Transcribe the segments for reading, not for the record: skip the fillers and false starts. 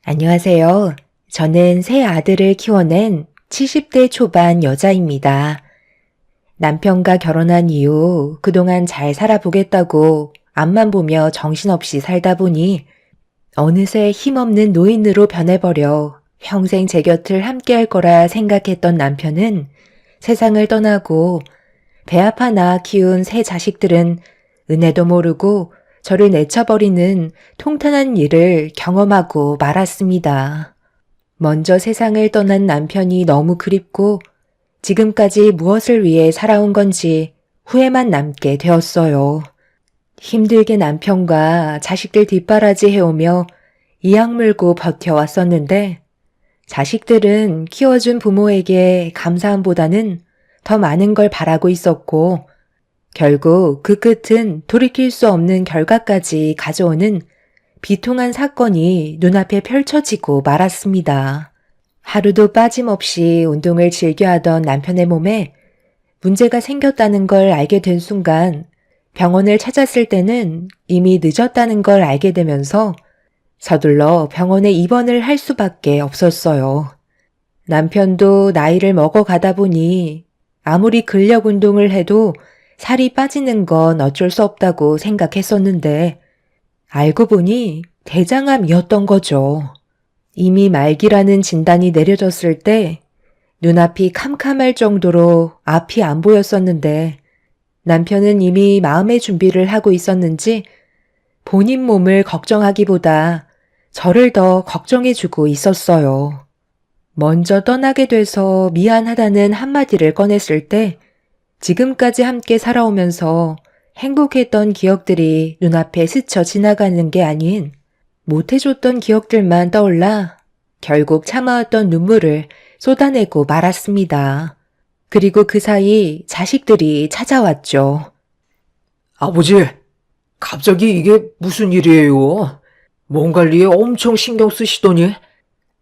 안녕하세요. 저는 세 아들을 키워낸 70대 초반 여자입니다. 남편과 결혼한 이후 그동안 잘 살아보겠다고 앞만 보며 정신없이 살다 보니 어느새 힘없는 노인으로 변해버려 평생 제 곁을 함께할 거라 생각했던 남편은 세상을 떠나고 배아파 낳아 키운 세 자식들은 은혜도 모르고 저를 내쳐버리는 통탄한 일을 경험하고 말았습니다. 먼저 세상을 떠난 남편이 너무 그립고 지금까지 무엇을 위해 살아온 건지 후회만 남게 되었어요. 힘들게 남편과 자식들 뒷바라지 해오며 이악 물고 버텨왔었는데 자식들은 키워준 부모에게 감사함보다는 더 많은 걸 바라고 있었고 결국 그 끝은 돌이킬 수 없는 결과까지 가져오는 비통한 사건이 눈앞에 펼쳐지고 말았습니다. 하루도 빠짐없이 운동을 즐겨하던 남편의 몸에 문제가 생겼다는 걸 알게 된 순간 병원을 찾았을 때는 이미 늦었다는 걸 알게 되면서 서둘러 병원에 입원을 할 수밖에 없었어요. 남편도 나이를 먹어가다 보니 아무리 근력 운동을 해도 살이 빠지는 건 어쩔 수 없다고 생각했었는데 알고 보니 대장암이었던 거죠. 이미 말기라는 진단이 내려졌을 때 눈앞이 캄캄할 정도로 앞이 안 보였었는데 남편은 이미 마음의 준비를 하고 있었는지 본인 몸을 걱정하기보다 저를 더 걱정해주고 있었어요. 먼저 떠나게 돼서 미안하다는 한마디를 꺼냈을 때 지금까지 함께 살아오면서 행복했던 기억들이 눈앞에 스쳐 지나가는 게 아닌 못해줬던 기억들만 떠올라 결국 참아왔던 눈물을 쏟아내고 말았습니다. 그리고 그 사이 자식들이 찾아왔죠. 아버지, 갑자기 이게 무슨 일이에요? 몸 관리에 엄청 신경 쓰시더니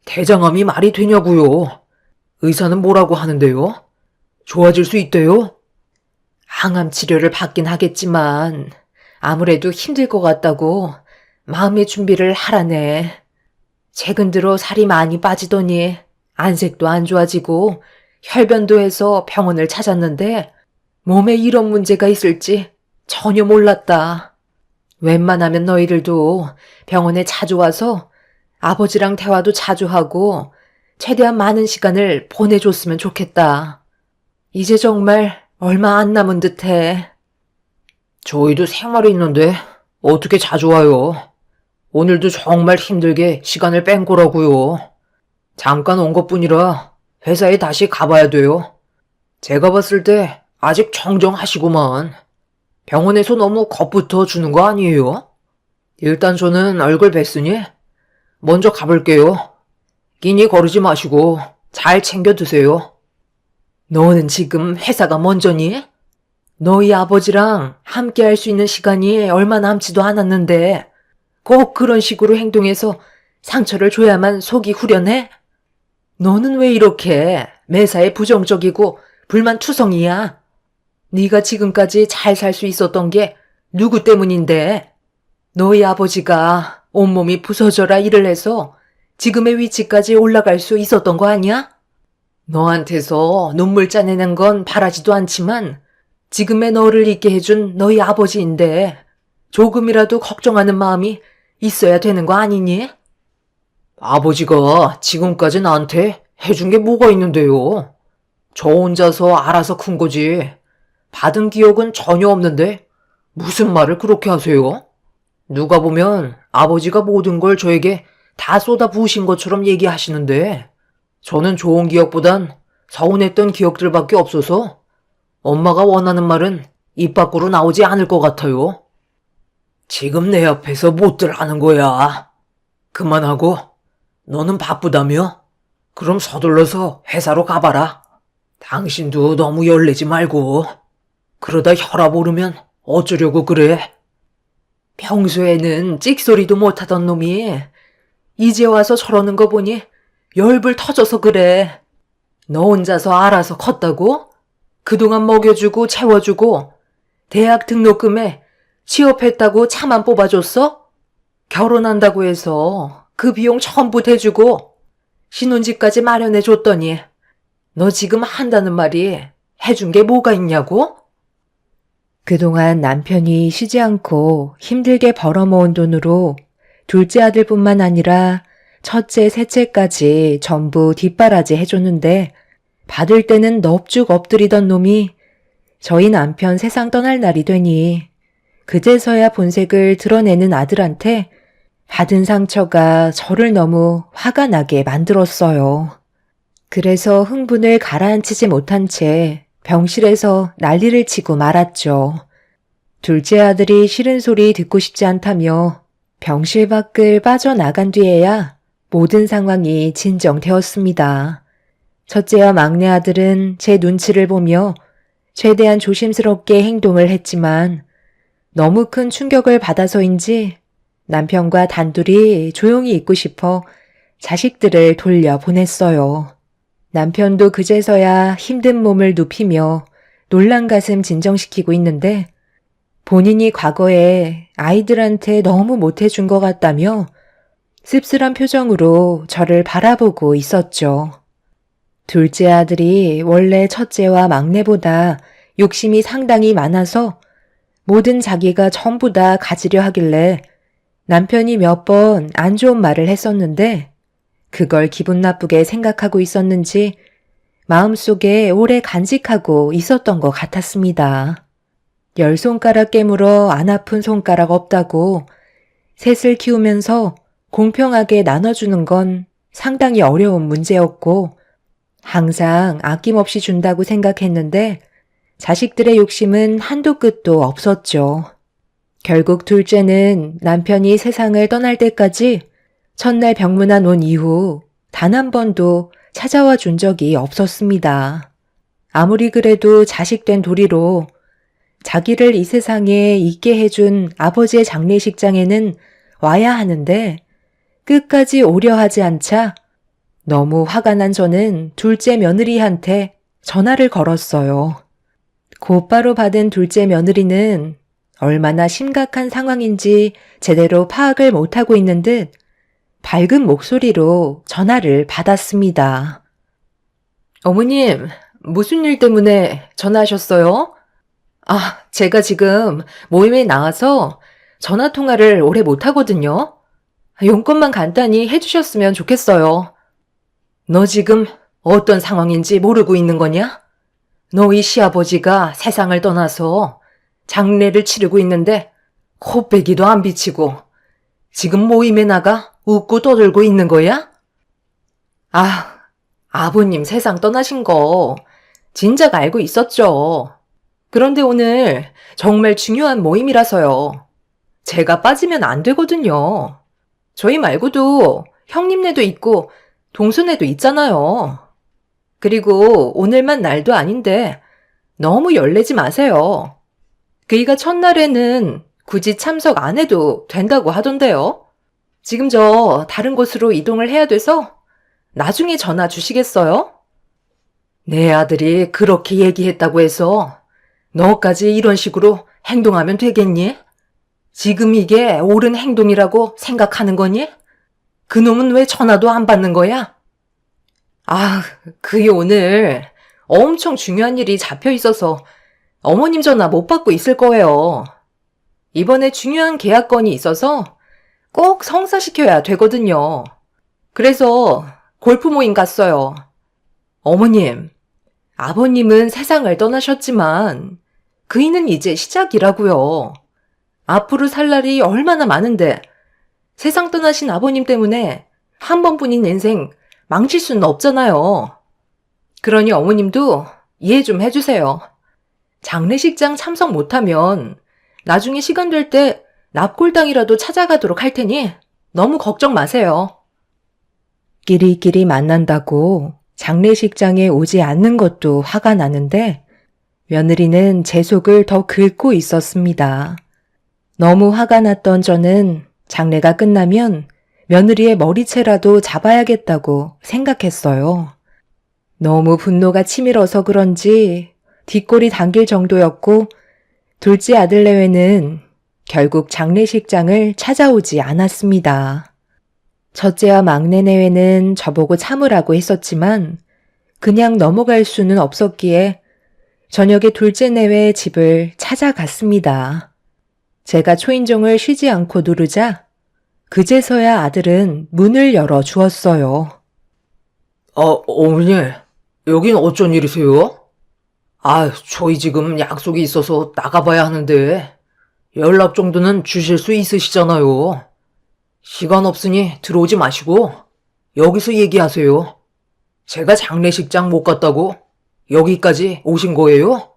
대장암이 말이 되냐고요? 의사는 뭐라고 하는데요? 좋아질 수 있대요? 항암 치료를 받긴 하겠지만 아무래도 힘들 것 같다고 마음의 준비를 하라네. 최근 들어 살이 많이 빠지더니 안색도 안 좋아지고 혈변도 해서 병원을 찾았는데 몸에 이런 문제가 있을지 전혀 몰랐다. 웬만하면 너희들도 병원에 자주 와서 아버지랑 대화도 자주 하고 최대한 많은 시간을 보내줬으면 좋겠다. 이제 정말 얼마 안 남은 듯해. 저희도 생활이 있는데 어떻게 자주 와요? 오늘도 정말 힘들게 시간을 뺀 거라고요. 잠깐 온 것뿐이라 회사에 다시 가봐야 돼요. 제가 봤을 때 아직 정정하시구만. 병원에서 너무 겁부터 주는 거 아니에요? 일단 저는 얼굴 뵀으니 먼저 가볼게요. 끼니 거르지 마시고 잘 챙겨 드세요. 너는 지금 회사가 먼저니? 너희 아버지랑 함께 할 수 있는 시간이 얼마 남지도 않았는데 꼭 그런 식으로 행동해서 상처를 줘야만 속이 후련해? 너는 왜 이렇게 매사에 부정적이고 불만투성이야? 네가 지금까지 잘 살 수 있었던 게 누구 때문인데? 너희 아버지가 온몸이 부서져라 일을 해서 지금의 위치까지 올라갈 수 있었던 거 아니야? 너한테서 눈물 짜내는 건 바라지도 않지만 지금의 너를 있게 해준 너희 아버지인데 조금이라도 걱정하는 마음이 있어야 되는 거 아니니? 아버지가 지금까지 나한테 해준 게 뭐가 있는데요? 저 혼자서 알아서 큰 거지. 받은 기억은 전혀 없는데 무슨 말을 그렇게 하세요? 누가 보면 아버지가 모든 걸 저에게 다 쏟아부으신 것처럼 얘기하시는데 저는 좋은 기억보단 서운했던 기억들밖에 없어서 엄마가 원하는 말은 입 밖으로 나오지 않을 것 같아요. 지금 내 앞에서 못들 하는 거야. 그만하고 너는 바쁘다며? 그럼 서둘러서 회사로 가봐라. 당신도 너무 열내지 말고 그러다 혈압 오르면 어쩌려고 그래? 평소에는 찍소리도 못하던 놈이 이제 와서 저러는 거 보니 열불 터져서 그래. 너 혼자서 알아서 컸다고? 그동안 먹여주고 채워주고 대학 등록금에 취업했다고 차만 뽑아줬어? 결혼한다고 해서 그 비용 전부 대주고 신혼집까지 마련해 줬더니 너 지금 한다는 말이 해준 게 뭐가 있냐고? 그동안 남편이 쉬지 않고 힘들게 벌어모은 돈으로 둘째 아들뿐만 아니라 첫째, 셋째까지 전부 뒷바라지 해줬는데 받을 때는 넙죽 엎드리던 놈이 저희 남편 세상 떠날 날이 되니 그제서야 본색을 드러내는 아들한테 받은 상처가 저를 너무 화가 나게 만들었어요. 그래서 흥분을 가라앉히지 못한 채 병실에서 난리를 치고 말았죠. 둘째 아들이 싫은 소리 듣고 싶지 않다며 병실 밖을 빠져나간 뒤에야 모든 상황이 진정되었습니다. 첫째와 막내 아들은 제 눈치를 보며 최대한 조심스럽게 행동을 했지만 너무 큰 충격을 받아서인지 남편과 단둘이 조용히 있고 싶어 자식들을 돌려보냈어요. 남편도 그제서야 힘든 몸을 눕히며 놀란 가슴 진정시키고 있는데 본인이 과거에 아이들한테 너무 못해준 것 같다며 씁쓸한 표정으로 저를 바라보고 있었죠. 둘째 아들이 원래 첫째와 막내보다 욕심이 상당히 많아서 모든 자기가 전부 다 가지려 하길래 남편이 몇 번 안 좋은 말을 했었는데 그걸 기분 나쁘게 생각하고 있었는지 마음속에 오래 간직하고 있었던 것 같았습니다. 10손가락 깨물어 안 아픈 손가락 없다고 셋을 키우면서 공평하게 나눠주는 건 상당히 어려운 문제였고 항상 아낌없이 준다고 생각했는데 자식들의 욕심은 한도 끝도 없었죠. 결국 둘째는 남편이 세상을 떠날 때까지 첫날 병문안 온 이후 단 한 번도 찾아와 준 적이 없었습니다. 아무리 그래도 자식된 도리로 자기를 이 세상에 있게 해준 아버지의 장례식장에는 와야 하는데 끝까지 오려 하지 않자 너무 화가 난 저는 둘째 며느리한테 전화를 걸었어요. 곧바로 받은 둘째 며느리는 얼마나 심각한 상황인지 제대로 파악을 못하고 있는 듯 밝은 목소리로 전화를 받았습니다. 어머님, 무슨 일 때문에 전화하셨어요? 아, 제가 지금 모임에 나와서 전화 통화를 오래 못 하거든요. 용건만 간단히 해주셨으면 좋겠어요. 너 지금 어떤 상황인지 모르고 있는 거냐? 너희 시아버지가 세상을 떠나서 장례를 치르고 있는데 코빼기도 안 비치고 지금 모임에 나가 웃고 떠들고 있는 거야? 아, 아버님 세상 떠나신 거 진작 알고 있었죠. 그런데 오늘 정말 중요한 모임이라서요. 제가 빠지면 안 되거든요. 저희 말고도 형님네도 있고 동서네도 있잖아요. 그리고 오늘만 날도 아닌데 너무 열내지 마세요. 그이가 첫날에는 굳이 참석 안 해도 된다고 하던데요. 지금 저 다른 곳으로 이동을 해야 돼서 나중에 전화 주시겠어요? 내 아들이 그렇게 얘기했다고 해서 너까지 이런 식으로 행동하면 되겠니? 지금 이게 옳은 행동이라고 생각하는 거니? 그놈은 왜 전화도 안 받는 거야? 아, 그게 오늘 엄청 중요한 일이 잡혀 있어서 어머님 전화 못 받고 있을 거예요. 이번에 중요한 계약건이 있어서 꼭 성사시켜야 되거든요. 그래서 골프 모임 갔어요. 어머님, 아버님은 세상을 떠나셨지만 그이는 이제 시작이라고요. 앞으로 살 날이 얼마나 많은데 세상 떠나신 아버님 때문에 한 번뿐인 인생 망칠 수는 없잖아요. 그러니 어머님도 이해 좀 해주세요. 장례식장 참석 못하면 나중에 시간 될 때 납골당이라도 찾아가도록 할 테니 너무 걱정 마세요. 끼리끼리 만난다고 장례식장에 오지 않는 것도 화가 나는데 며느리는 제 속을 더 긁고 있었습니다. 너무 화가 났던 저는 장례가 끝나면 며느리의 머리채라도 잡아야겠다고 생각했어요. 너무 분노가 치밀어서 그런지 뒷골이 당길 정도였고 둘째 아들 내외는 결국 장례식장을 찾아오지 않았습니다. 첫째와 막내 내외는 저보고 참으라고 했었지만 그냥 넘어갈 수는 없었기에 저녁에 둘째 내외의 집을 찾아갔습니다. 제가 초인종을 쉬지 않고 누르자 그제서야 아들은 문을 열어 주었어요. 어머니, 여긴 어쩐 일이세요? 저희 지금 약속이 있어서 나가봐야 하는데, 연락 정도는 주실 수 있으시잖아요. 시간 없으니 들어오지 마시고, 여기서 얘기하세요. 제가 장례식장 못 갔다고 여기까지 오신 거예요?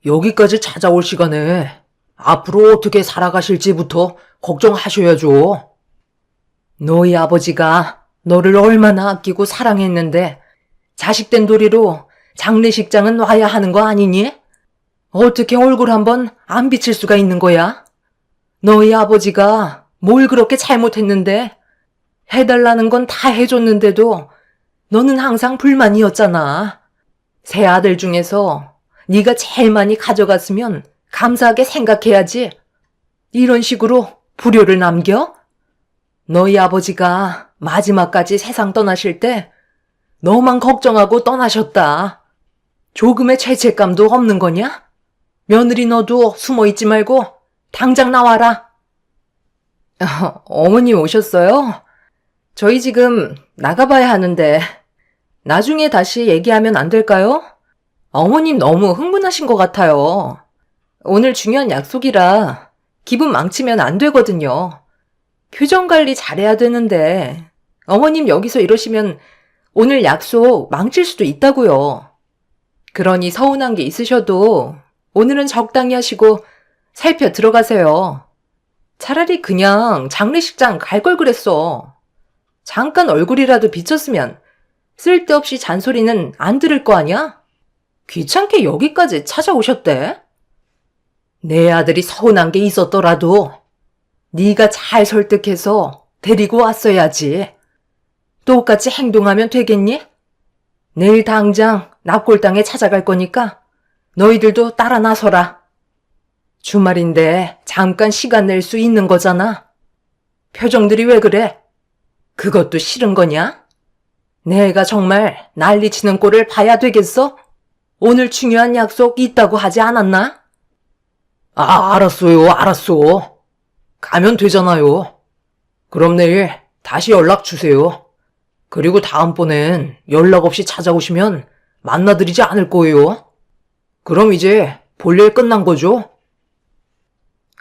여기까지 찾아올 시간에 앞으로 어떻게 살아가실지부터 걱정하셔야죠. 너희 아버지가 너를 얼마나 아끼고 사랑했는데 자식된 도리로 장례식장은 와야 하는 거 아니니? 어떻게 얼굴 한번 안 비칠 수가 있는 거야? 너희 아버지가 뭘 그렇게 잘못했는데 해달라는 건 다 해줬는데도 너는 항상 불만이었잖아. 세 아들 중에서 네가 제일 많이 가져갔으면 감사하게 생각해야지. 이런 식으로 불효를 남겨? 너희 아버지가 마지막까지 세상 떠나실 때 너만 걱정하고 떠나셨다. 조금의 죄책감도 없는 거냐? 며느리 너도 숨어있지 말고 당장 나와라. 어머님 오셨어요? 저희 지금 나가봐야 하는데 나중에 다시 얘기하면 안 될까요? 어머님 너무 흥분하신 것 같아요. 오늘 중요한 약속이라 기분 망치면 안 되거든요. 표정 관리 잘해야 되는데 어머님 여기서 이러시면 오늘 약속 망칠 수도 있다고요. 그러니 서운한 게 있으셔도 오늘은 적당히 하시고 살펴 들어가세요. 차라리 그냥 장례식장 갈 걸 그랬어. 잠깐 얼굴이라도 비쳤으면 쓸데없이 잔소리는 안 들을 거 아니야? 귀찮게 여기까지 찾아오셨대? 내 아들이 서운한 게 있었더라도 네가 잘 설득해서 데리고 왔어야지. 똑같이 행동하면 되겠니? 내일 당장 납골당에 찾아갈 거니까 너희들도 따라 나서라. 주말인데 잠깐 시간 낼 수 있는 거잖아. 표정들이 왜 그래? 그것도 싫은 거냐? 내가 정말 난리치는 꼴을 봐야 되겠어? 오늘 중요한 약속 있다고 하지 않았나? 알았어요, 알았어. 가면 되잖아요. 그럼 내일 다시 연락 주세요. 그리고 다음번엔 연락 없이 찾아오시면 만나드리지 않을 거예요. 그럼 이제 볼일 끝난 거죠?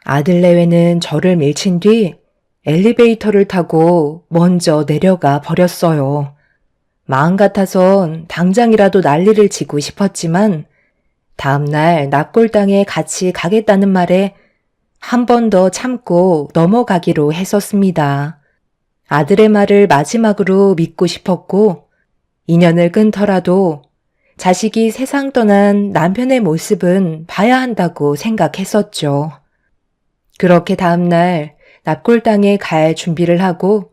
아들 내외는 저를 밀친 뒤 엘리베이터를 타고 먼저 내려가 버렸어요. 마음 같아선 당장이라도 난리를 치고 싶었지만 다음날 납골당에 같이 가겠다는 말에 한 번 더 참고 넘어가기로 했었습니다. 아들의 말을 마지막으로 믿고 싶었고 인연을 끊더라도 자식이 세상 떠난 남편의 모습은 봐야 한다고 생각했었죠. 그렇게 다음날 납골당에 갈 준비를 하고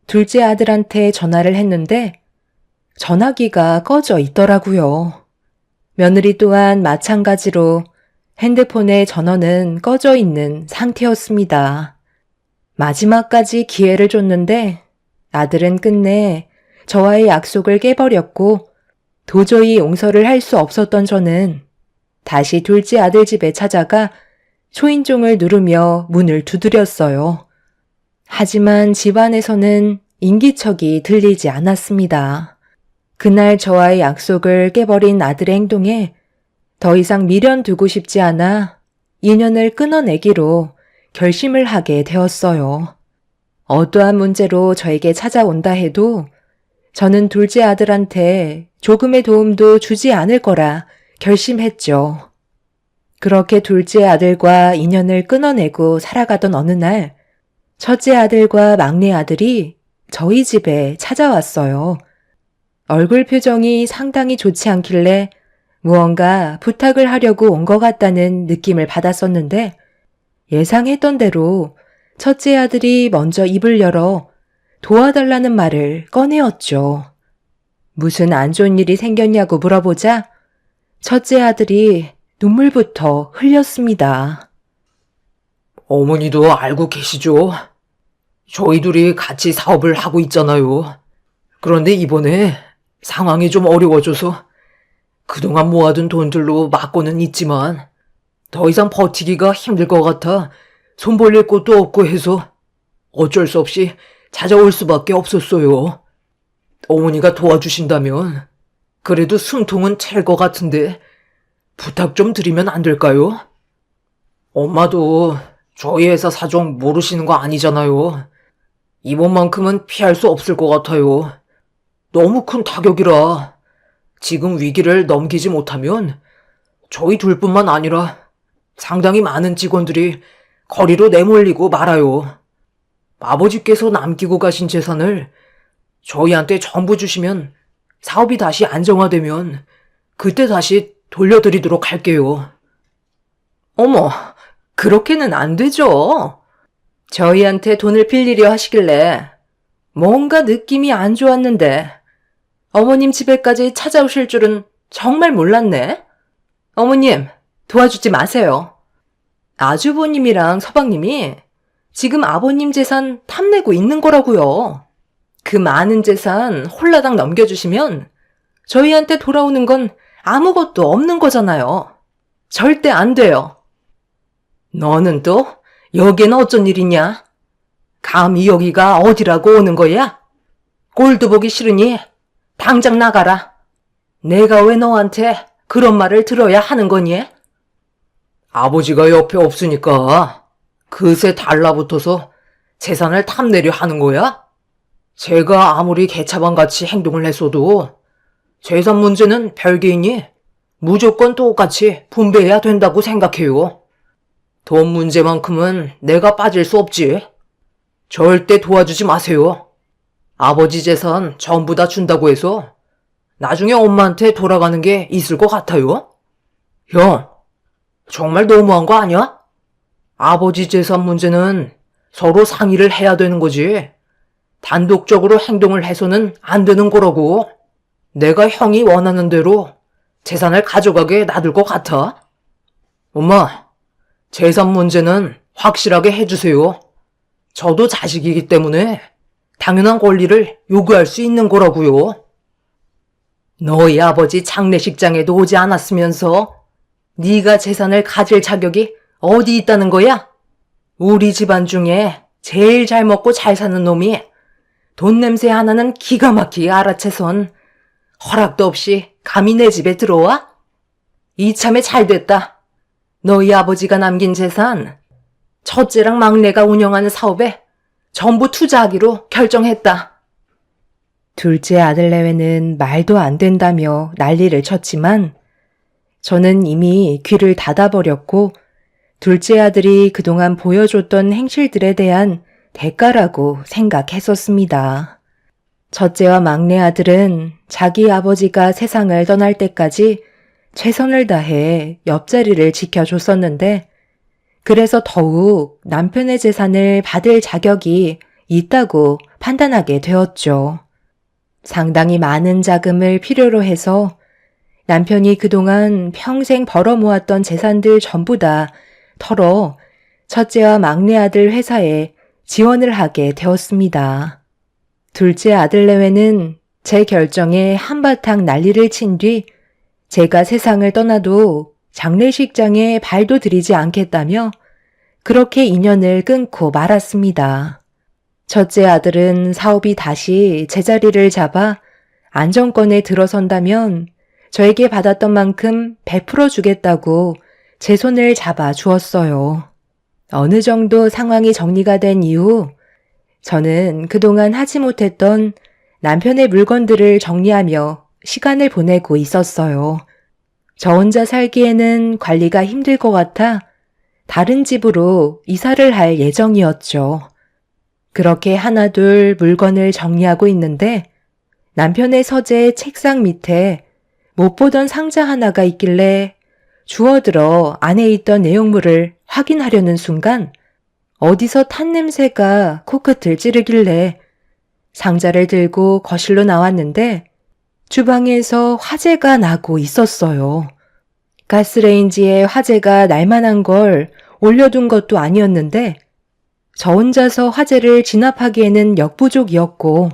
둘째 아들한테 전화를 했는데 전화기가 꺼져 있더라고요. 며느리 또한 마찬가지로 핸드폰의 전원은 꺼져 있는 상태였습니다. 마지막까지 기회를 줬는데 아들은 끝내 저와의 약속을 깨버렸고 도저히 용서를 할 수 없었던 저는 다시 둘째 아들 집에 찾아가 초인종을 누르며 문을 두드렸어요. 하지만 집안에서는 인기척이 들리지 않았습니다. 그날 저와의 약속을 깨버린 아들의 행동에 더 이상 미련 두고 싶지 않아 인연을 끊어내기로 결심을 하게 되었어요. 어떠한 문제로 저에게 찾아온다 해도 저는 둘째 아들한테 조금의 도움도 주지 않을 거라 결심했죠. 그렇게 둘째 아들과 인연을 끊어내고 살아가던 어느 날 첫째 아들과 막내 아들이 저희 집에 찾아왔어요. 얼굴 표정이 상당히 좋지 않길래 무언가 부탁을 하려고 온 것 같다는 느낌을 받았었는데 예상했던 대로 첫째 아들이 먼저 입을 열어 도와달라는 말을 꺼내었죠. 무슨 안 좋은 일이 생겼냐고 물어보자 첫째 아들이 눈물부터 흘렸습니다. 어머니도 알고 계시죠? 저희 둘이 같이 사업을 하고 있잖아요. 그런데 이번에 상황이 좀 어려워져서 그동안 모아둔 돈들로 막고는 있지만 더 이상 버티기가 힘들 것 같아 손 벌릴 곳도 없고 해서 어쩔 수 없이 찾아올 수밖에 없었어요. 어머니가 도와주신다면 그래도 숨통은 찰 것 같은데 부탁 좀 드리면 안 될까요? 엄마도 저희 회사 사정 모르시는 거 아니잖아요. 이번만큼은 피할 수 없을 것 같아요. 너무 큰 타격이라 지금 위기를 넘기지 못하면 저희 둘뿐만 아니라 상당히 많은 직원들이 거리로 내몰리고 말아요. 아버지께서 남기고 가신 재산을 저희한테 전부 주시면 사업이 다시 안정화되면 그때 다시 돌려드리도록 할게요. 어머, 그렇게는 안 되죠. 저희한테 돈을 빌리려 하시길래 뭔가 느낌이 안 좋았는데 어머님 집에까지 찾아오실 줄은 정말 몰랐네. 어머님, 도와주지 마세요. 아주버님이랑 서방님이 지금 아버님 재산 탐내고 있는 거라고요. 그 많은 재산 홀라당 넘겨주시면 저희한테 돌아오는 건 아무것도 없는 거잖아요. 절대 안 돼요. 너는 또 여기는 어쩐 일이냐? 감히 여기가 어디라고 오는 거야? 꼴도 보기 싫으니 당장 나가라. 내가 왜 너한테 그런 말을 들어야 하는 거니? 아버지가 옆에 없으니까 그새 달라붙어서 재산을 탐내려 하는 거야? 제가 아무리 개차반같이 행동을 했어도 재산 문제는 별개이니 무조건 똑같이 분배해야 된다고 생각해요. 돈 문제만큼은 내가 빠질 수 없지. 절대 도와주지 마세요. 아버지 재산 전부 다 준다고 해서 나중에 엄마한테 돌아가는 게 있을 것 같아요? 형, 정말 너무한 거 아니야? 아버지 재산 문제는 서로 상의를 해야 되는 거지. 단독적으로 행동을 해서는 안 되는 거라고. 내가 형이 원하는 대로 재산을 가져가게 놔둘 것 같아? 엄마, 재산 문제는 확실하게 해주세요. 저도 자식이기 때문에 당연한 권리를 요구할 수 있는 거라고요. 너희 아버지 장례식장에도 오지 않았으면서 네가 재산을 가질 자격이 어디 있다는 거야? 우리 집안 중에 제일 잘 먹고 잘 사는 놈이 돈 냄새 하나는 기가 막히게 알아채선 허락도 없이 감히 내 집에 들어와? 이참에 잘 됐다. 너희 아버지가 남긴 재산 첫째랑 막내가 운영하는 사업에 전부 투자하기로 결정했다. 둘째 아들 내외는 말도 안 된다며 난리를 쳤지만 저는 이미 귀를 닫아버렸고 둘째 아들이 그동안 보여줬던 행실들에 대한 대가라고 생각했었습니다. 첫째와 막내 아들은 자기 아버지가 세상을 떠날 때까지 최선을 다해 옆자리를 지켜줬었는데 그래서 더욱 남편의 재산을 받을 자격이 있다고 판단하게 되었죠. 상당히 많은 자금을 필요로 해서 남편이 그동안 평생 벌어모았던 재산들 전부 다 털어 첫째와 막내 아들 회사에 지원을 하게 되었습니다. 둘째 아들 내외는 제 결정에 한바탕 난리를 친 뒤 제가 세상을 떠나도 장례식장에 발도 들이지 않겠다며 그렇게 인연을 끊고 말았습니다. 첫째 아들은 사업이 다시 제자리를 잡아 안정권에 들어선다면 저에게 받았던 만큼 베풀어 주겠다고 제 손을 잡아 주었어요. 어느 정도 상황이 정리가 된 이후 저는 그동안 하지 못했던 남편의 물건들을 정리하며 시간을 보내고 있었어요. 저 혼자 살기에는 관리가 힘들 것 같아 다른 집으로 이사를 할 예정이었죠. 그렇게 하나둘 물건을 정리하고 있는데 남편의 서재 책상 밑에 못 보던 상자 하나가 있길래 주워들어 안에 있던 내용물을 확인하려는 순간 어디서 탄 냄새가 코끝을 찌르길래 상자를 들고 거실로 나왔는데 주방에서 화재가 나고 있었어요. 가스레인지에 화재가 날 만한 걸 올려둔 것도 아니었는데 저 혼자서 화재를 진압하기에는 역부족이었고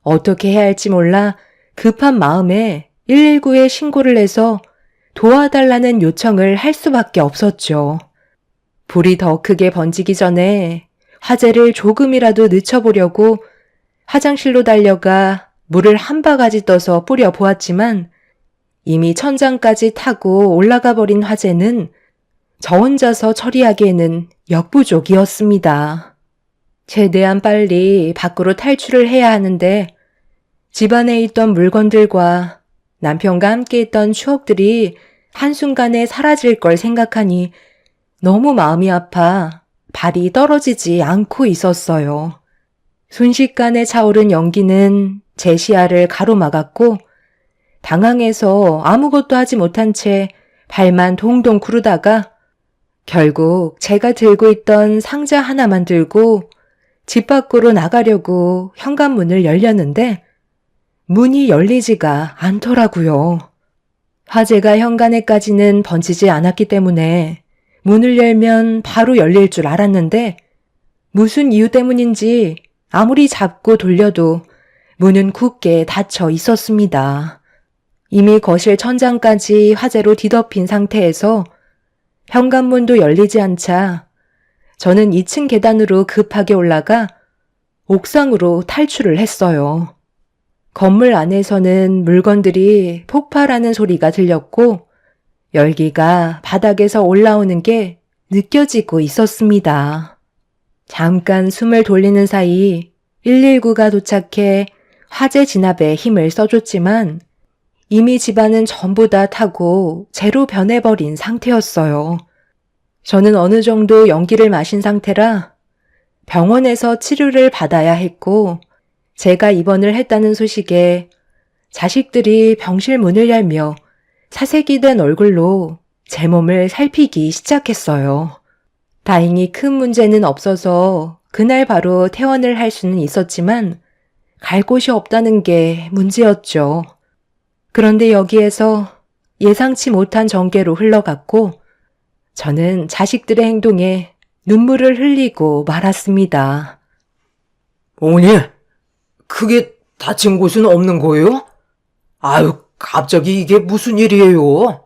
어떻게 해야 할지 몰라 급한 마음에 119에 신고를 해서 도와달라는 요청을 할 수밖에 없었죠. 불이 더 크게 번지기 전에 화재를 조금이라도 늦춰보려고 화장실로 달려가 물을 한 바가지 떠서 뿌려 보았지만 이미 천장까지 타고 올라가 버린 화재는 저 혼자서 처리하기에는 역부족이었습니다. 최대한 빨리 밖으로 탈출을 해야 하는데 집안에 있던 물건들과 남편과 함께 있던 추억들이 한순간에 사라질 걸 생각하니 너무 마음이 아파 발이 떨어지지 않고 있었어요. 순식간에 차오른 연기는 제 시야를 가로막았고 당황해서 아무것도 하지 못한 채 발만 동동 구르다가 결국 제가 들고 있던 상자 하나만 들고 집 밖으로 나가려고 현관문을 열렸는데 문이 열리지가 않더라고요. 화재가 현관에까지는 번지지 않았기 때문에 문을 열면 바로 열릴 줄 알았는데 무슨 이유 때문인지 아무리 잡고 돌려도 문은 굳게 닫혀 있었습니다. 이미 거실 천장까지 화재로 뒤덮인 상태에서 현관문도 열리지 않자 저는 2층 계단으로 급하게 올라가 옥상으로 탈출을 했어요. 건물 안에서는 물건들이 폭발하는 소리가 들렸고 열기가 바닥에서 올라오는 게 느껴지고 있었습니다. 잠깐 숨을 돌리는 사이 119가 도착해 화재 진압에 힘을 써줬지만 이미 집안은 전부 다 타고 재로 변해버린 상태였어요. 저는 어느 정도 연기를 마신 상태라 병원에서 치료를 받아야 했고 제가 입원을 했다는 소식에 자식들이 병실 문을 열며 사색이 된 얼굴로 제 몸을 살피기 시작했어요. 다행히 큰 문제는 없어서 그날 바로 퇴원을 할 수는 있었지만 갈 곳이 없다는 게 문제였죠. 그런데 여기에서 예상치 못한 전개로 흘러갔고 저는 자식들의 행동에 눈물을 흘리고 말았습니다. 어머니, 크게 다친 곳은 없는 거예요? 아유, 갑자기 이게 무슨 일이에요?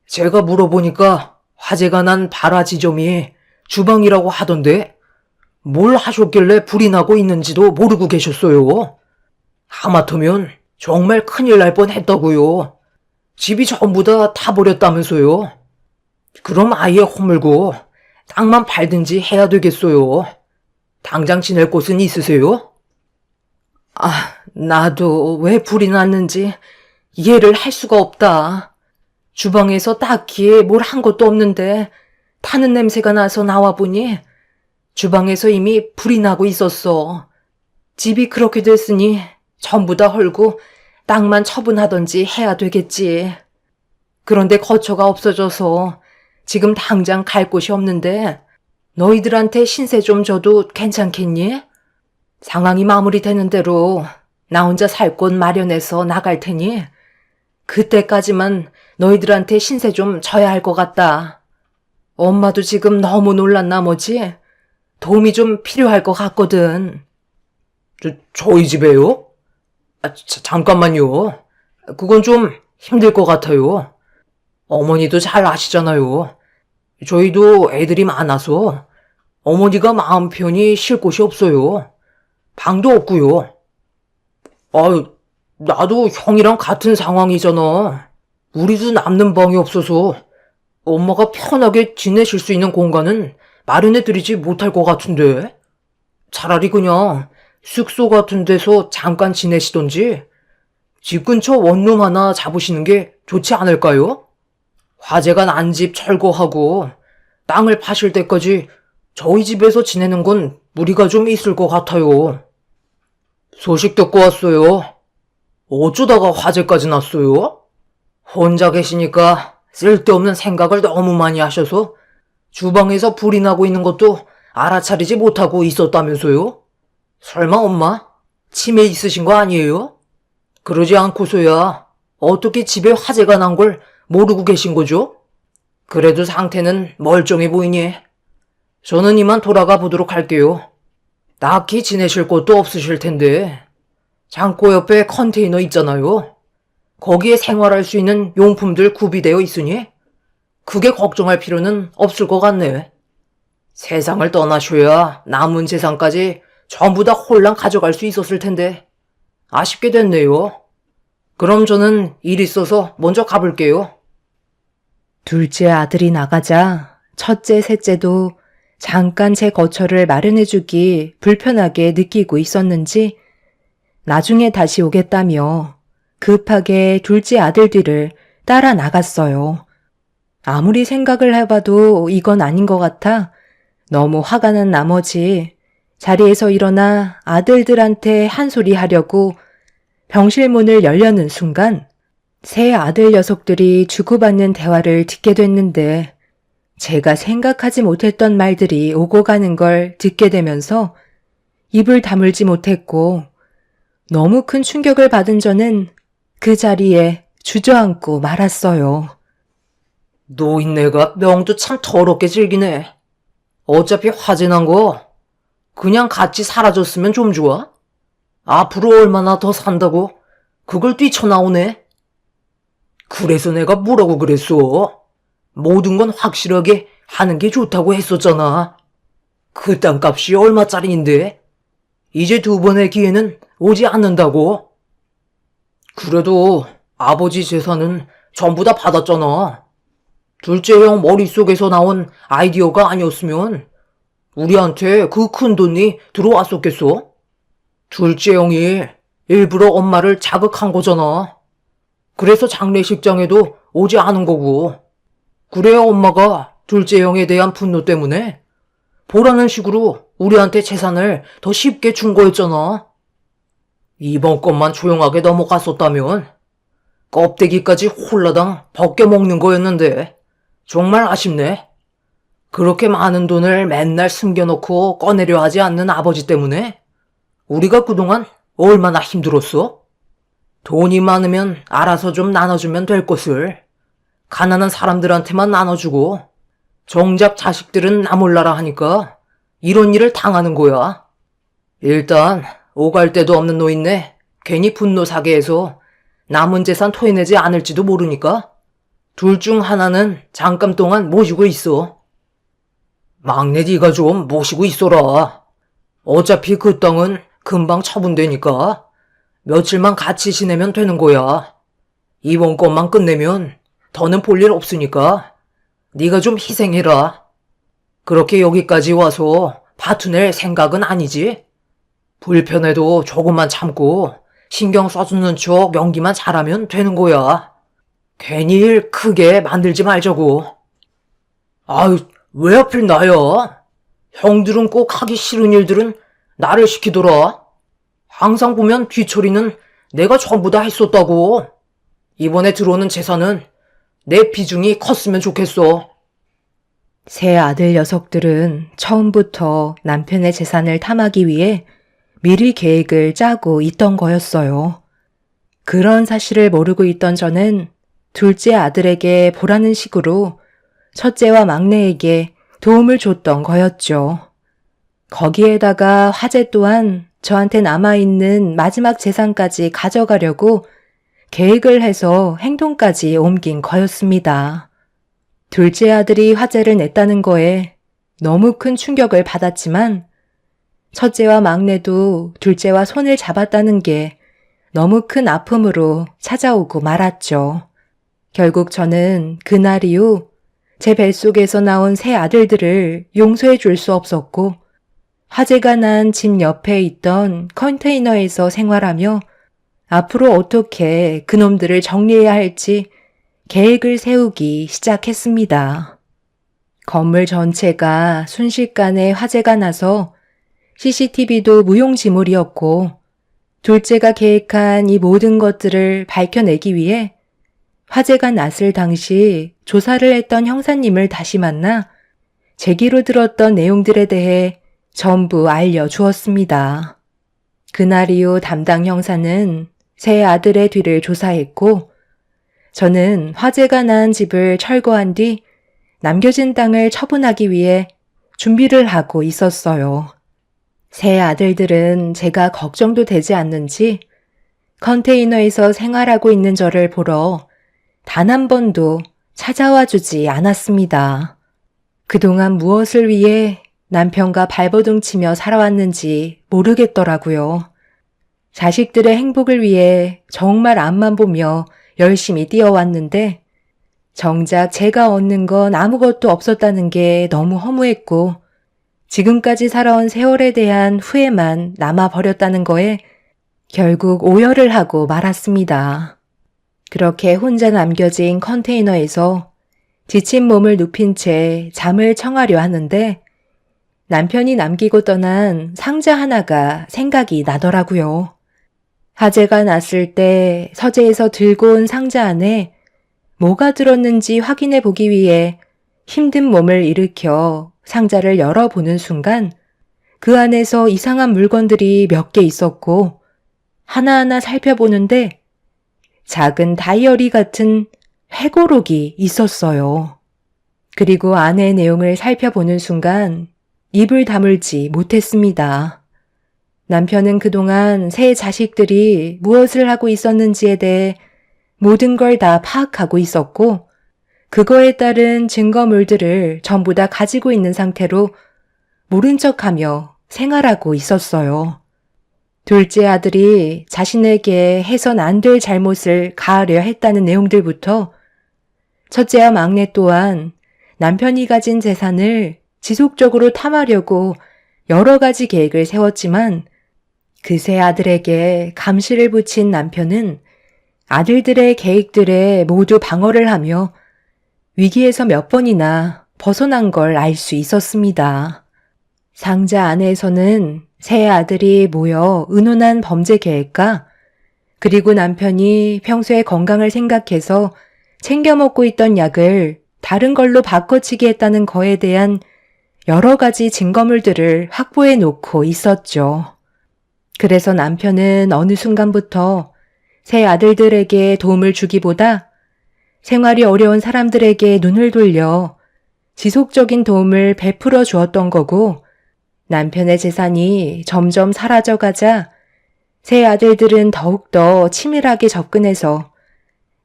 제가 물어보니까 화재가 난 발화 지점이 주방이라고 하던데 뭘 하셨길래 불이 나고 있는지도 모르고 계셨어요. 하마터면 정말 큰일 날 뻔했다고요. 집이 전부 다 타버렸다면서요. 그럼 아예 허물고 땅만 팔든지 해야 되겠어요. 당장 지낼 곳은 있으세요? 나도 왜 불이 났는지 이해를 할 수가 없다. 주방에서 딱히 뭘 한 것도 없는데 타는 냄새가 나서 나와보니 주방에서 이미 불이 나고 있었어. 집이 그렇게 됐으니 전부 다 헐고 땅만 처분하던지 해야 되겠지. 그런데 거처가 없어져서 지금 당장 갈 곳이 없는데 너희들한테 신세 좀 줘도 괜찮겠니? 상황이 마무리되는 대로 나 혼자 살 곳 마련해서 나갈 테니 그때까지만 너희들한테 신세 좀 져야 할 것 같다. 엄마도 지금 너무 놀란 나머지 도움이 좀 필요할 것 같거든. 저희 집에요? 잠깐만요. 그건 좀 힘들 것 같아요. 어머니도 잘 아시잖아요. 저희도 애들이 많아서 어머니가 마음 편히 쉴 곳이 없어요. 방도 없고요. 나도 형이랑 같은 상황이잖아. 우리도 남는 방이 없어서 엄마가 편하게 지내실 수 있는 공간은 마련해드리지 못할 것 같은데. 차라리 그냥 숙소 같은 데서 잠깐 지내시던지 집 근처 원룸 하나 잡으시는 게 좋지 않을까요? 화재가 난 집 철거하고 땅을 파실 때까지 저희 집에서 지내는 건 무리가 좀 있을 것 같아요. 소식 듣고 왔어요. 어쩌다가 화재까지 났어요? 혼자 계시니까 쓸데없는 생각을 너무 많이 하셔서 주방에서 불이 나고 있는 것도 알아차리지 못하고 있었다면서요? 설마 엄마 치매 있으신 거 아니에요? 그러지 않고서야 어떻게 집에 화재가 난 걸 모르고 계신 거죠? 그래도 상태는 멀쩡해 보이니 저는 이만 돌아가 보도록 할게요. 딱히 지내실 곳도 없으실 텐데 창고 옆에 컨테이너 있잖아요. 거기에 생활할 수 있는 용품들 구비되어 있으니 크게 걱정할 필요는 없을 것 같네. 세상을 떠나셔야 남은 재산까지 전부 다 홀랑 가져갈 수 있었을 텐데 아쉽게 됐네요. 그럼 저는 일 있어서 먼저 가볼게요. 둘째 아들이 나가자 첫째, 셋째도 잠깐 제 거처를 마련해주기 불편하게 느끼고 있었는지 나중에 다시 오겠다며 급하게 둘째 아들 뒤를 따라 나갔어요. 아무리 생각을 해봐도 이건 아닌 것 같아 너무 화가 난 나머지 자리에서 일어나 아들들한테 한 소리 하려고 병실 문을 열려는 순간 세 아들 녀석들이 주고받는 대화를 듣게 됐는데 제가 생각하지 못했던 말들이 오고 가는 걸 듣게 되면서 입을 다물지 못했고 너무 큰 충격을 받은 저는 그 자리에 주저앉고 말았어요. 노인네가 명도 참 더럽게 즐기네. 어차피 화재 난 거 그냥 같이 사라졌으면 좀 좋아? 앞으로 얼마나 더 산다고 그걸 뛰쳐나오네. 그래서 내가 뭐라고 그랬어? 모든 건 확실하게 하는 게 좋다고 했었잖아. 그 땅값이 얼마짜리인데? 이제 두 번의 기회는 오지 않는다고. 그래도 아버지 재산은 전부 다 받았잖아. 둘째 형 머릿속에서 나온 아이디어가 아니었으면 우리한테 그 큰 돈이 들어왔었겠어? 둘째 형이 일부러 엄마를 자극한 거잖아. 그래서 장례식장에도 오지 않은 거고. 그래야 엄마가 둘째 형에 대한 분노 때문에 보라는 식으로 우리한테 재산을 더 쉽게 준 거였잖아. 이번 것만 조용하게 넘어갔었다면 껍데기까지 홀라당 벗겨먹는 거였는데 정말 아쉽네. 그렇게 많은 돈을 맨날 숨겨놓고 꺼내려 하지 않는 아버지 때문에 우리가 그동안 얼마나 힘들었어? 돈이 많으면 알아서 좀 나눠주면 될 것을 가난한 사람들한테만 나눠주고 정작 자식들은 나 몰라라 하니까 이런 일을 당하는 거야. 일단 오갈 데도 없는 노인네 괜히 분노 사게 해서 남은 재산 토해내지 않을지도 모르니까 둘 중 하나는 잠깐 동안 모시고 있어. 막내 네가 좀 모시고 있어라. 어차피 그 땅은 금방 처분되니까 며칠만 같이 지내면 되는 거야. 이번 것만 끝내면 더는 볼 일 없으니까 네가 좀 희생해라. 그렇게 여기까지 와서 파투낼 생각은 아니지? 불편해도 조금만 참고 신경 써주는 척 연기만 잘하면 되는 거야. 괜히 일 크게 만들지 말자고. 아유, 왜 하필 나야? 형들은 꼭 하기 싫은 일들은 나를 시키더라. 항상 보면 뒤처리는 내가 전부 다 했었다고. 이번에 들어오는 재산은 내 비중이 컸으면 좋겠어. 세 아들 녀석들은 처음부터 남편의 재산을 탐하기 위해 미리 계획을 짜고 있던 거였어요. 그런 사실을 모르고 있던 저는 둘째 아들에게 보라는 식으로 첫째와 막내에게 도움을 줬던 거였죠. 거기에다가 화재 또한 저한테 남아있는 마지막 재산까지 가져가려고 계획을 해서 행동까지 옮긴 거였습니다. 둘째 아들이 화재를 냈다는 거에 너무 큰 충격을 받았지만 첫째와 막내도 둘째와 손을 잡았다는 게 너무 큰 아픔으로 찾아오고 말았죠. 결국 저는 그날 이후 제 뱃속에서 나온 세 아들들을 용서해 줄 수 없었고 화재가 난 집 옆에 있던 컨테이너에서 생활하며 앞으로 어떻게 그놈들을 정리해야 할지 계획을 세우기 시작했습니다. 건물 전체가 순식간에 화재가 나서 CCTV도 무용지물이었고 둘째가 계획한 이 모든 것들을 밝혀내기 위해 화재가 났을 당시 조사를 했던 형사님을 다시 만나 제기로 들었던 내용들에 대해 전부 알려주었습니다. 그날 이후 담당 형사는 세 아들의 뒤를 조사했고 저는 화재가 난 집을 철거한 뒤 남겨진 땅을 처분하기 위해 준비를 하고 있었어요. 세 아들들은 제가 걱정도 되지 않는지 컨테이너에서 생활하고 있는 저를 보러 단 한 번도 찾아와 주지 않았습니다. 그동안 무엇을 위해 남편과 발버둥 치며 살아왔는지 모르겠더라고요. 자식들의 행복을 위해 정말 앞만 보며 열심히 뛰어왔는데 정작 제가 얻는 건 아무것도 없었다는 게 너무 허무했고 지금까지 살아온 세월에 대한 후회만 남아버렸다는 거에 결국 오열을 하고 말았습니다. 그렇게 혼자 남겨진 컨테이너에서 지친 몸을 눕힌 채 잠을 청하려 하는데 남편이 남기고 떠난 상자 하나가 생각이 나더라고요. 화재가 났을 때 서재에서 들고 온 상자 안에 뭐가 들었는지 확인해 보기 위해 힘든 몸을 일으켜 상자를 열어보는 순간 그 안에서 이상한 물건들이 몇 개 있었고 하나하나 살펴보는데 작은 다이어리 같은 회고록이 있었어요. 그리고 안의 내용을 살펴보는 순간 입을 다물지 못했습니다. 남편은 그동안 세 자식들이 무엇을 하고 있었는지에 대해 모든 걸 다 파악하고 있었고 그거에 따른 증거물들을 전부 다 가지고 있는 상태로 모른 척하며 생활하고 있었어요. 둘째 아들이 자신에게 해선 안 될 잘못을 가하려 했다는 내용들부터 첫째와 막내 또한 남편이 가진 재산을 지속적으로 탐하려고 여러 가지 계획을 세웠지만 그 세 아들에게 감시를 붙인 남편은 아들들의 계획들에 모두 방어를 하며 위기에서 몇 번이나 벗어난 걸 알 수 있었습니다. 상자 안에서는 세 아들이 모여 의논한 범죄 계획과 그리고 남편이 평소에 건강을 생각해서 챙겨 먹고 있던 약을 다른 걸로 바꿔치기 했다는 거에 대한 여러 가지 증거물들을 확보해 놓고 있었죠. 그래서 남편은 어느 순간부터 세 아들들에게 도움을 주기보다 생활이 어려운 사람들에게 눈을 돌려 지속적인 도움을 베풀어 주었던 거고 남편의 재산이 점점 사라져가자 세 아들들은 더욱더 치밀하게 접근해서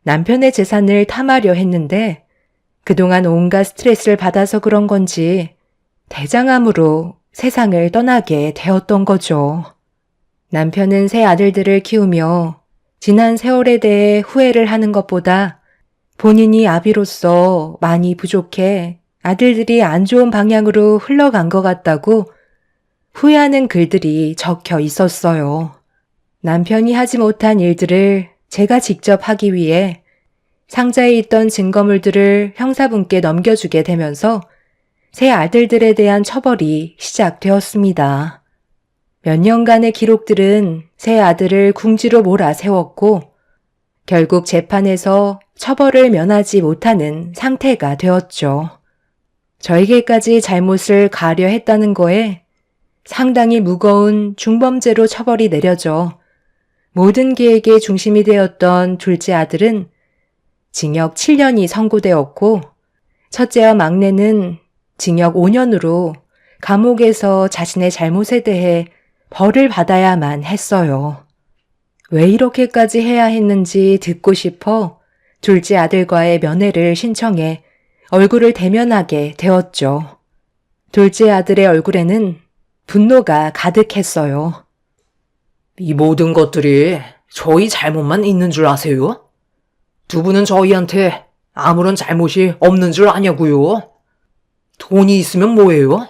남편의 재산을 탐하려 했는데 그동안 온갖 스트레스를 받아서 그런 건지 대장암으로 세상을 떠나게 되었던 거죠. 남편은 세 아들들을 키우며 지난 세월에 대해 후회를 하는 것보다 본인이 아비로서 많이 부족해 아들들이 안 좋은 방향으로 흘러간 것 같다고 후회하는 글들이 적혀 있었어요. 남편이 하지 못한 일들을 제가 직접 하기 위해 상자에 있던 증거물들을 형사분께 넘겨주게 되면서 세 아들들에 대한 처벌이 시작되었습니다. 몇 년간의 기록들은 세 아들을 궁지로 몰아세웠고 결국 재판에서 처벌을 면하지 못하는 상태가 되었죠. 저에게까지 잘못을 가하려 했다는 거에 상당히 무거운 중범죄로 처벌이 내려져 모든 계획의 중심이 되었던 둘째 아들은 징역 7년이 선고되었고 첫째와 막내는 징역 5년으로 감옥에서 자신의 잘못에 대해 벌을 받아야만 했어요. 왜 이렇게까지 해야 했는지 듣고 싶어 둘째 아들과의 면회를 신청해 얼굴을 대면하게 되었죠. 둘째 아들의 얼굴에는 분노가 가득했어요. 이 모든 것들이 저희 잘못만 있는 줄 아세요? 두 분은 저희한테 아무런 잘못이 없는 줄 아냐고요? 돈이 있으면 뭐예요?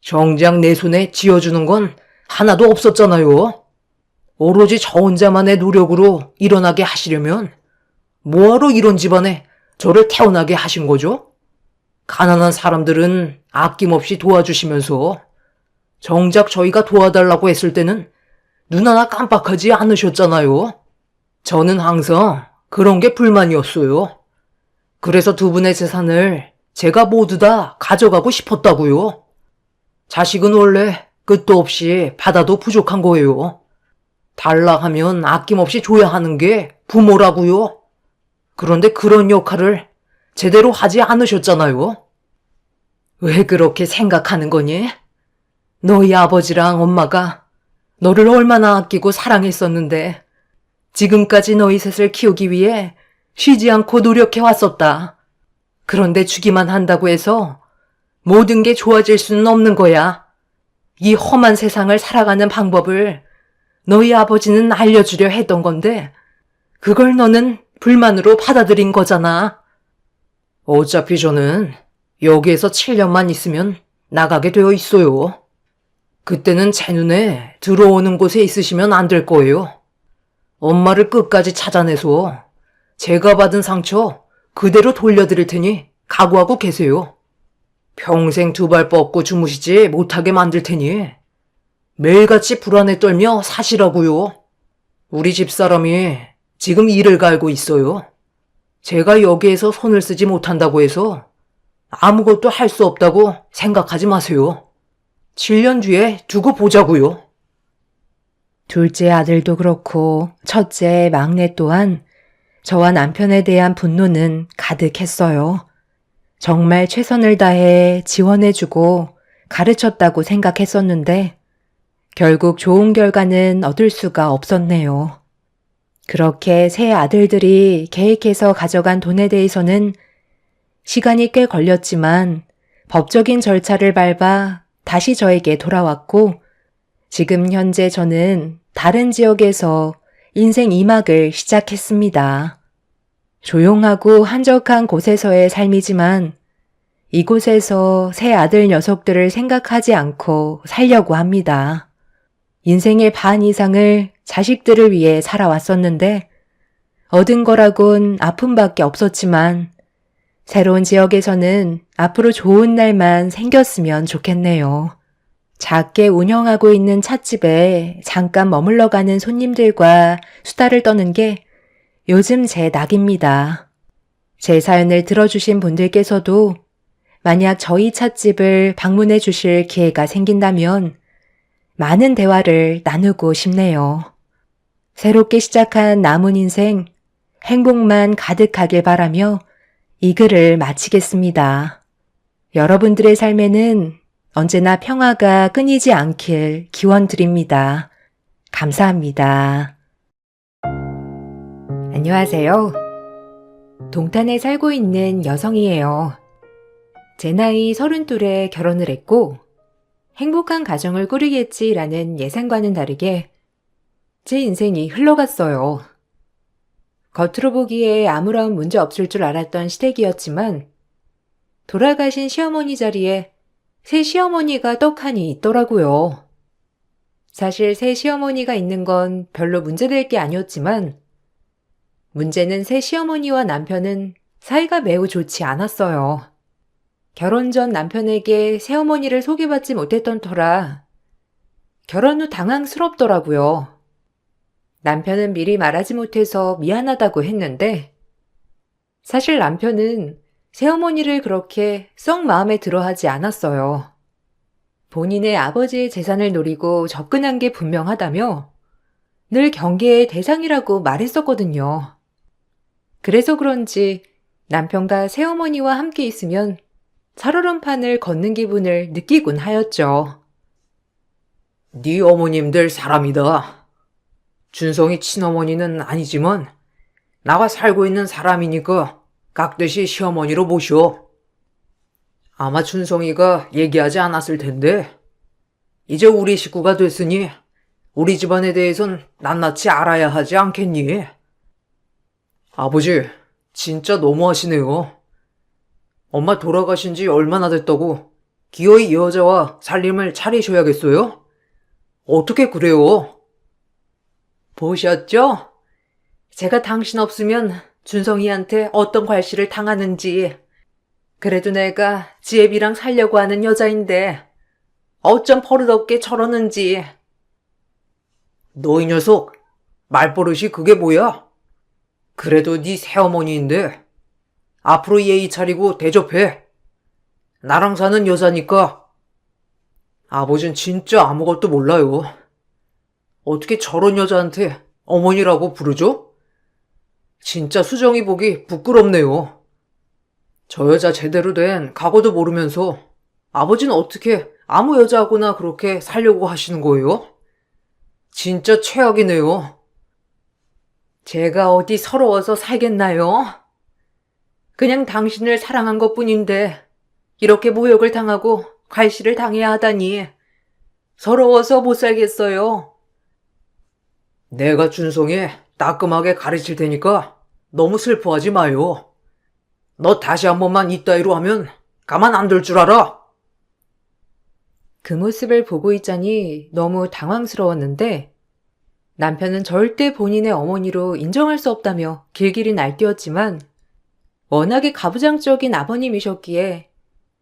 정작 내 손에 쥐어주는 건 하나도 없었잖아요. 오로지 저 혼자만의 노력으로 일어나게 하시려면 뭐하러 이런 집안에 저를 태어나게 하신 거죠? 가난한 사람들은 아낌없이 도와주시면서 정작 저희가 도와달라고 했을 때는 눈 하나 깜빡하지 않으셨잖아요. 저는 항상 그런 게 불만이었어요. 그래서 두 분의 재산을 제가 모두 다 가져가고 싶었다고요. 자식은 원래 끝도 없이 받아도 부족한 거예요. 달라 하면 아낌없이 줘야 하는 게 부모라고요. 그런데 그런 역할을 제대로 하지 않으셨잖아요. 왜 그렇게 생각하는 거니? 너희 아버지랑 엄마가 너를 얼마나 아끼고 사랑했었는데 지금까지 너희 셋을 키우기 위해 쉬지 않고 노력해 왔었다. 그런데 주기만 한다고 해서 모든 게 좋아질 수는 없는 거야. 이 험한 세상을 살아가는 방법을 너희 아버지는 알려주려 했던 건데 그걸 너는 불만으로 받아들인 거잖아. 어차피 저는 여기에서 7년만 있으면 나가게 되어 있어요. 그때는 제 눈에 들어오는 곳에 있으시면 안 될 거예요. 엄마를 끝까지 찾아내서 제가 받은 상처 그대로 돌려드릴 테니 각오하고 계세요. 평생 두 발 뻗고 주무시지 못하게 만들 테니 매일같이 불안에 떨며 사시라고요. 우리 집사람이 지금 이를 갈고 있어요. 제가 여기에서 손을 쓰지 못한다고 해서 아무것도 할 수 없다고 생각하지 마세요. 7년 뒤에 두고 보자고요. 둘째 아들도 그렇고 첫째 막내 또한 저와 남편에 대한 분노는 가득했어요. 정말 최선을 다해 지원해주고 가르쳤다고 생각했었는데 결국 좋은 결과는 얻을 수가 없었네요. 그렇게 세 아들들이 계획해서 가져간 돈에 대해서는 시간이 꽤 걸렸지만 법적인 절차를 밟아 다시 저에게 돌아왔고 지금 현재 저는 다른 지역에서 인생 2막을 시작했습니다. 조용하고 한적한 곳에서의 삶이지만 이곳에서 세 아들 녀석들을 생각하지 않고 살려고 합니다. 인생의 반 이상을 자식들을 위해 살아왔었는데 얻은 거라곤 아픔밖에 없었지만 새로운 지역에서는 앞으로 좋은 날만 생겼으면 좋겠네요. 작게 운영하고 있는 찻집에 잠깐 머물러 가는 손님들과 수다를 떠는 게 요즘 제 낙입니다. 제 사연을 들어주신 분들께서도 만약 저희 찻집을 방문해 주실 기회가 생긴다면 많은 대화를 나누고 싶네요. 새롭게 시작한 남은 인생 행복만 가득하길 바라며 이 글을 마치겠습니다. 여러분들의 삶에는 언제나 평화가 끊이지 않길 기원드립니다. 감사합니다. 안녕하세요. 동탄에 살고 있는 여성이에요. 제 나이 32에 결혼을 했고 행복한 가정을 꾸리겠지라는 예상과는 다르게 제 인생이 흘러갔어요. 겉으로 보기에 아무런 문제 없을 줄 알았던 시댁이었지만 돌아가신 시어머니 자리에 새 시어머니가 떡하니 있더라고요. 사실 새 시어머니가 있는 건 별로 문제될 게 아니었지만 문제는 새 시어머니와 남편은 사이가 매우 좋지 않았어요. 결혼 전 남편에게 새어머니를 소개받지 못했던 터라 결혼 후 당황스럽더라고요. 남편은 미리 말하지 못해서 미안하다고 했는데 사실 남편은 새어머니를 그렇게 썩 마음에 들어하지 않았어요. 본인의 아버지의 재산을 노리고 접근한 게 분명하다며 늘 경계의 대상이라고 말했었거든요. 그래서 그런지 남편과 새어머니와 함께 있으면 살얼음판을 걷는 기분을 느끼곤 하였죠. 네 어머님들 사람이다. 준성이 친어머니는 아니지만 나가 살고 있는 사람이니까 깍듯이 시어머니로 모셔. 아마 준성이가 얘기하지 않았을 텐데 이제 우리 식구가 됐으니 우리 집안에 대해선 낱낱이 알아야 하지 않겠니? 아버지, 진짜 너무하시네요. 엄마 돌아가신 지 얼마나 됐다고 기어이 여자와 살림을 차리셔야겠어요? 어떻게 그래요? 보셨죠? 제가 당신 없으면 준성이한테 어떤 괄시를 당하는지. 그래도 내가 지혜비랑 살려고 하는 여자인데 어쩜 버릇없게 저러는지. 너 이 녀석, 말버릇이 그게 뭐야? 그래도 네 새어머니인데 앞으로 예의 차리고 대접해. 나랑 사는 여자니까. 아버진 진짜 아무것도 몰라요. 어떻게 저런 여자한테 어머니라고 부르죠? 진짜 수정이 보기 부끄럽네요. 저 여자 제대로 된 각오도 모르면서 아버지는 어떻게 아무 여자하고나 그렇게 살려고 하시는 거예요? 진짜 최악이네요. 제가 어디 서러워서 살겠나요? 그냥 당신을 사랑한 것뿐인데 이렇게 모욕을 당하고 괄시를 당해야 하다니 서러워서 못 살겠어요. 내가 준성이 따끔하게 가르칠 테니까 너무 슬퍼하지 마요. 너 다시 한 번만 이따위로 하면 가만 안 둘 줄 알아. 그 모습을 보고 있자니 너무 당황스러웠는데 남편은 절대 본인의 어머니로 인정할 수 없다며 길길이 날뛰었지만 워낙에 가부장적인 아버님이셨기에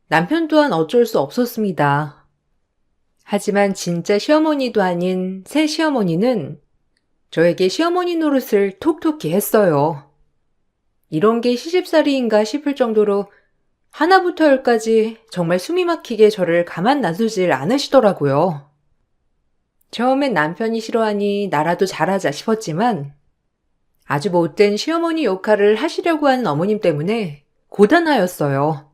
남편 또한 어쩔 수 없었습니다. 하지만 진짜 시어머니도 아닌 새 시어머니는 저에게 시어머니 노릇을 톡톡히 했어요. 이런 게 시집살이인가 싶을 정도로 하나부터 열까지 정말 숨이 막히게 저를 가만 놔두질 않으시더라고요. 처음엔 남편이 싫어하니 나라도 잘하자 싶었지만 아주 못된 시어머니 역할을 하시려고 하는 어머님 때문에 고단하였어요.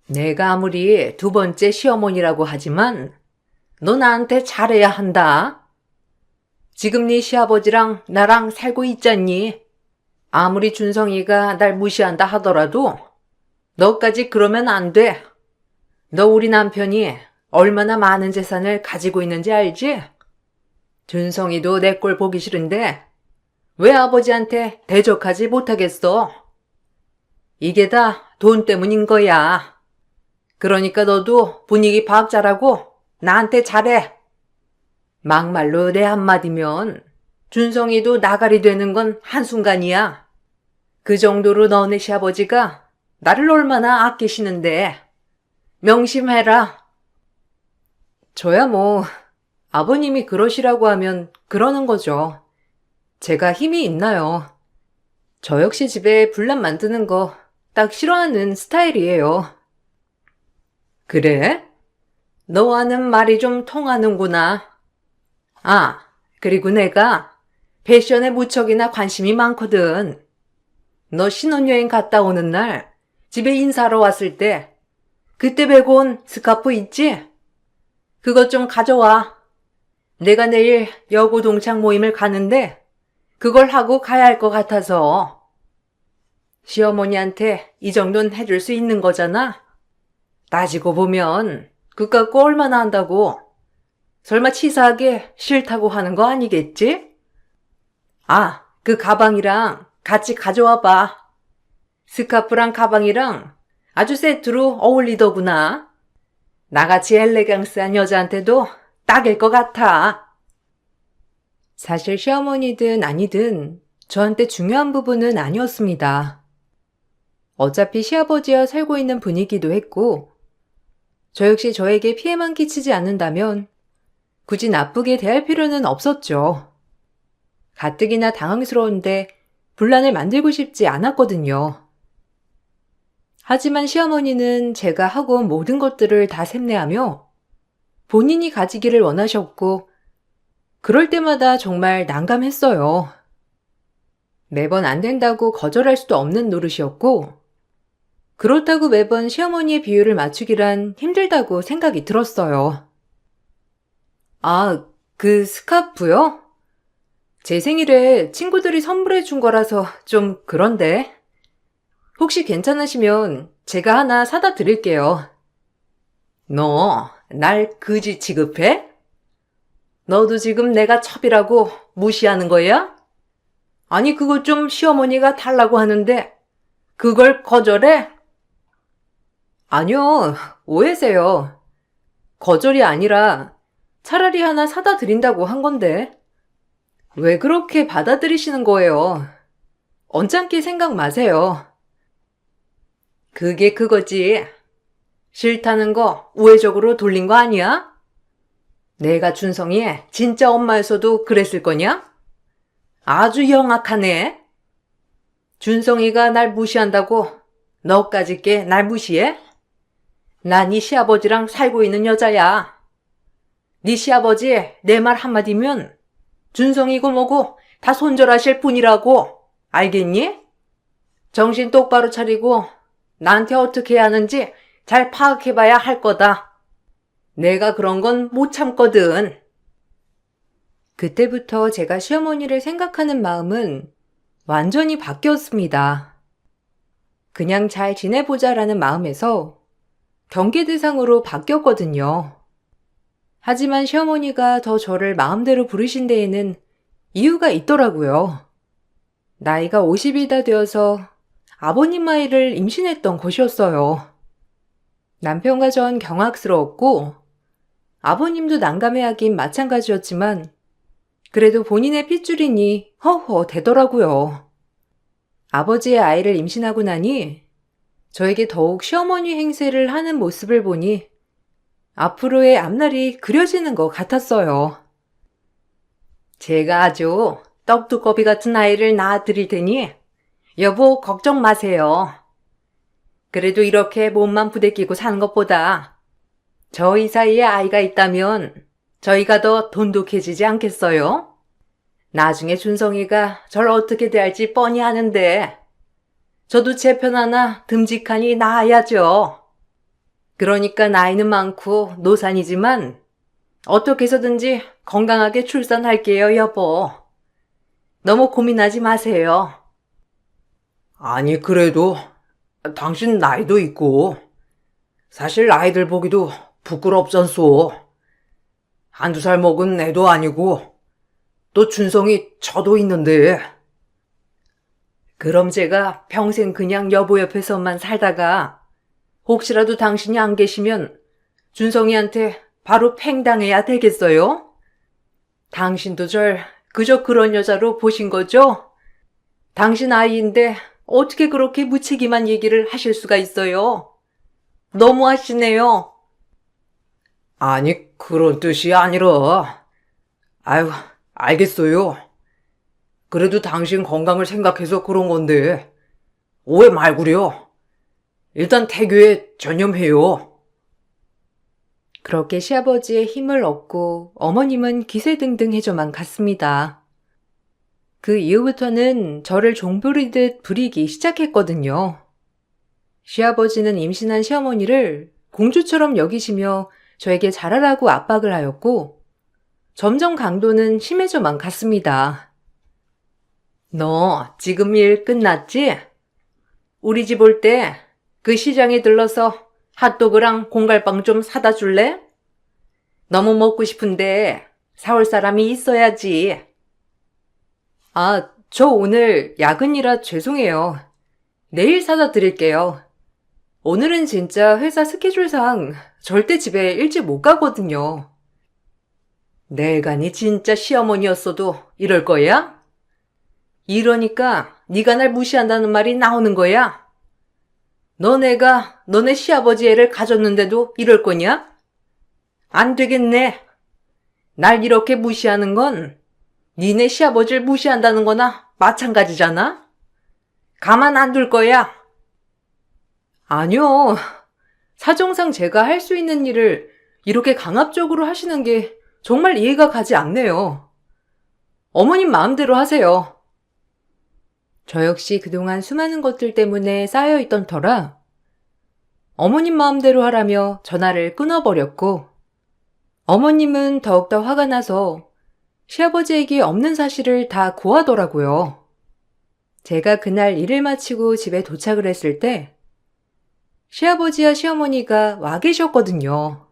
내가 아무리 두 번째 시어머니라고 하지만 너 나한테 잘해야 한다. 지금 네 시아버지랑 나랑 살고 있잖니. 아무리 준성이가 날 무시한다 하더라도 너까지 그러면 안 돼. 너 우리 남편이 얼마나 많은 재산을 가지고 있는지 알지? 준성이도 내 꼴 보기 싫은데 왜 아버지한테 대적하지 못하겠어? 이게 다 돈 때문인 거야. 그러니까 너도 분위기 파악 잘하고 나한테 잘해. 막말로 내 한마디면 준성이도 나가리 되는 건 한순간이야. 그 정도로 너네 시아버지가 나를 얼마나 아끼시는데. 명심해라. 저야 뭐 아버님이 그러시라고 하면 그러는 거죠. 제가 힘이 있나요? 저 역시 집에 분란 만드는 거 딱 싫어하는 스타일이에요. 그래? 너와는 말이 좀 통하는구나. 아, 그리고 내가 패션에 무척이나 관심이 많거든. 너 신혼여행 갔다 오는 날 집에 인사하러 왔을 때 그때 베고 온 스카프 있지? 그것 좀 가져와. 내가 내일 여고 동창 모임을 가는데 그걸 하고 가야 할 것 같아서. 시어머니한테 이 정도는 해줄 수 있는 거잖아. 따지고 보면 그 값고 얼마나 한다고. 설마 치사하게 싫다고 하는 거 아니겠지? 아, 그 가방이랑 같이 가져와 봐. 스카프랑 가방이랑 아주 세트로 어울리더구나. 나같이 엘레강스한 여자한테도 딱일 것 같아. 사실 시어머니든 아니든 저한테 중요한 부분은 아니었습니다. 어차피 시아버지와 살고 있는 분위기도 했고 저 역시 저에게 피해만 끼치지 않는다면 굳이 나쁘게 대할 필요는 없었죠. 가뜩이나 당황스러운데 분란을 만들고 싶지 않았거든요. 하지만 시어머니는 제가 하고 온 모든 것들을 다 샘내하며 본인이 가지기를 원하셨고 그럴 때마다 정말 난감했어요. 매번 안 된다고 거절할 수도 없는 노릇이었고 그렇다고 매번 시어머니의 비율을 맞추기란 힘들다고 생각이 들었어요. 아, 그 스카프요? 제 생일에 친구들이 선물해 준 거라서 좀 그런데. 혹시 괜찮으시면 제가 하나 사다 드릴게요. 너 날 그지 취급해? 너도 지금 내가 첩이라고 무시하는 거야? 아니 그거 좀 시어머니가 달라고 하는데 그걸 거절해? 아니요, 오해세요. 거절이 아니라 차라리 하나 사다 드린다고 한 건데. 왜 그렇게 받아들이시는 거예요? 언짢게 생각 마세요. 그게 그거지. 싫다는 거 우회적으로 돌린 거 아니야? 내가 준성이 진짜 엄마였어도 그랬을 거냐? 아주 영악하네. 준성이가 날 무시한다고 너까지 게 날 무시해? 난 네 시아버지랑 살고 있는 여자야. 네 시아버지 내 말 한마디면 준성이고 뭐고 다 손절하실 분이라고. 알겠니? 정신 똑바로 차리고 나한테 어떻게 해야 하는지 잘 파악해봐야 할 거다. 내가 그런 건 못 참거든. 그때부터 제가 시어머니를 생각하는 마음은 완전히 바뀌었습니다. 그냥 잘 지내보자라는 마음에서 경계 대상으로 바뀌었거든요. 하지만 시어머니가 더 저를 마음대로 부르신 데에는 이유가 있더라고요. 나이가 50이 다 되어서 아버님 아이를 임신했던 것이었어요. 남편과 전 경악스러웠고 아버님도 난감해하긴 마찬가지였지만 그래도 본인의 핏줄이니 허허 되더라고요. 아버지의 아이를 임신하고 나니 저에게 더욱 시어머니 행세를 하는 모습을 보니 앞으로의 앞날이 그려지는 것 같았어요. 제가 아주 떡두꺼비 같은 아이를 낳아드릴 테니 여보 걱정 마세요. 그래도 이렇게 몸만 부대끼고 사는 것보다 저희 사이에 아이가 있다면 저희가 더 돈독해지지 않겠어요? 나중에 준성이가 절 어떻게 대할지 뻔히 아는데 저도 제 편 하나 듬직하니 낳아야죠. 그러니까 나이는 많고 노산이지만 어떻게 해서든지 건강하게 출산할게요, 여보. 너무 고민하지 마세요. 아니, 그래도 당신 나이도 있고 사실 아이들 보기도 부끄럽잖소. 한두 살 먹은 애도 아니고 또 준성이 저도 있는데. 그럼 제가 평생 그냥 여보 옆에서만 살다가 혹시라도 당신이 안 계시면 준성이한테 바로 팽당해야 되겠어요? 당신도 절 그저 그런 여자로 보신 거죠? 당신 아이인데 어떻게 그렇게 무책임한 얘기를 하실 수가 있어요? 너무하시네요. 아니, 그런 뜻이 아니라. 아유, 알겠어요. 그래도 당신 건강을 생각해서 그런 건데 오해 말구려. 일단 태교에 전념해요. 그렇게 시아버지의 힘을 얻고 어머님은 기세등등해져만 갔습니다. 그 이후부터는 저를 종부리듯 부리기 시작했거든요. 시아버지는 임신한 시어머니를 공주처럼 여기시며 저에게 잘하라고 압박을 하였고 점점 강도는 심해져만 갔습니다. 너 지금 일 끝났지? 우리 집 올 때 그 시장에 들러서 핫도그랑 공갈빵 좀 사다 줄래? 너무 먹고 싶은데 사올 사람이 있어야지. 아, 저 오늘 야근이라 죄송해요. 내일 사다 드릴게요. 오늘은 진짜 회사 스케줄상 절대 집에 일찍 못 가거든요. 내간이 진짜 시어머니였어도 이럴 거야? 이러니까 네가 날 무시한다는 말이 나오는 거야? 너네가 너네 시아버지 애를 가졌는데도 이럴 거냐? 안 되겠네. 날 이렇게 무시하는 건 니네 시아버지를 무시한다는 거나 마찬가지잖아? 가만 안 둘 거야. 아니요. 사정상 제가 할 수 있는 일을 이렇게 강압적으로 하시는 게 정말 이해가 가지 않네요. 어머님 마음대로 하세요. 저 역시 그동안 수많은 것들 때문에 쌓여있던 터라 어머님 마음대로 하라며 전화를 끊어버렸고 어머님은 더욱더 화가 나서 시아버지에게 없는 사실을 다 고하더라고요. 제가 그날 일을 마치고 집에 도착을 했을 때 시아버지와 시어머니가 와 계셨거든요.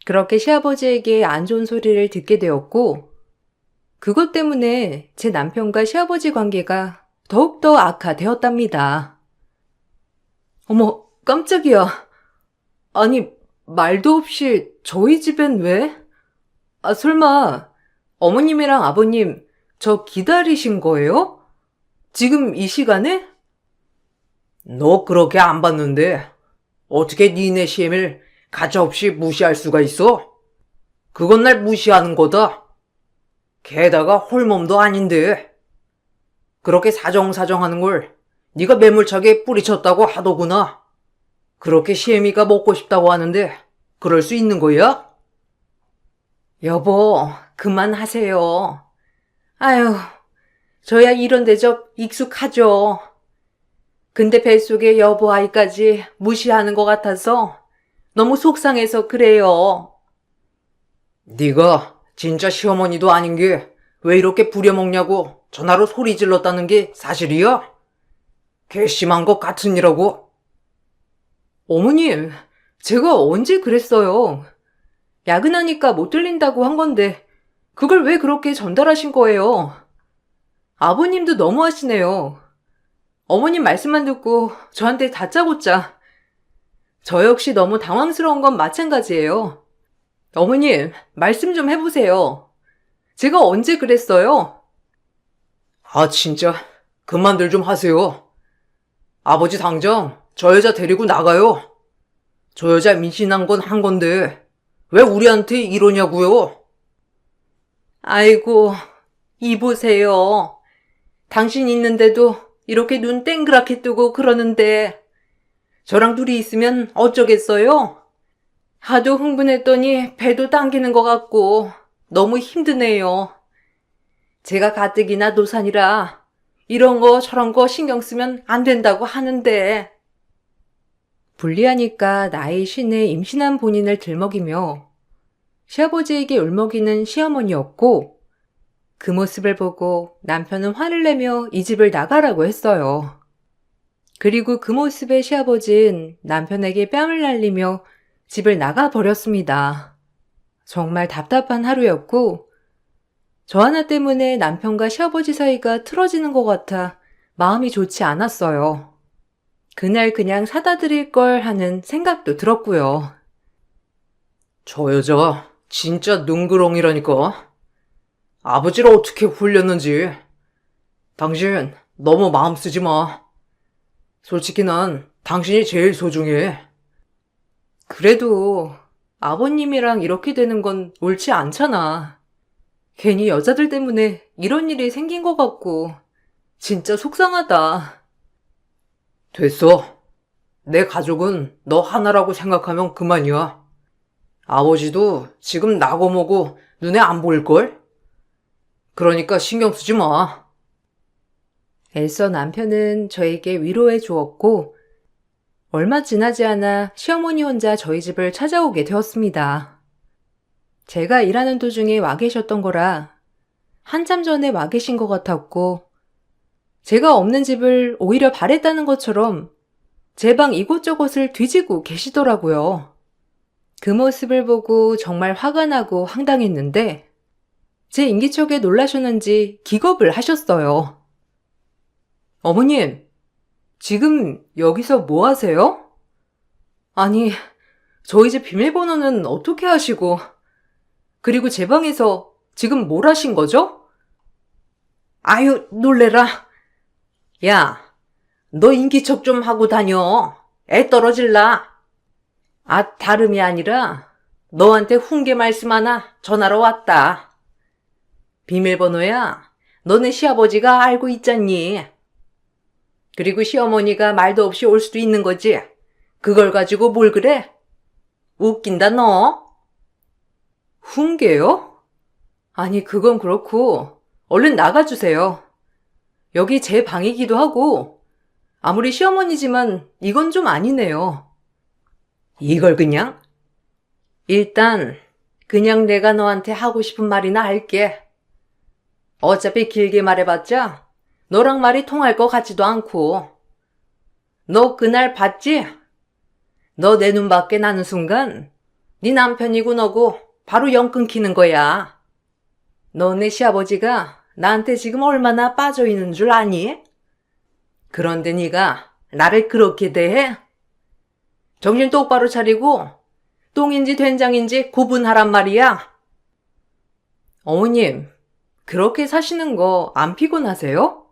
그렇게 시아버지에게 안 좋은 소리를 듣게 되었고 그것 때문에 제 남편과 시아버지 관계가 더욱더 악화되었답니다. 어머, 깜짝이야. 아니, 말도 없이 저희 집엔 왜? 아, 설마 어머님이랑 아버님 저 기다리신 거예요? 지금 이 시간에? 너 그렇게 안 봤는데 어떻게 니네 시엠을 가차없이 무시할 수가 있어? 그건 날 무시하는 거다. 게다가 홀몸도 아닌데 그렇게 사정사정하는 걸 네가 매몰차게 뿌리쳤다고 하더구나. 그렇게 시애미가 먹고 싶다고 하는데 그럴 수 있는 거야? 여보, 그만하세요. 아유, 저야 이런 대접 익숙하죠. 근데 뱃속에 여보 아이까지 무시하는 것 같아서 너무 속상해서 그래요. 네가 진짜 시어머니도 아닌 게 왜 이렇게 부려먹냐고 전화로 소리 질렀다는 게 사실이야? 괘씸한 것 같으니라고. 어머님, 제가 언제 그랬어요? 야근하니까 못 들린다고 한 건데 그걸 왜 그렇게 전달하신 거예요? 아버님도 너무하시네요. 어머님 말씀만 듣고 저한테 다짜고짜. 저 역시 너무 당황스러운 건 마찬가지예요. 어머님, 말씀 좀 해보세요. 제가 언제 그랬어요? 아, 진짜 그만들 좀 하세요. 아버지 당장 저 여자 데리고 나가요. 저 여자 미신한 건 한 건데 왜 우리한테 이러냐고요? 아이고, 이보세요. 당신 있는데도 이렇게 눈 땡그랗게 뜨고 그러는데 저랑 둘이 있으면 어쩌겠어요? 하도 흥분했더니 배도 당기는 것 같고 너무 힘드네요. 제가 가뜩이나 노산이라 이런 거 저런 거 신경 쓰면 안 된다고 하는데. 불리하니까 나이 쉰에 임신한 본인을 들먹이며 시아버지에게 울먹이는 시어머니였고, 그 모습을 보고 남편은 화를 내며 이 집을 나가라고 했어요. 그리고 그 모습의 시아버지는 남편에게 뺨을 날리며 집을 나가버렸습니다. 정말 답답한 하루였고, 저 하나 때문에 남편과 시아버지 사이가 틀어지는 것 같아 마음이 좋지 않았어요. 그날 그냥 사다 드릴 걸 하는 생각도 들었고요. 저 여자 진짜 능그렁이라니까. 아버지를 어떻게 홀렸는지. 당신 너무 마음 쓰지 마. 솔직히 난 당신이 제일 소중해. 그래도 아버님이랑 이렇게 되는 건 옳지 않잖아. 괜히 여자들 때문에 이런 일이 생긴 것 같고 진짜 속상하다. 됐어. 내 가족은 너 하나라고 생각하면 그만이야. 아버지도 지금 나고 뭐고 눈에 안 보일걸? 그러니까 신경 쓰지 마. 애써 남편은 저에게 위로해 주었고, 얼마 지나지 않아 시어머니 혼자 저희 집을 찾아오게 되었습니다. 제가 일하는 도중에 와 계셨던 거라 한참 전에 와 계신 것 같았고, 제가 없는 집을 오히려 바랬다는 것처럼 제 방 이곳저곳을 뒤지고 계시더라고요. 그 모습을 보고 정말 화가 나고 황당했는데, 제 인기척에 놀라셨는지 기겁을 하셨어요. 어머님, 지금 여기서 뭐 하세요? 아니, 저희 집 비밀번호는 어떻게 하시고, 그리고 제 방에서 지금 뭘 하신 거죠? 아유, 놀래라. 야, 너 인기척 좀 하고 다녀. 애 떨어질라. 아, 다름이 아니라 너한테 훈계 말씀 하나 전하러 왔다. 비밀번호야, 너네 시아버지가 알고 있잖니. 그리고 시어머니가 말도 없이 올 수도 있는 거지. 그걸 가지고 뭘 그래? 웃긴다 너. 훈계요? 아니 그건 그렇고 얼른 나가주세요. 여기 제 방이기도 하고 아무리 시어머니지만 이건 좀 아니네요. 이걸 그냥? 일단 그냥 내가 너한테 하고 싶은 말이나 할게. 어차피 길게 말해봤자 너랑 말이 통할 것 같지도 않고. 너 그날 봤지? 너 내 눈 밖에 나는 순간 네 남편이고 너고 바로 영 끊기는 거야. 너네 시아버지가 나한테 지금 얼마나 빠져있는 줄 아니? 그런데 네가 나를 그렇게 대해? 정신 똑바로 차리고 똥인지 된장인지 구분하란 말이야. 어머님, 그렇게 사시는 거 안 피곤하세요?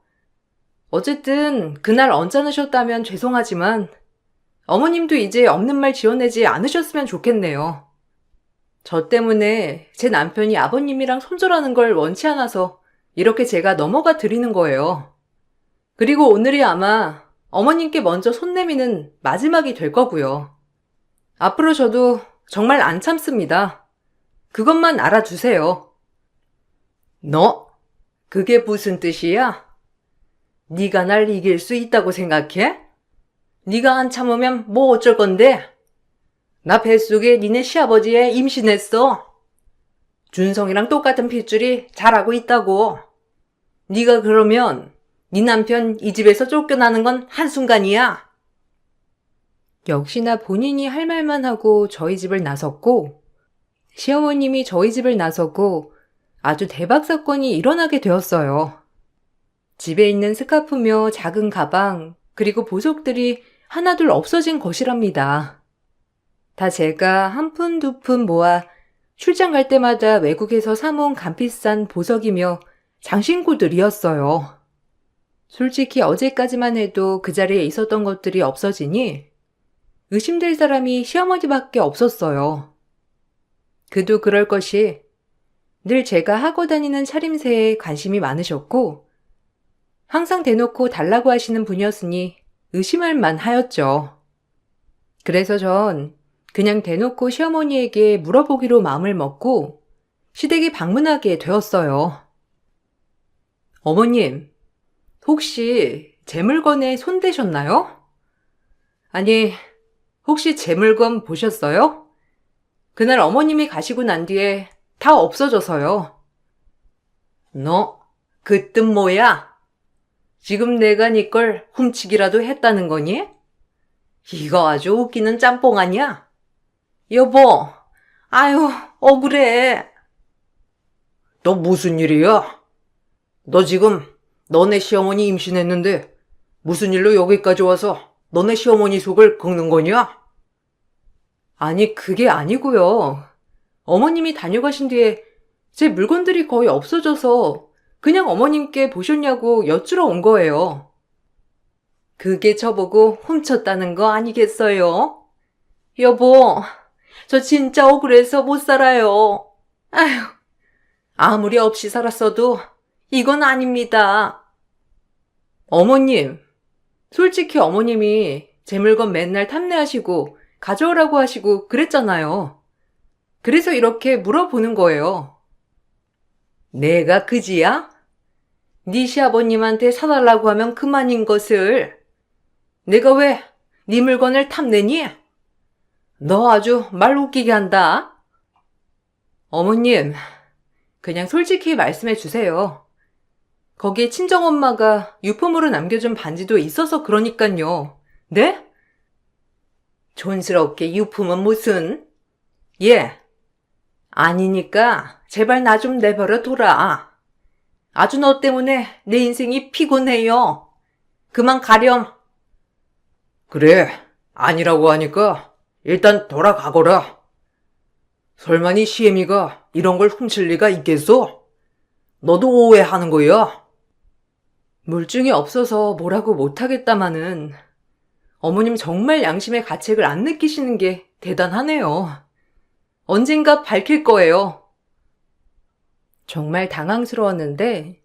어쨌든 그날 언짢으셨다면 죄송하지만 어머님도 이제 없는 말 지어내지 않으셨으면 좋겠네요. 저 때문에 제 남편이 아버님이랑 손절하는 걸 원치 않아서 이렇게 제가 넘어가 드리는 거예요. 그리고 오늘이 아마 어머님께 먼저 손 내미는 마지막이 될 거고요. 앞으로 저도 정말 안 참습니다. 그것만 알아두세요. 너? 그게 무슨 뜻이야? 네가 날 이길 수 있다고 생각해? 네가 안 참으면 뭐 어쩔 건데? 나 뱃속에 니네 시아버지에 임신했어. 준성이랑 똑같은 핏줄이 자라고 있다고. 네가 그러면 네 남편 이 집에서 쫓겨나는 건 한순간이야. 역시나 본인이 할 말만 하고 저희 집을 나섰고, 시어머님이 저희 집을 나서고 아주 대박 사건이 일어나게 되었어요. 집에 있는 스카프며 작은 가방, 그리고 보석들이 하나둘 없어진 것이랍니다. 다 제가 한 푼 두 푼 모아 출장 갈 때마다 외국에서 사모은 값비싼 보석이며 장신구들이었어요. 솔직히 어제까지만 해도 그 자리에 있었던 것들이 없어지니 의심될 사람이 시어머니밖에 없었어요. 그도 그럴 것이 늘 제가 하고 다니는 차림새에 관심이 많으셨고 항상 대놓고 달라고 하시는 분이었으니 의심할 만하였죠. 그래서 전 그냥 대놓고 시어머니에게 물어보기로 마음을 먹고 시댁에 방문하게 되었어요. 어머님, 혹시 제 물건에 손대셨나요? 아니, 혹시 제 물건 보셨어요? 그날 어머님이 가시고 난 뒤에 다 없어져서요. 너, 그 뜻 뭐야? 지금 내가 네 걸 훔치기라도 했다는 거니? 이거 아주 웃기는 짬뽕 아니야? 여보, 아유, 억울해. 너 무슨 일이야? 너 지금 너네 시어머니 임신했는데 무슨 일로 여기까지 와서 너네 시어머니 속을 긁는 거냐? 아니, 그게 아니고요. 어머님이 다녀가신 뒤에 제 물건들이 거의 없어져서 그냥 어머님께 보셨냐고 여쭈러 온 거예요. 그게 저보고 훔쳤다는 거 아니겠어요? 여보, 저 진짜 억울해서 못 살아요. 아휴, 아무리 없이 살았어도 이건 아닙니다. 어머님, 솔직히 어머님이 제 물건 맨날 탐내하시고 가져오라고 하시고 그랬잖아요. 그래서 이렇게 물어보는 거예요. 내가 그지야? 네 시아버님한테 사달라고 하면 그만인 것을. 내가 왜 네 물건을 탐내니? 너 아주 말 웃기게 한다. 어머님, 그냥 솔직히 말씀해 주세요. 거기에 친정엄마가 유품으로 남겨준 반지도 있어서 그러니깐요. 네? 촌스럽게 유품은 무슨? 예. 아니니까 제발 나 좀 내버려 둬라. 아주 너 때문에 내 인생이 피곤해요. 그만 가렴. 그래, 아니라고 하니까 일단 돌아가거라. 설마 니 시애미가 이런 걸 훔칠 리가 있겠어? 너도 오해하는 거야. 물증이 없어서 뭐라고 못하겠다마는 어머님 정말 양심의 가책을 안 느끼시는 게 대단하네요. 언젠가 밝힐 거예요. 정말 당황스러웠는데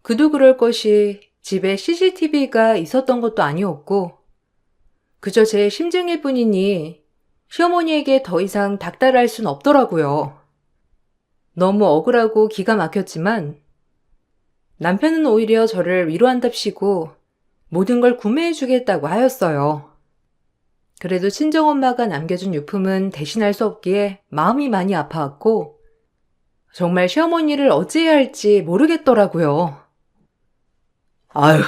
그도 그럴 것이 집에 CCTV가 있었던 것도 아니었고 그저 제 심증일 뿐이니 시어머니에게 더 이상 닥달할 순 없더라고요. 너무 억울하고 기가 막혔지만 남편은 오히려 저를 위로한답시고 모든 걸 구매해주겠다고 하였어요. 그래도 친정엄마가 남겨준 유품은 대신할 수 없기에 마음이 많이 아파왔고 정말 시어머니를 어찌해야 할지 모르겠더라고요. 아유,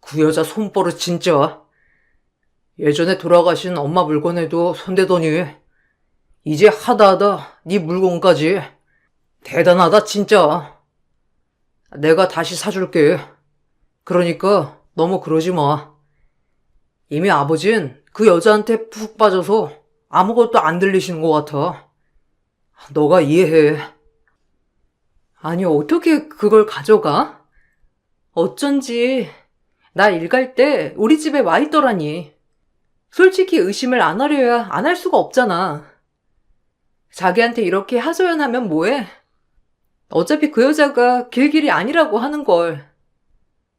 그 여자 손버릇 진짜. 예전에 돌아가신 엄마 물건에도 손대더니 이제 하다하다 네 물건까지. 대단하다 진짜. 내가 다시 사줄게. 그러니까 너무 그러지 마. 이미 아버진 그 여자한테 푹 빠져서 아무것도 안 들리시는 것 같아. 너가 이해해. 아니, 어떻게 그걸 가져가? 어쩐지 나 일 갈 때 우리 집에 와 있더라니. 솔직히 의심을 안 하려야 안 할 수가 없잖아. 자기한테 이렇게 하소연하면 뭐해? 어차피 그 여자가 길길이 아니라고 하는걸.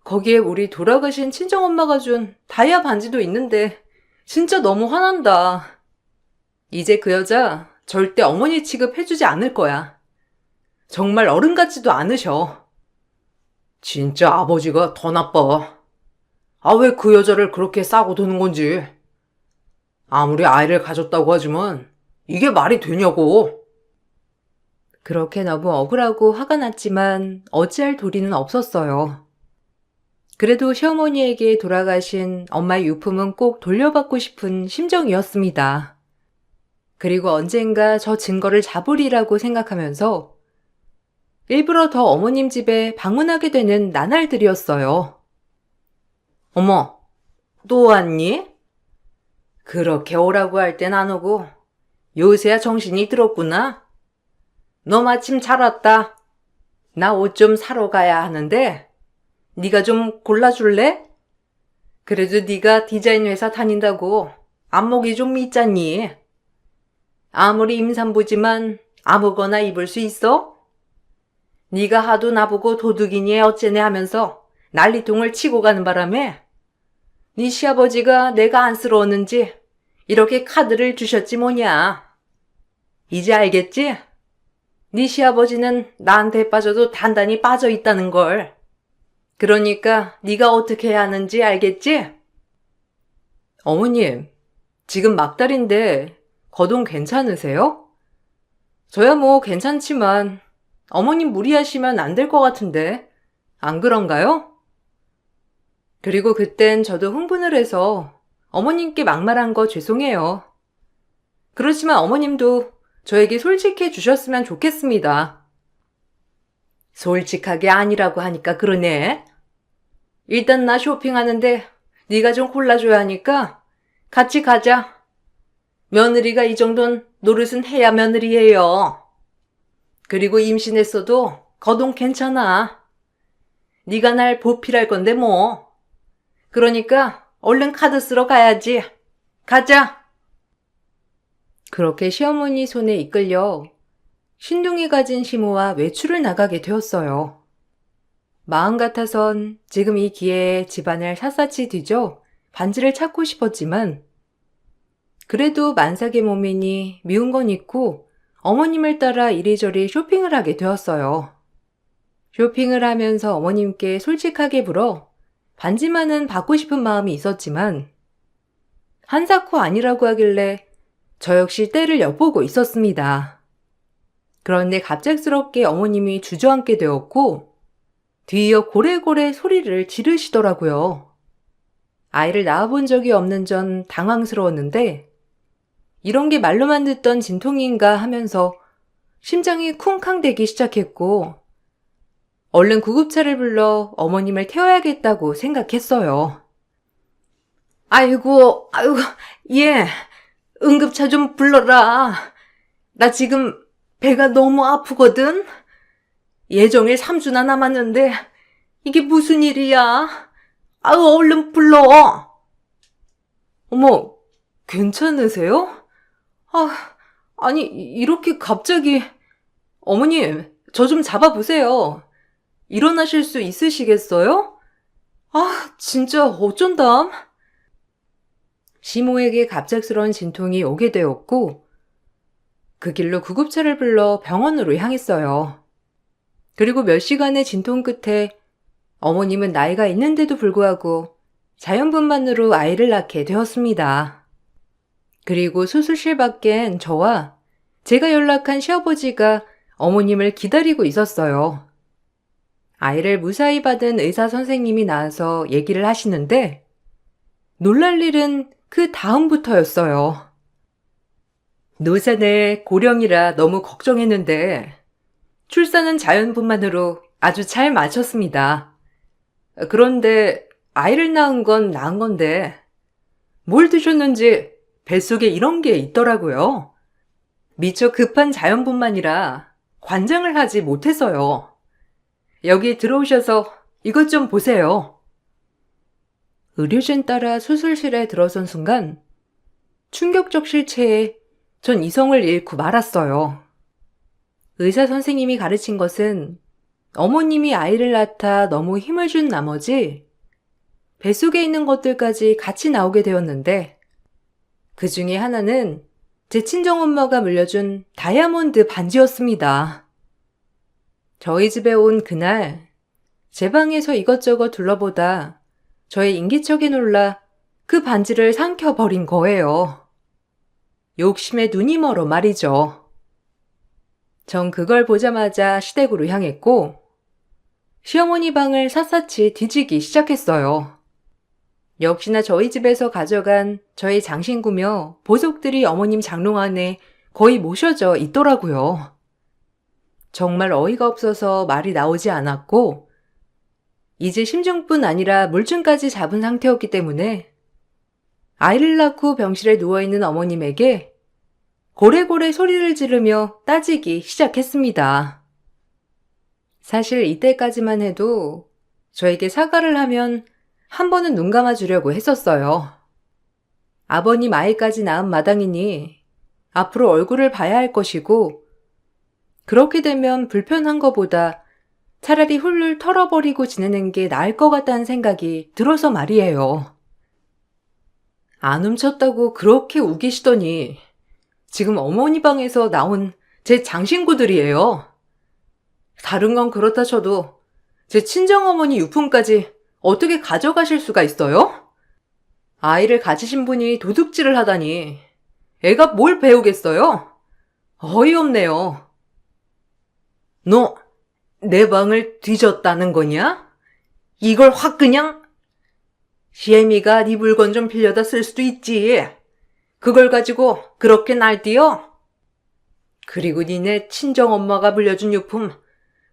거기에 우리 돌아가신 친정엄마가 준 다이아 반지도 있는데 진짜 너무 화난다. 이제 그 여자 절대 어머니 취급해주지 않을 거야. 정말 어른 같지도 않으셔. 진짜 아버지가 더 나빠. 아, 왜 그 여자를 그렇게 싸고 도는 건지. 아무리 아이를 가졌다고 하지만 이게 말이 되냐고. 그렇게 너무 억울하고 화가 났지만 어찌할 도리는 없었어요. 그래도 시어머니에게 돌아가신 엄마의 유품은 꼭 돌려받고 싶은 심정이었습니다. 그리고 언젠가 저 증거를 잡으리라고 생각하면서 일부러 더 어머님 집에 방문하게 되는 나날들이었어요. 어머, 또 왔니? 그렇게 오라고 할 땐 안 오고 요새야 정신이 들었구나. 너 마침 잘 왔다. 나 옷 좀 사러 가야 하는데 네가 좀 골라줄래? 그래도 네가 디자인 회사 다닌다고 안목이 좀 있잖니. 아무리 임산부지만 아무거나 입을 수 있어? 네가 하도 나보고 도둑이니 어째네 하면서 난리통을 치고 가는 바람에 네 시아버지가 내가 안쓰러웠는지 이렇게 카드를 주셨지 뭐냐. 이제 알겠지? 네 시아버지는 나한테 빠져도 단단히 빠져 있다는 걸. 그러니까 네가 어떻게 해야 하는지 알겠지? 어머님, 지금 막달인데 거동 괜찮으세요? 저야 뭐 괜찮지만 어머님 무리하시면 안 될 것 같은데 안 그런가요? 그리고 그땐 저도 흥분을 해서 어머님께 막말한 거 죄송해요. 그렇지만 어머님도 저에게 솔직해 주셨으면 좋겠습니다. 솔직하게 아니라고 하니까 그러네. 일단 나 쇼핑하는데 네가 좀 골라줘야 하니까 같이 가자. 며느리가 이 정도는 노릇은 해야 며느리예요. 그리고 임신했어도 거동 괜찮아. 네가 날 보필할 건데 뭐. 그러니까 얼른 카드 쓰러 가야지. 가자. 그렇게 시어머니 손에 이끌려 신둥이 가진 시모와 외출을 나가게 되었어요. 마음 같아선 지금 이 기회에 집안을 샅샅이 뒤져 반지를 찾고 싶었지만 그래도 만삭의 몸이니 미운 건 있고 어머님을 따라 이리저리 쇼핑을 하게 되었어요. 쇼핑을 하면서 어머님께 솔직하게 물어 반지만은 받고 싶은 마음이 있었지만 한사코 아니라고 하길래 저 역시 때를 엿보고 있었습니다. 그런데 갑작스럽게 어머님이 주저앉게 되었고 뒤이어 고래고래 소리를 지르시더라고요. 아이를 낳아본 적이 없는 전 당황스러웠는데 이런 게 말로만 듣던 진통인가 하면서 심장이 쿵쾅대기 시작했고 얼른 구급차를 불러 어머님을 태워야겠다고 생각했어요. 아이고, 예. 응급차 좀 불러라. 나 지금 배가 너무 아프거든. 예정일 3주나 남았는데 이게 무슨 일이야? 아유, 얼른 불러. 어머, 괜찮으세요? 아니, 이렇게 갑자기. 어머님, 저 좀 잡아보세요. 일어나실 수 있으시겠어요? 진짜 어쩐담? 시모에게 갑작스러운 진통이 오게 되었고, 그 길로 구급차를 불러 병원으로 향했어요. 그리고 몇 시간의 진통 끝에 어머님은 나이가 있는데도 불구하고 자연분만으로 아이를 낳게 되었습니다. 그리고 수술실 밖엔 저와 제가 연락한 시아버지가 어머님을 기다리고 있었어요. 아이를 무사히 받은 의사 선생님이 나와서 얘기를 하시는데 놀랄 일은 그 다음부터였어요. 노산에 고령이라 너무 걱정했는데 출산은 자연분만으로 아주 잘 마쳤습니다. 그런데 아이를 낳은 건 낳은 건데 뭘 드셨는지 뱃속에 이런 게 있더라고요. 미처 급한 자연분만이라 관장을 하지 못해서요. 여기 들어오셔서 이것 좀 보세요. 의료진 따라 수술실에 들어선 순간 충격적 실체에 전 이성을 잃고 말았어요. 의사 선생님이 가르친 것은 어머님이 아이를 낳다 너무 힘을 준 나머지 뱃속에 있는 것들까지 같이 나오게 되었는데 그 중에 하나는 제 친정엄마가 물려준 다이아몬드 반지였습니다. 저희 집에 온 그날 제 방에서 이것저것 둘러보다 저의 인기척에 놀라 그 반지를 삼켜버린 거예요. 욕심에 눈이 멀어 말이죠. 전 그걸 보자마자 시댁으로 향했고 시어머니 방을 샅샅이 뒤지기 시작했어요. 역시나 저희 집에서 가져간 저희 장신구며 보석들이 어머님 장롱 안에 거의 모셔져 있더라고요. 정말 어이가 없어서 말이 나오지 않았고 이제 심증뿐 아니라 물증까지 잡은 상태였기 때문에 아이를 낳고 병실에 누워있는 어머님에게 고래고래 소리를 지르며 따지기 시작했습니다. 사실 이때까지만 해도 저에게 사과를 하면 한 번은 눈 감아주려고 했었어요. 아버님 아이까지 낳은 마당이니 앞으로 얼굴을 봐야 할 것이고 그렇게 되면 불편한 것보다 차라리 훌훌 털어버리고 지내는 게 나을 것 같다는 생각이 들어서 말이에요. 안 훔쳤다고 그렇게 우기시더니 지금 어머니 방에서 나온 제 장신구들이에요. 다른 건 그렇다 쳐도 제 친정어머니 유품까지 어떻게 가져가실 수가 있어요? 아이를 가지신 분이 도둑질을 하다니 애가 뭘 배우겠어요? 어이없네요. 너 내 방을 뒤졌다는 거냐? 이걸 확 그냥? 시애미가 네 물건 좀 빌려다 쓸 수도 있지. 그걸 가지고 그렇게 날뛰어? 그리고 니네 친정엄마가 물려준 유품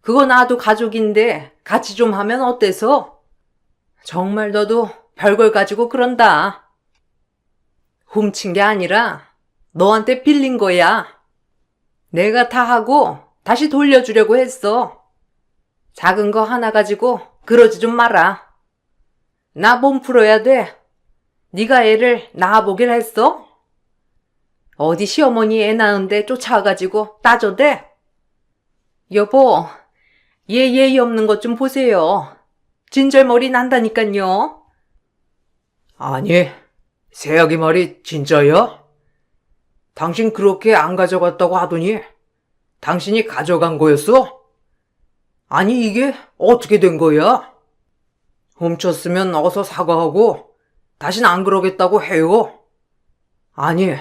그거 나도 가족인데 같이 좀 하면 어때서? 정말 너도 별걸 가지고 그런다. 훔친 게 아니라 너한테 빌린 거야. 내가 다 하고 다시 돌려주려고 했어. 작은 거 하나 가지고 그러지 좀 마라. 나 몸 풀어야 돼. 네가 애를 낳아보길 했어? 어디 시어머니 애 낳은데 쫓아와가지고 따져대? 여보, 얘 예의 없는 것 좀 보세요. 진절머리 난다니깐요. 아니, 새아기 말이 진짜야? 당신 그렇게 안 가져갔다고 하더니 당신이 가져간 거였어? 아니, 이게 어떻게 된 거야? 훔쳤으면 어서 사과하고 다신 안 그러겠다고 해요. 아니,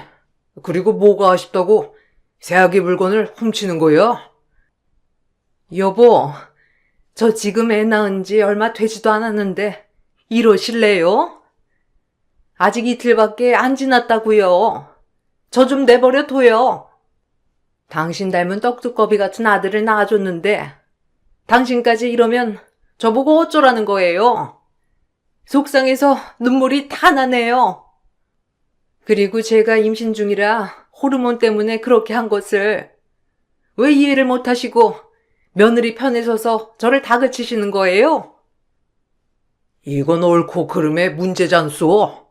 그리고 뭐가 아쉽다고 새아기 물건을 훔치는 거야? 여보, 저 지금 애 낳은 지 얼마 되지도 않았는데 이러실래요? 아직 이틀밖에 안 지났다고요. 저 좀 내버려 둬요. 당신 닮은 떡두꺼비 같은 아들을 낳아줬는데 당신까지 이러면 저보고 어쩌라는 거예요? 속상해서 눈물이 다 나네요. 그리고 제가 임신 중이라 호르몬 때문에 그렇게 한 것을 왜 이해를 못하시고 며느리 편에 서서 저를 다그치시는 거예요? 이건 옳고 그름의 문제잖소.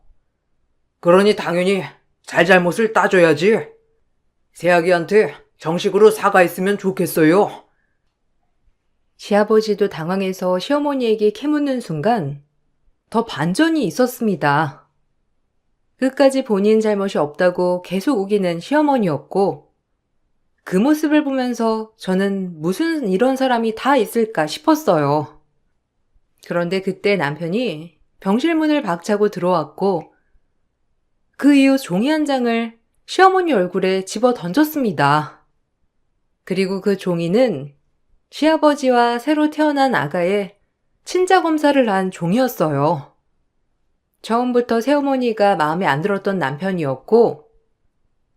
그러니 당연히 잘잘못을 따져야지. 새아기한테 정식으로 사과했으면 좋겠어요. 시아버지도 당황해서 시어머니에게 캐묻는 순간 더 반전이 있었습니다. 끝까지 본인 잘못이 없다고 계속 우기는 시어머니였고 그 모습을 보면서 저는 무슨 이런 사람이 다 있을까 싶었어요. 그런데 그때 남편이 병실 문을 박차고 들어왔고 그 이후 종이 한 장을 시어머니 얼굴에 집어 던졌습니다. 그리고 그 종이는 시아버지와 새로 태어난 아가의 친자 검사를 한 종이었어요. 처음부터 새어머니가 마음에 안 들었던 남편이었고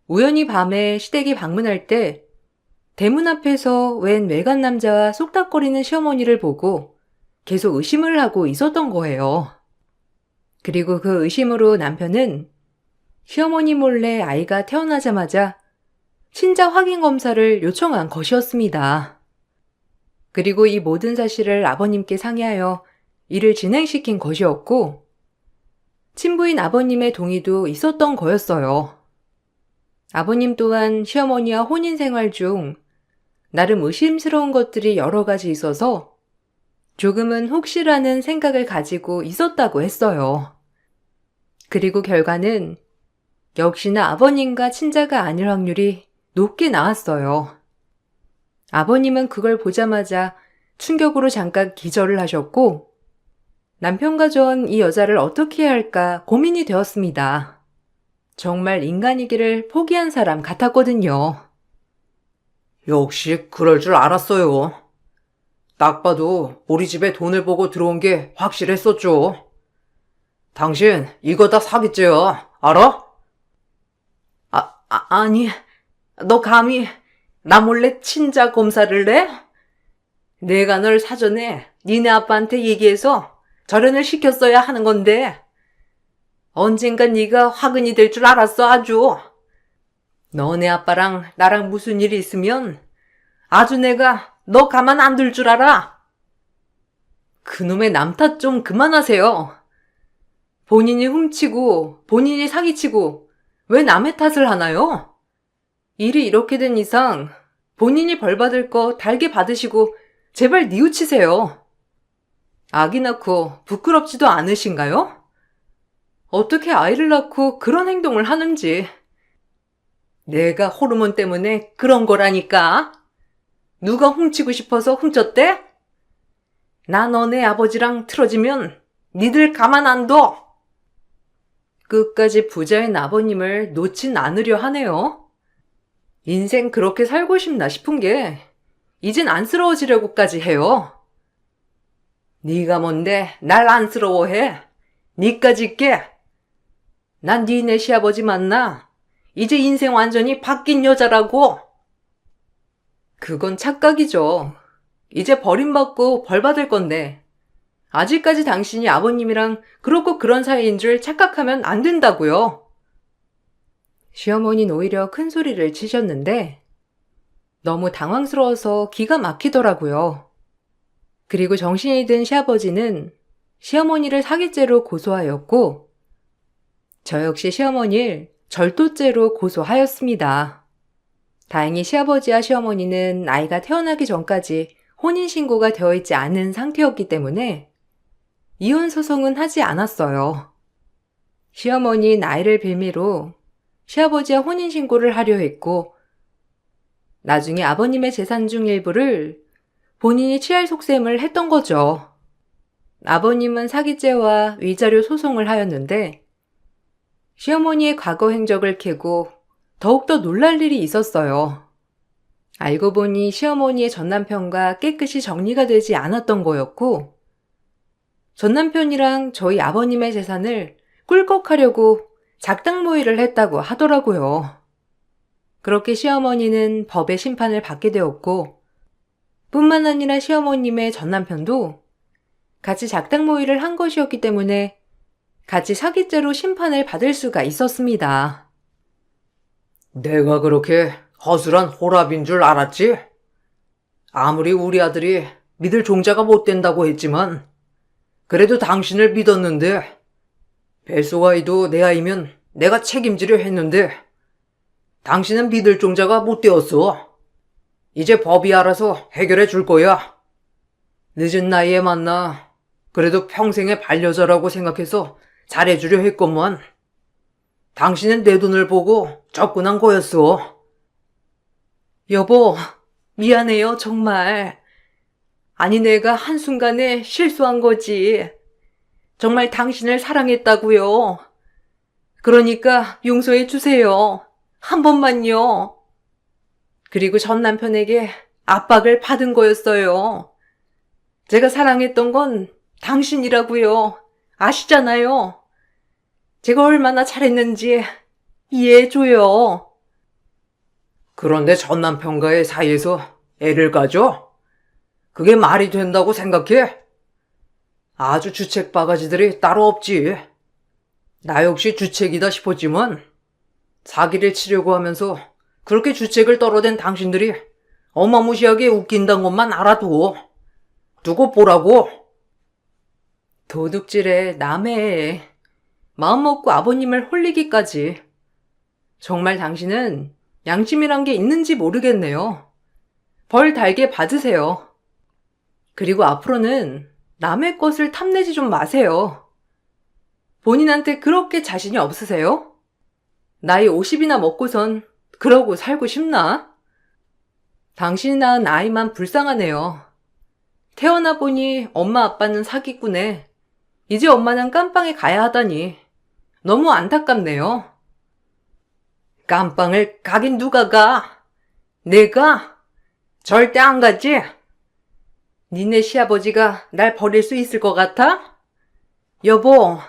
우연히 밤에 시댁이 방문할 때 대문 앞에서 웬 외간 남자와 쏙닥거리는 시어머니를 보고 계속 의심을 하고 있었던 거예요. 그리고 그 의심으로 남편은 시어머니 몰래 아이가 태어나자마자 친자 확인 검사를 요청한 것이었습니다. 그리고 이 모든 사실을 아버님께 상의하여 이를 진행시킨 것이었고 친부인 아버님의 동의도 있었던 거였어요. 아버님 또한 시어머니와 혼인 생활 중 나름 의심스러운 것들이 여러 가지 있어서 조금은 혹시라는 생각을 가지고 있었다고 했어요. 그리고 결과는 역시나 아버님과 친자가 아닐 확률이 높게 나왔어요. 아버님은 그걸 보자마자 충격으로 잠깐 기절을 하셨고 남편과 전 이 여자를 어떻게 해야 할까 고민이 되었습니다. 정말 인간이기를 포기한 사람 같았거든요. 역시 그럴 줄 알았어요. 딱 봐도 우리 집에 돈을 보고 들어온 게 확실했었죠. 당신 이거 다 사기죄야. 알아? 아니, 너 감히 나 몰래 친자 검사를 해? 내가 널 사전에 니네 아빠한테 얘기해서 절연을 시켰어야 하는 건데 언젠간 네가 화근이 될 줄 알았어 아주. 너네 아빠랑 나랑 무슨 일이 있으면 아주 내가 너 가만 안 둘 줄 알아. 그놈의 남 탓 좀 그만하세요. 본인이 훔치고 본인이 사기치고 왜 남의 탓을 하나요? 일이 이렇게 된 이상 본인이 벌 받을 거 달게 받으시고 제발 뉘우치세요. 아기 낳고 부끄럽지도 않으신가요? 어떻게 아이를 낳고 그런 행동을 하는지. 내가 호르몬 때문에 그런 거라니까. 누가 훔치고 싶어서 훔쳤대? 나 너네 아버지랑 틀어지면 니들 가만 안 둬. 끝까지 부자인 아버님을 놓진 않으려 하네요. 인생 그렇게 살고 싶나 싶은 게 이젠 안쓰러워지려고까지 해요. 네가 뭔데 날 안쓰러워해? 니까짓 게. 난 니네 시아버지 맞나? 이제 인생 완전히 바뀐 여자라고. 그건 착각이죠. 이제 버림받고 벌 받을 건데 아직까지 당신이 아버님이랑 그렇고 그런 사이인 줄 착각하면 안 된다고요. 시어머니는 오히려 큰 소리를 치셨는데 너무 당황스러워서 기가 막히더라고요. 그리고 정신이 든 시아버지는 시어머니를 사기죄로 고소하였고 저 역시 시어머니를 절도죄로 고소하였습니다. 다행히 시아버지와 시어머니는 아이가 태어나기 전까지 혼인신고가 되어 있지 않은 상태였기 때문에 이혼 소송은 하지 않았어요. 시어머니는 아이를 빌미로 시아버지와 혼인신고를 하려 했고 나중에 아버님의 재산 중 일부를 본인이 취할 속셈을 했던 거죠. 아버님은 사기죄와 위자료 소송을 하였는데 시어머니의 과거 행적을 캐고 더욱더 놀랄 일이 있었어요. 알고 보니 시어머니의 전남편과 깨끗이 정리가 되지 않았던 거였고 전남편이랑 저희 아버님의 재산을 꿀꺽하려고 작당 모의를 했다고 하더라고요. 그렇게 시어머니는 법의 심판을 받게 되었고 뿐만 아니라 시어머님의 전남편도 같이 작당 모의를 한 것이었기 때문에 같이 사기죄로 심판을 받을 수가 있었습니다. 내가 그렇게 허술한 호랍인 줄 알았지? 아무리 우리 아들이 믿을 종자가 못 된다고 했지만 그래도 당신을 믿었는데 뱃속 아이도 내 아이면 내가 책임지려 했는데 당신은 믿을 종자가 못 되었어. 이제 법이 알아서 해결해 줄 거야. 늦은 나이에 만나 그래도 평생의 반려자라고 생각해서 잘해주려 했건만 당신은 내 돈을 보고 접근한 거였어. 여보, 미안해요, 정말. 아니, 내가 한순간에 실수한 거지. 정말 당신을 사랑했다고요. 그러니까 용서해 주세요. 한 번만요. 그리고 전 남편에게 압박을 받은 거였어요. 제가 사랑했던 건 당신이라고요. 아시잖아요. 제가 얼마나 잘했는지 이해해줘요. 그런데 전 남편과의 사이에서 애를 가져? 그게 말이 된다고 생각해? 아주 주책 바가지들이 따로 없지. 나 역시 주책이다 싶었지만 사기를 치려고 하면서 그렇게 주책을 떨어댄 당신들이 어마무시하게 웃긴다는 것만 알아두고 두고 보라고. 도둑질에 남의 마음 먹고 아버님을 홀리기까지. 정말 당신은 양심이란 게 있는지 모르겠네요. 벌 달게 받으세요. 그리고 앞으로는 남의 것을 탐내지 좀 마세요. 본인한테 그렇게 자신이 없으세요? 나이 50이나 먹고선 그러고 살고 싶나? 당신이 낳은 아이만 불쌍하네요. 태어나 보니 엄마 아빠는 사기꾼에 이제 엄마는 깜빵에 가야 하다니 너무 안타깝네요. 깜빵을 가긴 누가 가? 내가? 절대 안 가지? 니네 시아버지가 날 버릴 수 있을 것 같아? 여보,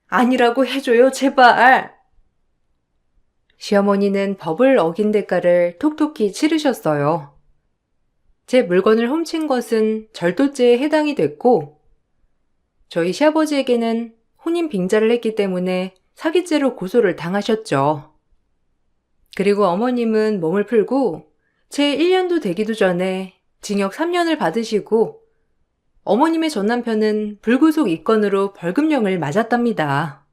아니라고 해줘요, 제발. 시어머니는 법을 어긴 대가를 톡톡히 치르셨어요. 제 물건을 훔친 것은 절도죄에 해당이 됐고, 저희 시아버지에게는 혼인 빙자를 했기 때문에 사기죄로 고소를 당하셨죠. 그리고 어머님은 몸을 풀고 채 1년도 되기도 전에 징역 3년을 받으시고, 어머님의 전남편은 불구속 입건으로 벌금형을 맞았답니다.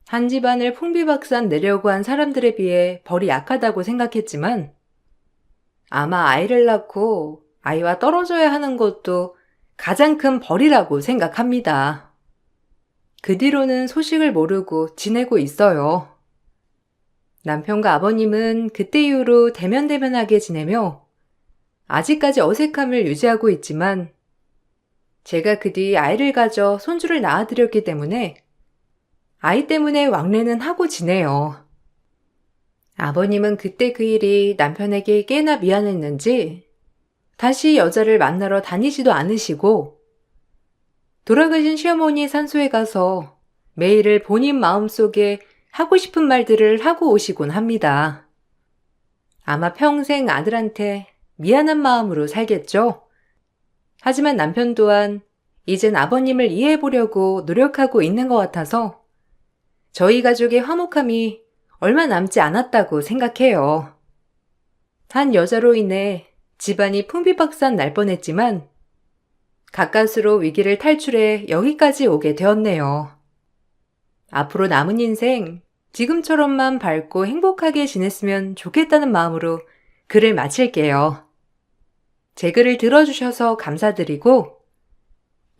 한 집안을 풍비박산 내려고 한 사람들에 비해 벌이 약하다고 생각했지만, 아마 아이를 낳고 아이와 떨어져야 하는 것도 가장 큰 벌이라고 생각합니다. 그 뒤로는 소식을 모르고 지내고 있어요. 남편과 아버님은 그때 이후로 대면대면하게 지내며 아직까지 어색함을 유지하고 있지만, 제가 그 뒤 아이를 가져 손주를 낳아드렸기 때문에 아이 때문에 왕래는 하고 지내요. 아버님은 그때 그 일이 남편에게 꽤나 미안했는지 다시 여자를 만나러 다니지도 않으시고, 돌아가신 시어머니 산소에 가서 매일을 본인 마음속에 하고 싶은 말들을 하고 오시곤 합니다. 아마 평생 아들한테 미안한 마음으로 살겠죠? 하지만 남편 또한 이젠 아버님을 이해해보려고 노력하고 있는 것 같아서 저희 가족의 화목함이 얼마 남지 않았다고 생각해요. 한 여자로 인해 집안이 풍비박산 날 뻔했지만 가까스로 위기를 탈출해 여기까지 오게 되었네요. 앞으로 남은 인생 지금처럼만 밝고 행복하게 지냈으면 좋겠다는 마음으로 글을 마칠게요. 제 글을 들어주셔서 감사드리고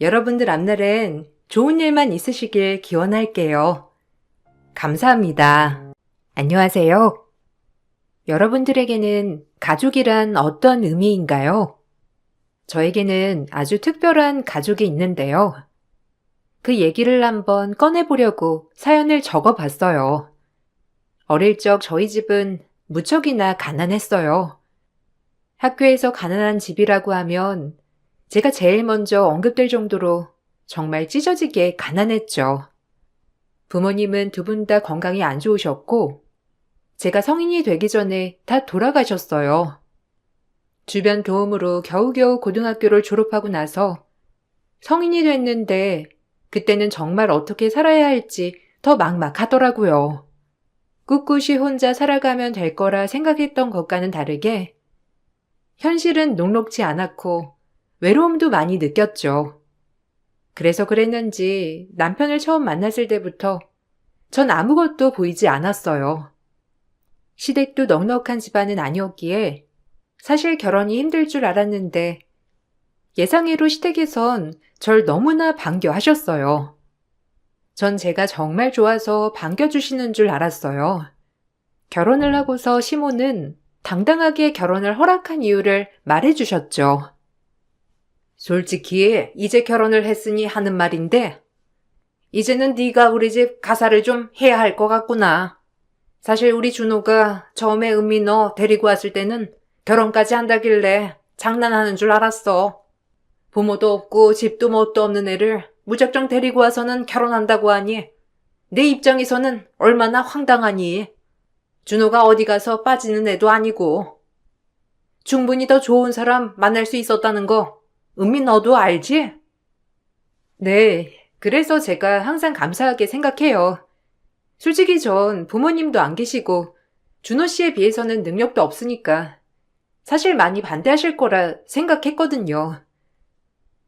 여러분들 앞날엔 좋은 일만 있으시길 기원할게요. 감사합니다. 안녕하세요. 여러분들에게는 가족이란 어떤 의미인가요? 저에게는 아주 특별한 가족이 있는데요. 그 얘기를 한번 꺼내보려고 사연을 적어봤어요. 어릴 적 저희 집은 무척이나 가난했어요. 학교에서 가난한 집이라고 하면 제가 제일 먼저 언급될 정도로 정말 찢어지게 가난했죠. 부모님은 두 분 다 건강이 안 좋으셨고 제가 성인이 되기 전에 다 돌아가셨어요. 주변 도움으로 겨우겨우 고등학교를 졸업하고 나서 성인이 됐는데 그때는 정말 어떻게 살아야 할지 더 막막하더라고요. 꿋꿋이 혼자 살아가면 될 거라 생각했던 것과는 다르게 현실은 녹록지 않았고 외로움도 많이 느꼈죠. 그래서 그랬는지 남편을 처음 만났을 때부터 전 아무것도 보이지 않았어요. 시댁도 넉넉한 집안은 아니었기에 사실 결혼이 힘들 줄 알았는데 예상외로 시댁에선 절 너무나 반겨하셨어요. 전 제가 정말 좋아서 반겨주시는 줄 알았어요. 결혼을 하고서 시모는 당당하게 결혼을 허락한 이유를 말해주셨죠. 솔직히 이제 결혼을 했으니 하는 말인데 이제는 네가 우리 집 가사를 좀 해야 할 것 같구나. 사실 우리 준호가 처음에 은미 너 데리고 왔을 때는 결혼까지 한다길래 장난하는 줄 알았어. 부모도 없고 집도 뭣도 없는 애를 무작정 데리고 와서는 결혼한다고 하니 내 입장에서는 얼마나 황당하니. 준호가 어디 가서 빠지는 애도 아니고 충분히 더 좋은 사람 만날 수 있었다는 거 은미 너도 알지? 네, 그래서 제가 항상 감사하게 생각해요. 솔직히 전 부모님도 안 계시고 준호 씨에 비해서는 능력도 없으니까 사실 많이 반대하실 거라 생각했거든요.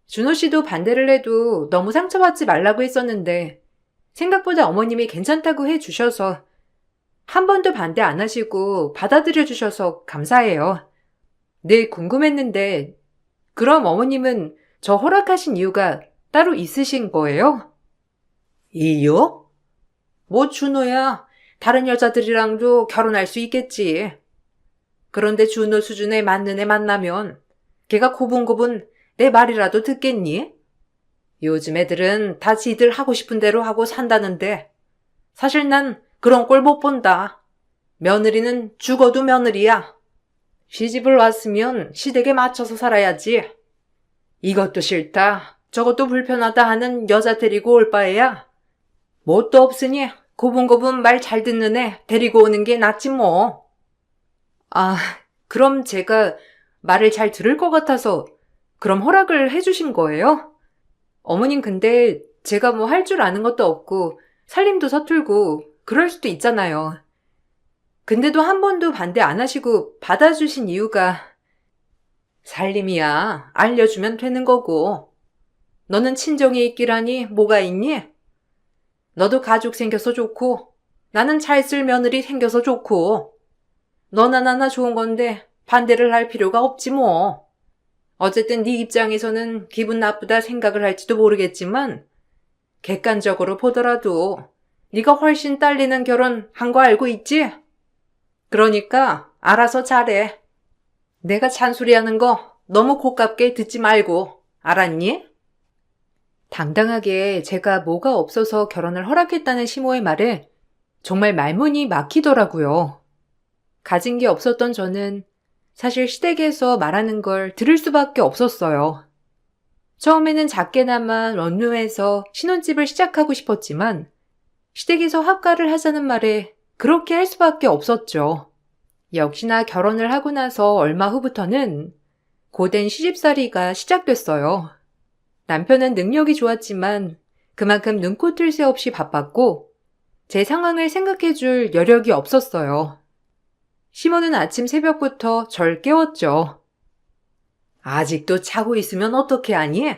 준호 씨도 반대를 해도 너무 상처받지 말라고 했었는데 생각보다 어머님이 괜찮다고 해주셔서 한 번도 반대 안 하시고 받아들여 주셔서 감사해요. 늘 궁금했는데 그럼 어머님은 저 허락하신 이유가 따로 있으신 거예요? 이유? 뭐 준호야, 다른 여자들이랑도 결혼할 수 있겠지. 그런데 준호 수준에 맞는 애 만나면 걔가 고분고분 내 말이라도 듣겠니? 요즘 애들은 다 지들 하고 싶은 대로 하고 산다는데 사실 난 그런 꼴 못 본다. 며느리는 죽어도 며느리야. 시집을 왔으면 시댁에 맞춰서 살아야지. 이것도 싫다, 저것도 불편하다 하는 여자 데리고 올 바에야 뭣도 없으니 고분고분 말 잘 듣는 애 데리고 오는 게 낫지 뭐. 아, 그럼 제가 말을 잘 들을 것 같아서 그럼 허락을 해주신 거예요? 어머님 근데 제가 뭐 할 줄 아는 것도 없고 살림도 서툴고 그럴 수도 있잖아요. 근데도 한 번도 반대 안 하시고 받아주신 이유가 살림이야. 알려주면 되는 거고. 너는 친정에 있기라니 뭐가 있니? 너도 가족 생겨서 좋고 나는 잘 쓸 며느리 생겨서 좋고 너나 나나 좋은 건데 반대를 할 필요가 없지 뭐. 어쨌든 네 입장에서는 기분 나쁘다 생각을 할지도 모르겠지만 객관적으로 보더라도 네가 훨씬 딸리는 결혼 한 거 알고 있지? 그러니까 알아서 잘해. 내가 잔소리하는 거 너무 고깝게 듣지 말고 알았니? 당당하게 제가 뭐가 없어서 결혼을 허락했다는 시모의 말에 정말 말문이 막히더라고요. 가진 게 없었던 저는 사실 시댁에서 말하는 걸 들을 수밖에 없었어요. 처음에는 작게나마 원룸에서 신혼집을 시작하고 싶었지만 시댁에서 합가를 하자는 말에 그렇게 할 수밖에 없었죠. 역시나 결혼을 하고 나서 얼마 후부터는 고된 시집살이가 시작됐어요. 남편은 능력이 좋았지만 그만큼 눈코 뜰 새 없이 바빴고 제 상황을 생각해줄 여력이 없었어요. 시모는 아침 새벽부터 절 깨웠죠. 아직도 자고 있으면 어떻게 하니?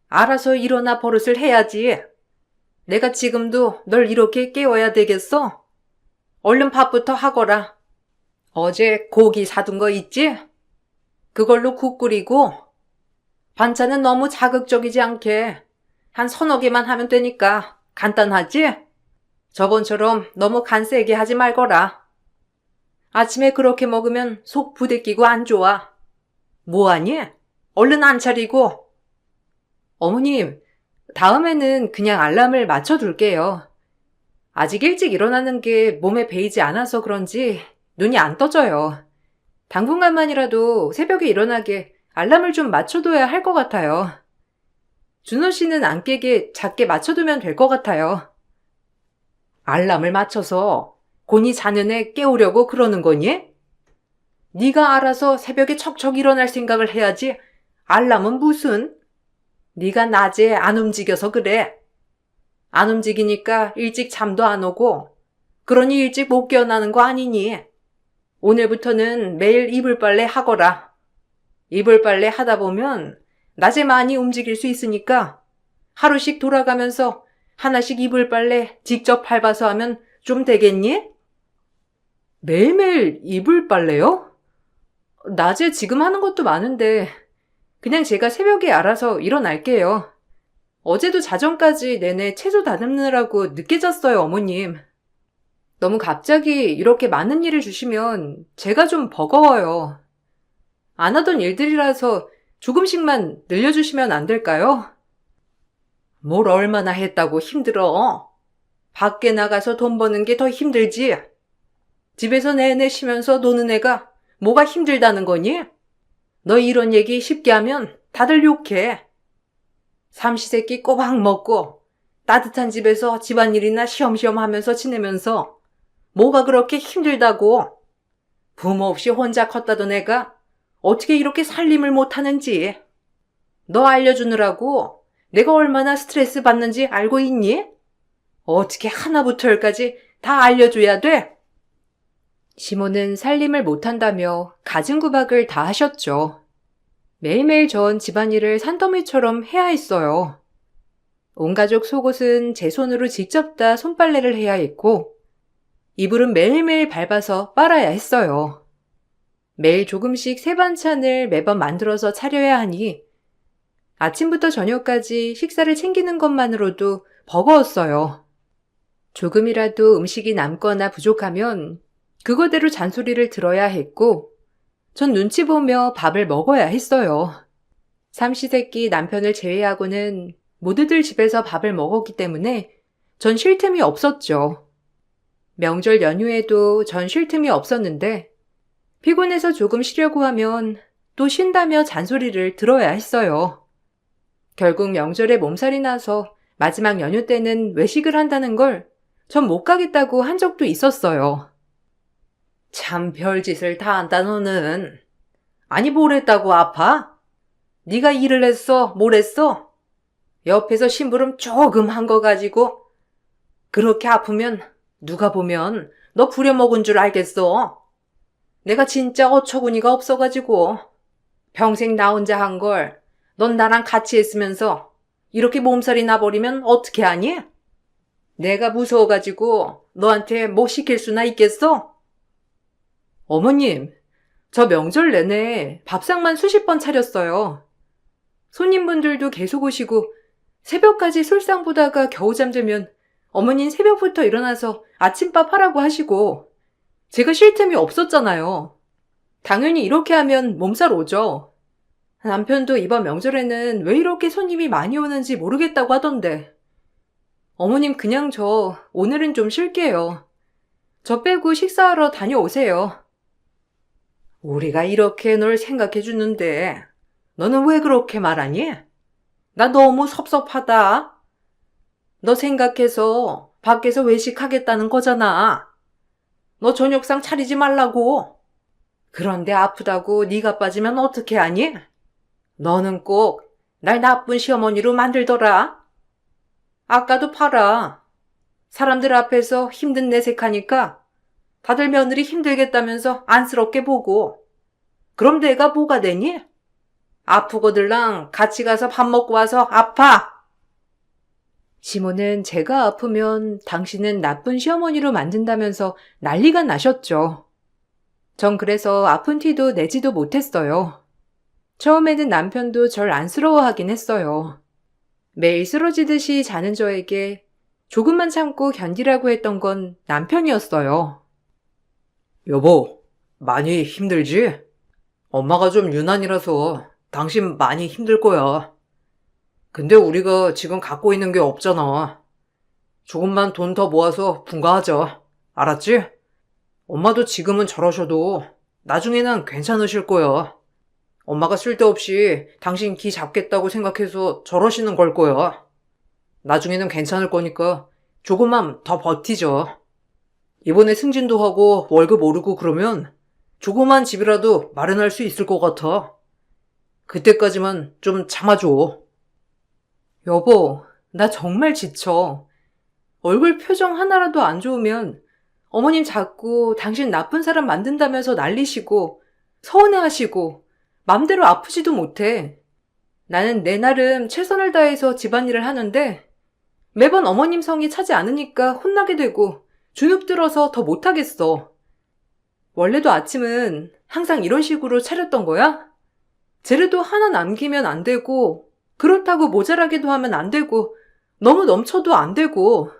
알아서 일어나 버릇을 해야지. 내가 지금도 널 이렇게 깨워야 되겠어? 얼른 밥부터 하거라. 어제 고기 사둔 거 있지? 그걸로 국 끓이고 반찬은 너무 자극적이지 않게 한 서너 개만 하면 되니까 간단하지? 저번처럼 너무 간 세게 하지 말거라. 아침에 그렇게 먹으면 속 부대끼고 안 좋아. 뭐하니? 얼른 안 차리고. 어머님, 다음에는 그냥 알람을 맞춰둘게요. 아직 일찍 일어나는 게 몸에 배이지 않아서 그런지 눈이 안 떠져요. 당분간만이라도 새벽에 일어나게 알람을 좀 맞춰둬야 할 것 같아요. 준호 씨는 안 깨게 작게 맞춰두면 될 것 같아요. 알람을 맞춰서 곤히 자는 애 깨우려고 그러는 거니? 네가 알아서 새벽에 척척 일어날 생각을 해야지 알람은 무슨? 네가 낮에 안 움직여서 그래. 안 움직이니까 일찍 잠도 안 오고 그러니 일찍 못 깨어나는 거 아니니? 오늘부터는 매일 이불 빨래 하거라. 이불 빨래 하다 보면 낮에 많이 움직일 수 있으니까 하루씩 돌아가면서 하나씩 이불 빨래 직접 밟아서 하면 좀 되겠니? 매일매일 이불 빨래요? 낮에 지금 하는 것도 많은데 그냥 제가 새벽에 알아서 일어날게요. 어제도 자정까지 내내 채소 다듬느라고 늦게 잤어요, 어머님. 너무 갑자기 이렇게 많은 일을 주시면 제가 좀 버거워요. 안 하던 일들이라서 조금씩만 늘려주시면 안 될까요? 뭘 얼마나 했다고 힘들어? 밖에 나가서 돈 버는 게 더 힘들지? 집에서 내내 쉬면서 노는 애가 뭐가 힘들다는 거니? 너 이런 얘기 쉽게 하면 다들 욕해. 삼시세끼 꼬박 먹고 따뜻한 집에서 집안일이나 쉬엄쉬엄 하면서 지내면서 뭐가 그렇게 힘들다고? 부모 없이 혼자 컸다던 애가 어떻게 이렇게 살림을 못하는지 너 알려주느라고 내가 얼마나 스트레스 받는지 알고 있니? 어떻게 하나부터 열까지 다 알려줘야 돼? 시모는 살림을 못한다며 가증구박을 다 하셨죠. 매일매일 전 집안일을 산더미처럼 해야 했어요. 온 가족 속옷은 제 손으로 직접 다 손빨래를 해야 했고 이불은 매일매일 밟아서 빨아야 했어요. 매일 조금씩 새 반찬을 매번 만들어서 차려야 하니 아침부터 저녁까지 식사를 챙기는 것만으로도 버거웠어요. 조금이라도 음식이 남거나 부족하면 그거대로 잔소리를 들어야 했고 전 눈치 보며 밥을 먹어야 했어요. 삼시세끼 남편을 제외하고는 모두들 집에서 밥을 먹었기 때문에 전 쉴 틈이 없었죠. 명절 연휴에도 전 쉴 틈이 없었는데 피곤해서 조금 쉬려고 하면 또 쉰다며 잔소리를 들어야 했어요. 결국 명절에 몸살이 나서 마지막 연휴 때는 외식을 한다는 걸 전 못 가겠다고 한 적도 있었어요. 참 별짓을 다 한다 너는. 아니 뭘 했다고 아파? 네가 일을 했어? 뭘 했어? 옆에서 심부름 조금 한 거 가지고 그렇게 아프면 누가 보면 너 부려먹은 줄 알겠어. 내가 진짜 어처구니가 없어가지고 평생 나 혼자 한 걸 넌 나랑 같이 했으면서 이렇게 몸살이 나버리면 어떻게 하니? 내가 무서워가지고 너한테 뭐 시킬 수나 있겠어? 어머님, 저 명절 내내 밥상만 수십 번 차렸어요. 손님분들도 계속 오시고 새벽까지 술상 보다가 겨우 잠들면 어머님 새벽부터 일어나서 아침밥 하라고 하시고 제가 쉴 틈이 없었잖아요. 당연히 이렇게 하면 몸살 오죠. 남편도 이번 명절에는 왜 이렇게 손님이 많이 오는지 모르겠다고 하던데. 어머님 그냥 저 오늘은 좀 쉴게요. 저 빼고 식사하러 다녀오세요. 우리가 이렇게 널 생각해 주는데 너는 왜 그렇게 말하니? 나 너무 섭섭하다. 너 생각해서 밖에서 외식하겠다는 거잖아. 너 저녁상 차리지 말라고. 그런데 아프다고 네가 빠지면 어떻게 하니? 너는 꼭 날 나쁜 시어머니로 만들더라. 아까도 봐라. 사람들 앞에서 힘든 내색하니까 다들 며느리 힘들겠다면서 안쓰럽게 보고. 그럼 내가 뭐가 되니? 아프고들랑 같이 가서 밥 먹고 와서 아파. 시모는 제가 아프면 당신은 나쁜 시어머니로 만든다면서 난리가 나셨죠. 전 그래서 아픈 티도 내지도 못했어요. 처음에는 남편도 절 안쓰러워하긴 했어요. 매일 쓰러지듯이 자는 저에게 조금만 참고 견디라고 했던 건 남편이었어요. 여보, 많이 힘들지? 엄마가 좀 유난이라서 당신 많이 힘들 거야. 근데 우리가 지금 갖고 있는 게 없잖아. 조금만 돈 더 모아서 분가하자. 알았지? 엄마도 지금은 저러셔도 나중에는 괜찮으실 거야. 엄마가 쓸데없이 당신 기 잡겠다고 생각해서 저러시는 걸 거야. 나중에는 괜찮을 거니까 조금만 더 버티죠. 이번에 승진도 하고 월급 오르고 그러면 조그만 집이라도 마련할 수 있을 것 같아. 그때까지만 좀 참아줘. 여보, 나 정말 지쳐. 얼굴 표정 하나라도 안 좋으면 어머님 자꾸 당신 나쁜 사람 만든다면서 난리시고 서운해하시고 맘대로 아프지도 못해. 나는 내 나름 최선을 다해서 집안일을 하는데 매번 어머님 성이 차지 않으니까 혼나게 되고 주눅 들어서 더 못하겠어. 원래도 아침은 항상 이런 식으로 차렸던 거야? 재료도 하나 남기면 안 되고 그렇다고 모자라게도 하면 안 되고 너무 넘쳐도 안 되고.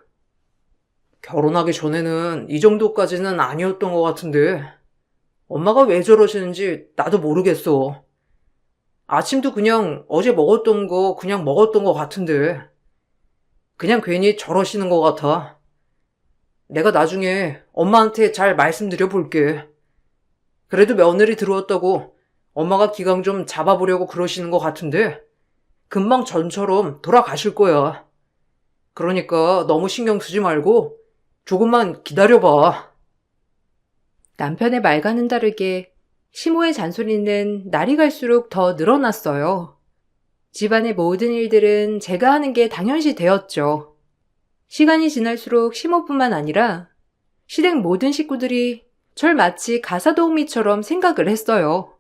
결혼하기 전에는 이 정도까지는 아니었던 것 같은데 엄마가 왜 저러시는지 나도 모르겠어. 아침도 그냥 어제 먹었던 거 그냥 먹었던 것 같은데 그냥 괜히 저러시는 것 같아. 내가 나중에 엄마한테 잘 말씀드려 볼게. 그래도 며느리 들어왔다고 엄마가 기강 좀 잡아보려고 그러시는 것 같은데 금방 전처럼 돌아가실 거야. 그러니까 너무 신경 쓰지 말고 조금만 기다려봐. 남편의 말과는 다르게 시모의 잔소리는 날이 갈수록 더 늘어났어요. 집안의 모든 일들은 제가 하는 게 당연시 되었죠. 시간이 지날수록 시모뿐만 아니라 시댁 모든 식구들이 절 마치 가사도우미처럼 생각을 했어요.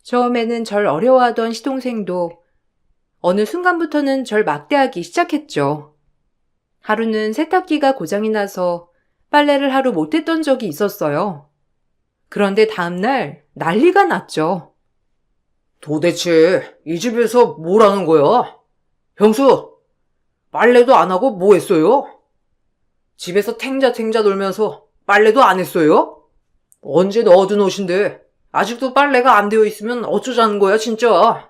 처음에는 절 어려워하던 시동생도 어느 순간부터는 절 막대하기 시작했죠. 하루는 세탁기가 고장이 나서 빨래를 하루 못했던 적이 있었어요. 그런데 다음날 난리가 났죠. 도대체 이 집에서 뭘 하는 거야? 형수, 빨래도 안 하고 뭐 했어요? 집에서 탱자 놀면서 빨래도 안 했어요? 언제 넣어둔 옷인데 아직도 빨래가 안 되어 있으면 어쩌자는 거야 진짜.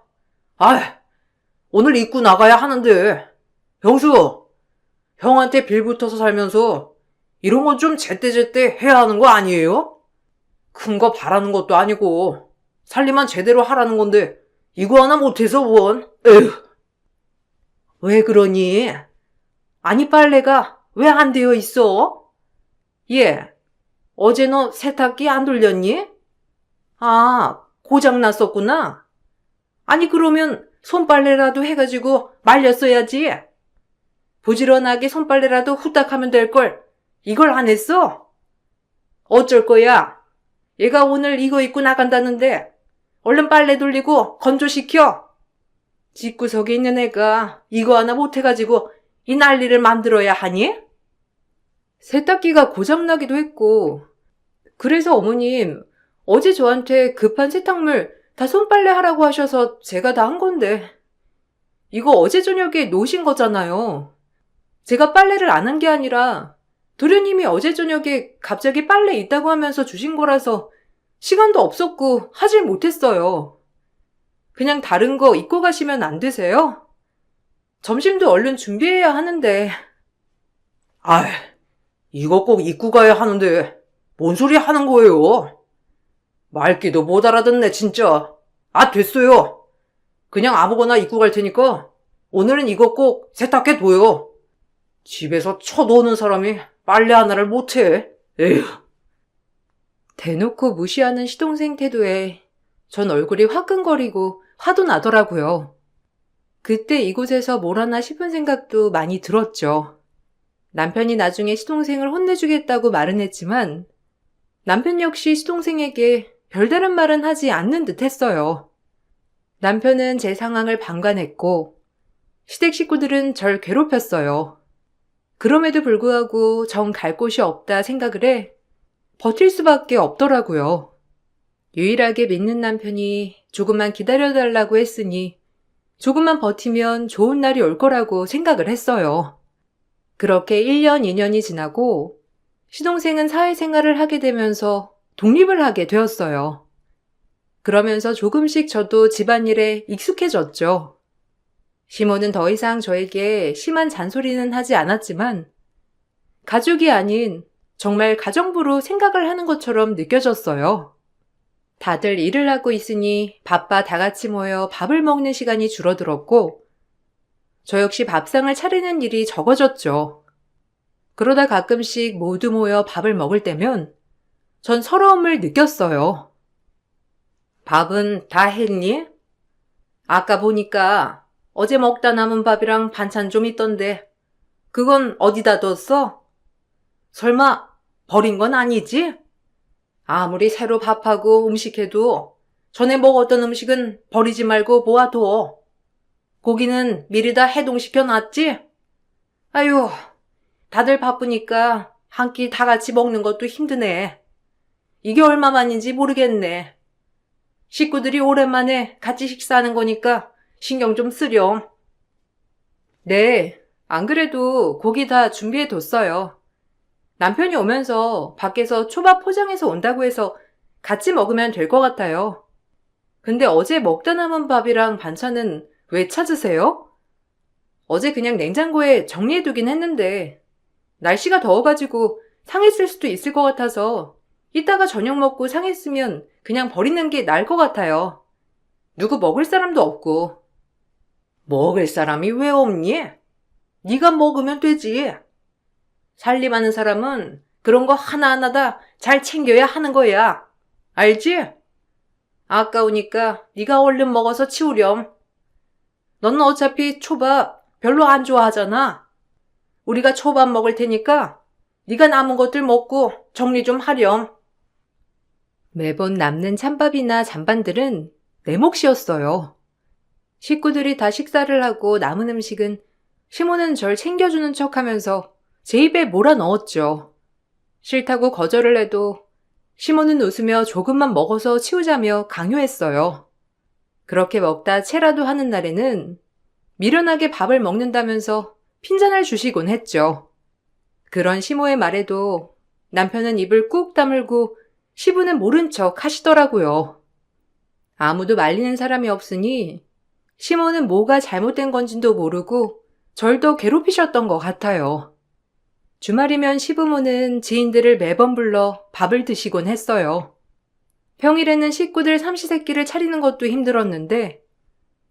오늘 입고 나가야 하는데. 형수, 형한테 빌붙어서 살면서 이런 건 좀 제때제때 해야 하는 거 아니에요? 큰 거 바라는 것도 아니고 살림만 제대로 하라는 건데 이거 하나 못해서 원. 에휴. 왜 그러니? 아니 빨래가 왜 안 되어 있어? 예, 어제 너 세탁기 안 돌렸니? 아, 고장 났었구나. 아니 그러면 손빨래라도 해가지고 말렸어야지. 부지런하게 손빨래라도 후딱 하면 될걸. 이걸 안 했어? 어쩔 거야? 얘가 오늘 이거 입고 나간다는데 얼른 빨래 돌리고 건조시켜. 집구석에 있는 애가 이거 하나 못해가지고 이 난리를 만들어야 하니? 세탁기가 고장나기도 했고 그래서 어머님 어제 저한테 급한 세탁물 다 손빨래 하라고 하셔서 제가 다 한 건데 이거 어제 저녁에 놓으신 거잖아요. 제가 빨래를 안 한 게 아니라 도련님이 어제 저녁에 갑자기 빨래 있다고 하면서 주신 거라서 시간도 없었고 하질 못했어요. 그냥 다른 거 입고 가시면 안 되세요? 점심도 얼른 준비해야 하는데. 아이, 이거 꼭 입고 가야 하는데 뭔 소리 하는 거예요? 말귀도 못 알아듣네 진짜. 아 됐어요. 그냥 아무거나 입고 갈 테니까 오늘은 이거 꼭 세탁해 둬요. 집에서 쳐놓는 사람이 빨래 하나를 못해. 에휴. 대놓고 무시하는 시동생 태도에 전 얼굴이 화끈거리고 화도 나더라고요. 그때 이곳에서 뭘 하나 싶은 생각도 많이 들었죠. 남편이 나중에 시동생을 혼내주겠다고 말은 했지만 남편 역시 시동생에게 별다른 말은 하지 않는 듯 했어요. 남편은 제 상황을 방관했고 시댁 식구들은 절 괴롭혔어요. 그럼에도 불구하고 정 갈 곳이 없다 생각을 해 버틸 수밖에 없더라고요. 유일하게 믿는 남편이 조금만 기다려달라고 했으니 조금만 버티면 좋은 날이 올 거라고 생각을 했어요. 그렇게 1년, 2년이 지나고 시동생은 사회생활을 하게 되면서 독립을 하게 되었어요. 그러면서 조금씩 저도 집안일에 익숙해졌죠. 시모는 더 이상 저에게 심한 잔소리는 하지 않았지만 가족이 아닌 정말 가정부로 생각을 하는 것처럼 느껴졌어요. 다들 일을 하고 있으니 바빠 다 같이 모여 밥을 먹는 시간이 줄어들었고 저 역시 밥상을 차리는 일이 적어졌죠. 그러다 가끔씩 모두 모여 밥을 먹을 때면 전 서러움을 느꼈어요. 밥은 다 했니? 아까 보니까 어제 먹다 남은 밥이랑 반찬 좀 있던데 그건 어디다 뒀어? 설마 버린 건 아니지? 아무리 새로 밥하고 음식해도 전에 먹었던 음식은 버리지 말고 모아둬. 고기는 미리 다 해동시켜 놨지? 아유, 다들 바쁘니까 한 끼 다 같이 먹는 것도 힘드네. 이게 얼마만인지 모르겠네. 식구들이 오랜만에 같이 식사하는 거니까 신경 좀 쓰렴. 네, 안 그래도 고기 다 준비해뒀어요. 남편이 오면서 밖에서 초밥 포장해서 온다고 해서 같이 먹으면 될 것 같아요. 근데 어제 먹다 남은 밥이랑 반찬은 왜 찾으세요? 어제 그냥 냉장고에 정리해두긴 했는데 날씨가 더워가지고 상했을 수도 있을 것 같아서 이따가 저녁 먹고 상했으면 그냥 버리는 게 나을 것 같아요. 누구 먹을 사람도 없고. 먹을 사람이 왜 없니? 네가 먹으면 되지. 살림하는 사람은 그런 거 하나하나 다 잘 챙겨야 하는 거야. 알지? 아까우니까 네가 얼른 먹어서 치우렴. 너는 어차피 초밥 별로 안 좋아하잖아. 우리가 초밥 먹을 테니까 네가 남은 것들 먹고 정리 좀 하렴. 매번 남는 찬밥이나 잔반들은 내 몫이었어요. 식구들이 다 식사를 하고 남은 음식은 시모는 절 챙겨주는 척하면서 제 입에 몰아넣었죠. 싫다고 거절을 해도 시모는 웃으며 조금만 먹어서 치우자며 강요했어요. 그렇게 먹다 체라도 하는 날에는 미련하게 밥을 먹는다면서 핀잔을 주시곤 했죠. 그런 시모의 말에도 남편은 입을 꾹 다물고 시부는 모른 척 하시더라고요. 아무도 말리는 사람이 없으니 시몬은 뭐가 잘못된 건지도 모르고 절 더 괴롭히셨던 것 같아요. 주말이면 시부모는 지인들을 매번 불러 밥을 드시곤 했어요. 평일에는 식구들 삼시세끼를 차리는 것도 힘들었는데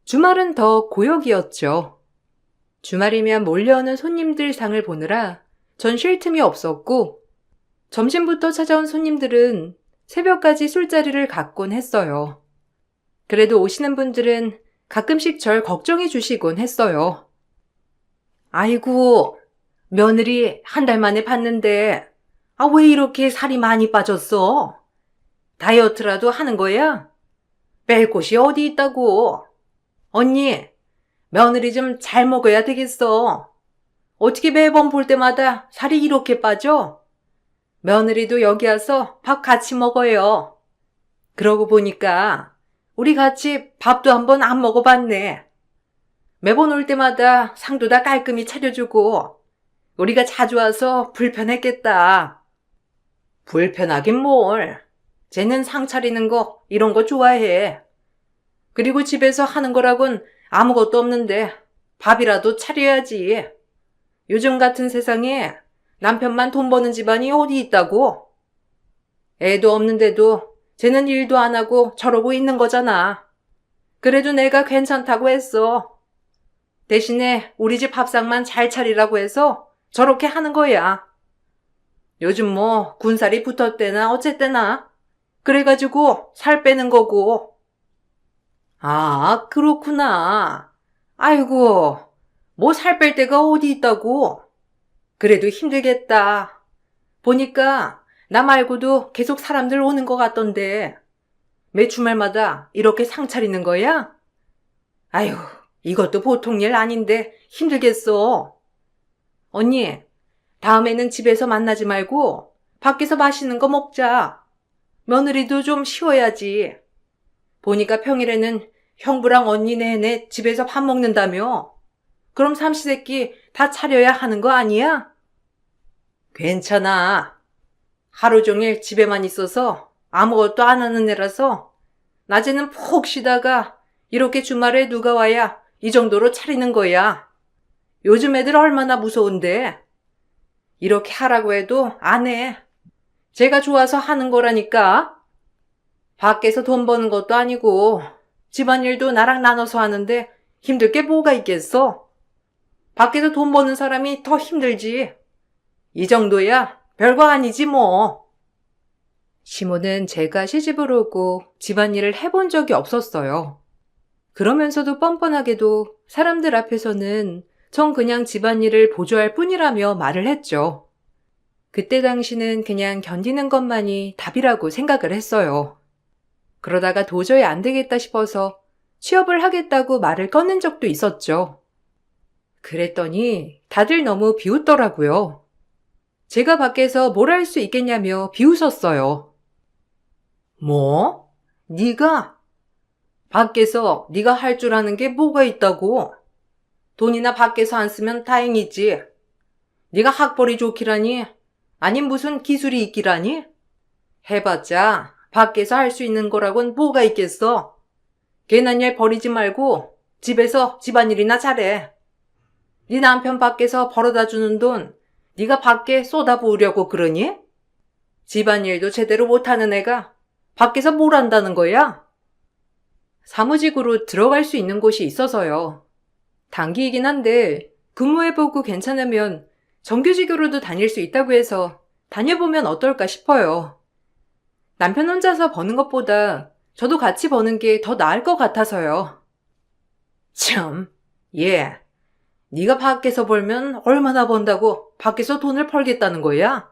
주말은 더 고역이었죠. 주말이면 몰려오는 손님들 상을 보느라 전 쉴 틈이 없었고 점심부터 찾아온 손님들은 새벽까지 술자리를 갖곤 했어요. 그래도 오시는 분들은 가끔씩 절 걱정해 주시곤 했어요. 아이고, 며느리 한 달 만에 봤는데, 왜 이렇게 살이 많이 빠졌어? 다이어트라도 하는 거야? 뺄 곳이 어디 있다고? 언니, 며느리 좀 잘 먹어야 되겠어. 어떻게 매번 볼 때마다 살이 이렇게 빠져? 며느리도 여기 와서 밥 같이 먹어요. 그러고 보니까 우리 같이 밥도 한번 안 먹어봤네. 매번 올 때마다 상도 다 깔끔히 차려주고 우리가 자주 와서 불편했겠다. 불편하긴 뭘. 쟤는 상 차리는 거 이런 거 좋아해. 그리고 집에서 하는 거라곤 아무것도 없는데 밥이라도 차려야지. 요즘 같은 세상에 남편만 돈 버는 집안이 어디 있다고? 애도 없는데도 쟤는 일도 안 하고 저러고 있는 거잖아. 그래도 내가 괜찮다고 했어. 대신에 우리 집 밥상만 잘 차리라고 해서 저렇게 하는 거야. 요즘 뭐 군살이 붙었대나 어쨌대나 그래가지고 살 빼는 거고. 아, 그렇구나. 아이고, 뭐 살 뺄 데가 어디 있다고. 그래도 힘들겠다. 보니까 나 말고도 계속 사람들 오는 것 같던데 매 주말마다 이렇게 상 차리는 거야? 아휴, 이것도 보통 일 아닌데 힘들겠어. 언니, 다음에는 집에서 만나지 말고 밖에서 맛있는 거 먹자. 며느리도 좀 쉬어야지. 보니까 평일에는 형부랑 언니 내내 집에서 밥 먹는다며. 그럼 삼시세끼 다 차려야 하는 거 아니야? 괜찮아. 하루 종일 집에만 있어서 아무것도 안 하는 애라서 낮에는 푹 쉬다가 이렇게 주말에 누가 와야 이 정도로 차리는 거야. 요즘 애들 얼마나 무서운데. 이렇게 하라고 해도 안 해. 제가 좋아서 하는 거라니까. 밖에서 돈 버는 것도 아니고 집안일도 나랑 나눠서 하는데 힘들 게 뭐가 있겠어. 밖에서 돈 버는 사람이 더 힘들지. 이 정도야 별거 아니지 뭐. 시몬은 제가 시집을 오고 집안일을 해본 적이 없었어요. 그러면서도 뻔뻔하게도 사람들 앞에서는 전 그냥 집안일을 보조할 뿐이라며 말을 했죠. 그때 당시는 그냥 견디는 것만이 답이라고 생각을 했어요. 그러다가 도저히 안 되겠다 싶어서 취업을 하겠다고 말을 꺼낸 적도 있었죠. 그랬더니 다들 너무 비웃더라고요. 제가 밖에서 뭘 할 수 있겠냐며 비웃었어요. 뭐? 네가? 밖에서 네가 할 줄 아는 게 뭐가 있다고? 돈이나 밖에서 안 쓰면 다행이지. 네가 학벌이 좋기라니? 아님 무슨 기술이 있기라니? 해봤자 밖에서 할 수 있는 거라곤 뭐가 있겠어. 괜한 일 버리지 말고 집에서 집안일이나 잘해. 네 남편 밖에서 벌어다 주는 돈 네가 밖에 쏟아부으려고 그러니? 집안일도 제대로 못하는 애가 밖에서 뭘 한다는 거야? 사무직으로 들어갈 수 있는 곳이 있어서요. 단기이긴 한데 근무해보고 괜찮으면 정규직으로도 다닐 수 있다고 해서 다녀보면 어떨까 싶어요. 남편 혼자서 버는 것보다 저도 같이 버는 게 더 나을 것 같아서요. 참, 얘. 네가 밖에서 벌면 얼마나 번다고 밖에서 돈을 벌겠다는 거야?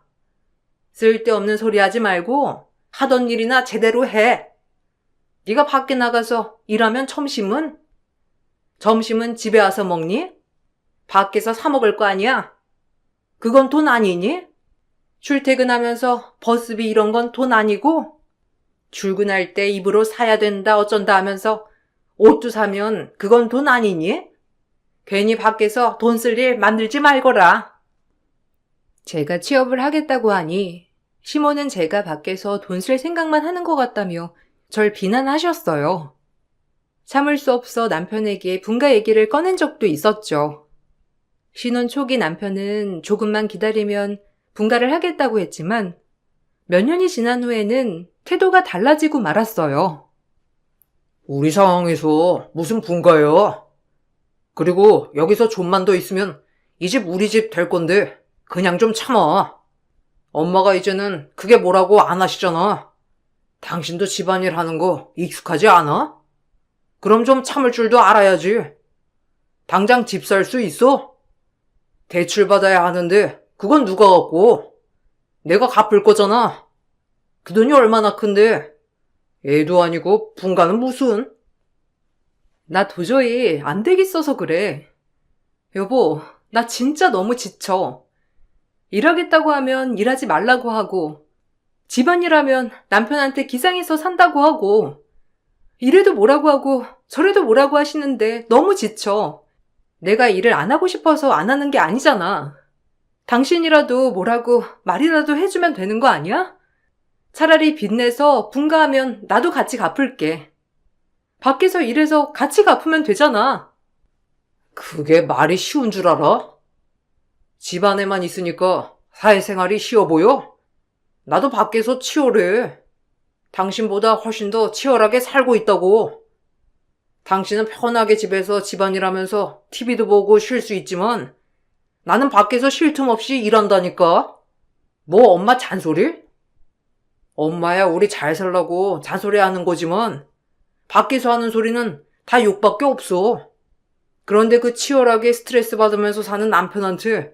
쓸데없는 소리 하지 말고 하던 일이나 제대로 해. 네가 밖에 나가서 일하면 점심은 집에 와서 먹니? 밖에서 사 먹을 거 아니야? 그건 돈 아니니? 출퇴근하면서 버스비 이런 건 돈 아니고? 출근할 때 입으로 사야 된다 어쩐다 하면서 옷도 사면 그건 돈 아니니? 괜히 밖에서 돈 쓸 일 만들지 말거라. 제가 취업을 하겠다고 하니 시몬은 제가 밖에서 돈 쓸 생각만 하는 것 같다며 절 비난하셨어요. 참을 수 없어 남편에게 분가 얘기를 꺼낸 적도 있었죠. 신혼 초기 남편은 조금만 기다리면 분가를 하겠다고 했지만 몇 년이 지난 후에는 태도가 달라지고 말았어요. 우리 상황에서 무슨 분가야? 그리고 여기서 좀만 더 있으면 이 집 우리 집 될 건데 그냥 좀 참아. 엄마가 이제는 그게 뭐라고 안 하시잖아. 당신도 집안일 하는 거 익숙하지 않아? 그럼 좀 참을 줄도 알아야지. 당장 집 살 수 있어? 대출 받아야 하는데 그건 누가 갚고? 내가 갚을 거잖아. 그 돈이 얼마나 큰데? 애도 아니고 분가는 무슨? 나 도저히 안 되겠어서 그래. 여보, 나 진짜 너무 지쳐. 일하겠다고 하면 일하지 말라고 하고, 집안일하면 남편한테 기상해서 산다고 하고, 이래도 뭐라고 하고 저래도 뭐라고 하시는데 너무 지쳐. 내가 일을 안 하고 싶어서 안 하는 게 아니잖아. 당신이라도 뭐라고 말이라도 해주면 되는 거 아니야? 차라리 빚내서 분가하면 나도 같이 갚을게. 밖에서 일해서 같이 갚으면 되잖아. 그게 말이 쉬운 줄 알아? 집안에만 있으니까 사회생활이 쉬워 보여? 나도 밖에서 치열해. 당신보다 훨씬 더 치열하게 살고 있다고. 당신은 편하게 집에서 집안일하면서 TV도 보고 쉴 수 있지만 나는 밖에서 쉴 틈 없이 일한다니까. 뭐 엄마 잔소리? 엄마야 우리 잘 살라고 잔소리 하는 거지만 밖에서 하는 소리는 다 욕밖에 없어. 그런데 그 치열하게 스트레스 받으면서 사는 남편한테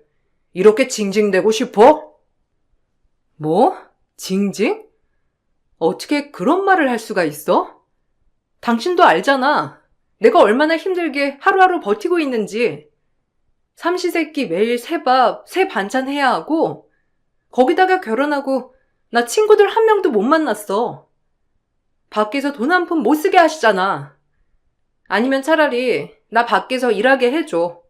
이렇게 징징대고 싶어? 뭐? 징징? 어떻게 그런 말을 할 수가 있어? 당신도 알잖아. 내가 얼마나 힘들게 하루하루 버티고 있는지. 삼시세끼 매일 새밥, 새 반찬 해야 하고, 거기다가 결혼하고 나 친구들 한 명도 못 만났어. 밖에서 돈 한 푼 못 쓰게 하시잖아. 아니면 차라리 나 밖에서 일하게 해줘.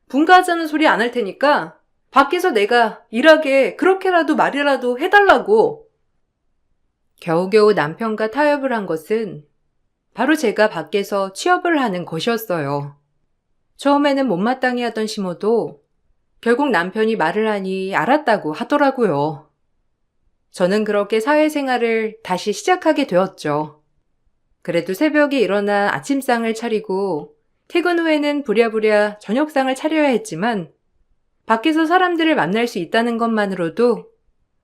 분가하자는 소리 안 할 테니까 밖에서 내가 일하게 그렇게라도 말이라도 해달라고. 겨우겨우 남편과 타협을 한 것은 바로 제가 밖에서 취업을 하는 것이었어요. 처음에는 못마땅해 하던 시모도 결국 남편이 말을 하니 알았다고 하더라고요. 저는 그렇게 사회생활을 다시 시작하게 되었죠. 그래도 새벽에 일어나 아침상을 차리고 퇴근 후에는 부랴부랴 저녁상을 차려야 했지만 밖에서 사람들을 만날 수 있다는 것만으로도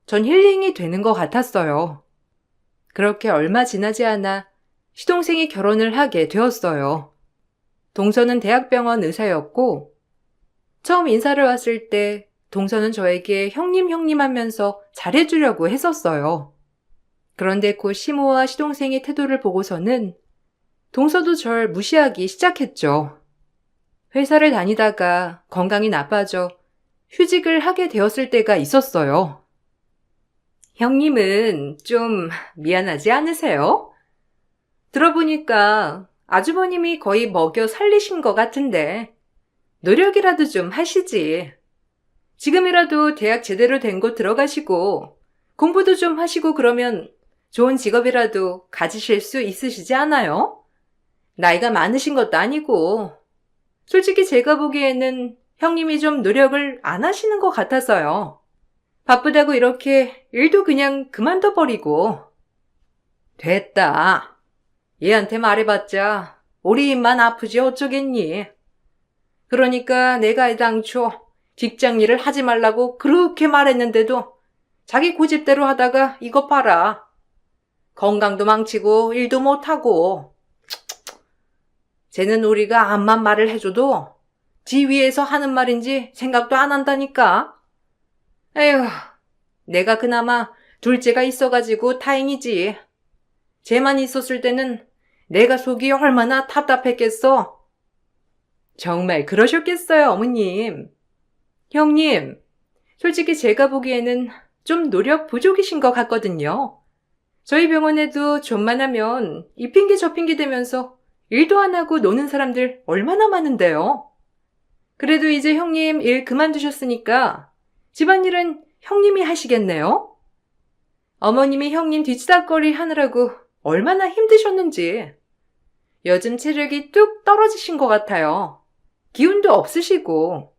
전 힐링이 되는 것 같았어요. 그렇게 얼마 지나지 않아 시동생이 결혼을 하게 되었어요. 동서는 대학병원 의사였고 처음 인사를 왔을 때 동서는 저에게 형님 하면서 잘해주려고 했었어요. 그런데 곧 시모와 시동생의 태도를 보고서는 동서도 절 무시하기 시작했죠. 회사를 다니다가 건강이 나빠져 휴직을 하게 되었을 때가 있었어요. 형님은 좀 미안하지 않으세요? 들어보니까 아주버님이 거의 먹여 살리신 것 같은데 노력이라도 좀 하시지. 지금이라도 대학 제대로 된 곳 들어가시고 공부도 좀 하시고 그러면 좋은 직업이라도 가지실 수 있으시지 않아요? 나이가 많으신 것도 아니고 솔직히 제가 보기에는 형님이 좀 노력을 안 하시는 것 같아서요. 바쁘다고 이렇게 일도 그냥 그만둬버리고. 됐다. 얘한테 말해봤자 우리 입만 아프지 어쩌겠니. 그러니까 내가 당초 직장 일을 하지 말라고 그렇게 말했는데도 자기 고집대로 하다가 이거 봐라. 건강도 망치고 일도 못하고. 쟤는 우리가 암만 말을 해줘도 지 위에서 하는 말인지 생각도 안 한다니까. 에휴, 내가 그나마 둘째가 있어가지고 다행이지. 쟤만 있었을 때는 내가 속이 얼마나 답답했겠어. 정말 그러셨겠어요, 어머님. 형님, 솔직히 제가 보기에는 좀 노력 부족이신 것 같거든요. 저희 병원에도 좀만 하면 이 핑계 저 핑계 대면서 일도 안 하고 노는 사람들 얼마나 많은데요. 그래도 이제 형님 일 그만두셨으니까 집안일은 형님이 하시겠네요. 어머님이 형님 뒤치다꺼리 하느라고 얼마나 힘드셨는지. 요즘 체력이 뚝 떨어지신 것 같아요. 기운도 없으시고.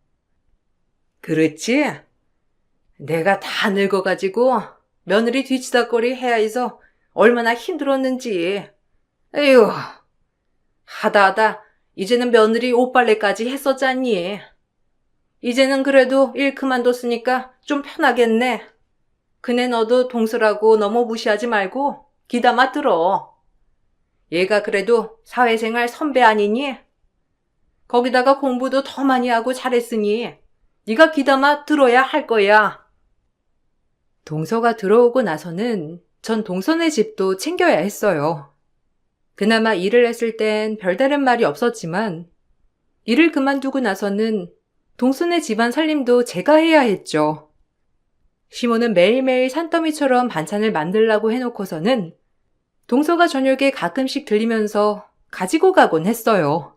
그렇지? 내가 다 늙어가지고 며느리 뒤치다거리 해야 해서 얼마나 힘들었는지. 에휴, 하다 이제는 며느리 옷빨래까지 했었잖니. 이제는 그래도 일 그만뒀으니까 좀 편하겠네. 그네 너도 동서라고 너무 무시하지 말고 귀담아 들어. 얘가 그래도 사회생활 선배 아니니? 거기다가 공부도 더 많이 하고 잘했으니 네가 귀담아 들어야 할 거야. 동서가 들어오고 나서는 전 동서네 집도 챙겨야 했어요. 그나마 일을 했을 땐 별다른 말이 없었지만 일을 그만두고 나서는 동서네 집안 살림도 제가 해야 했죠. 시모는 매일매일 산더미처럼 반찬을 만들라고 해놓고서는 동서가 저녁에 가끔씩 들리면서 가지고 가곤 했어요.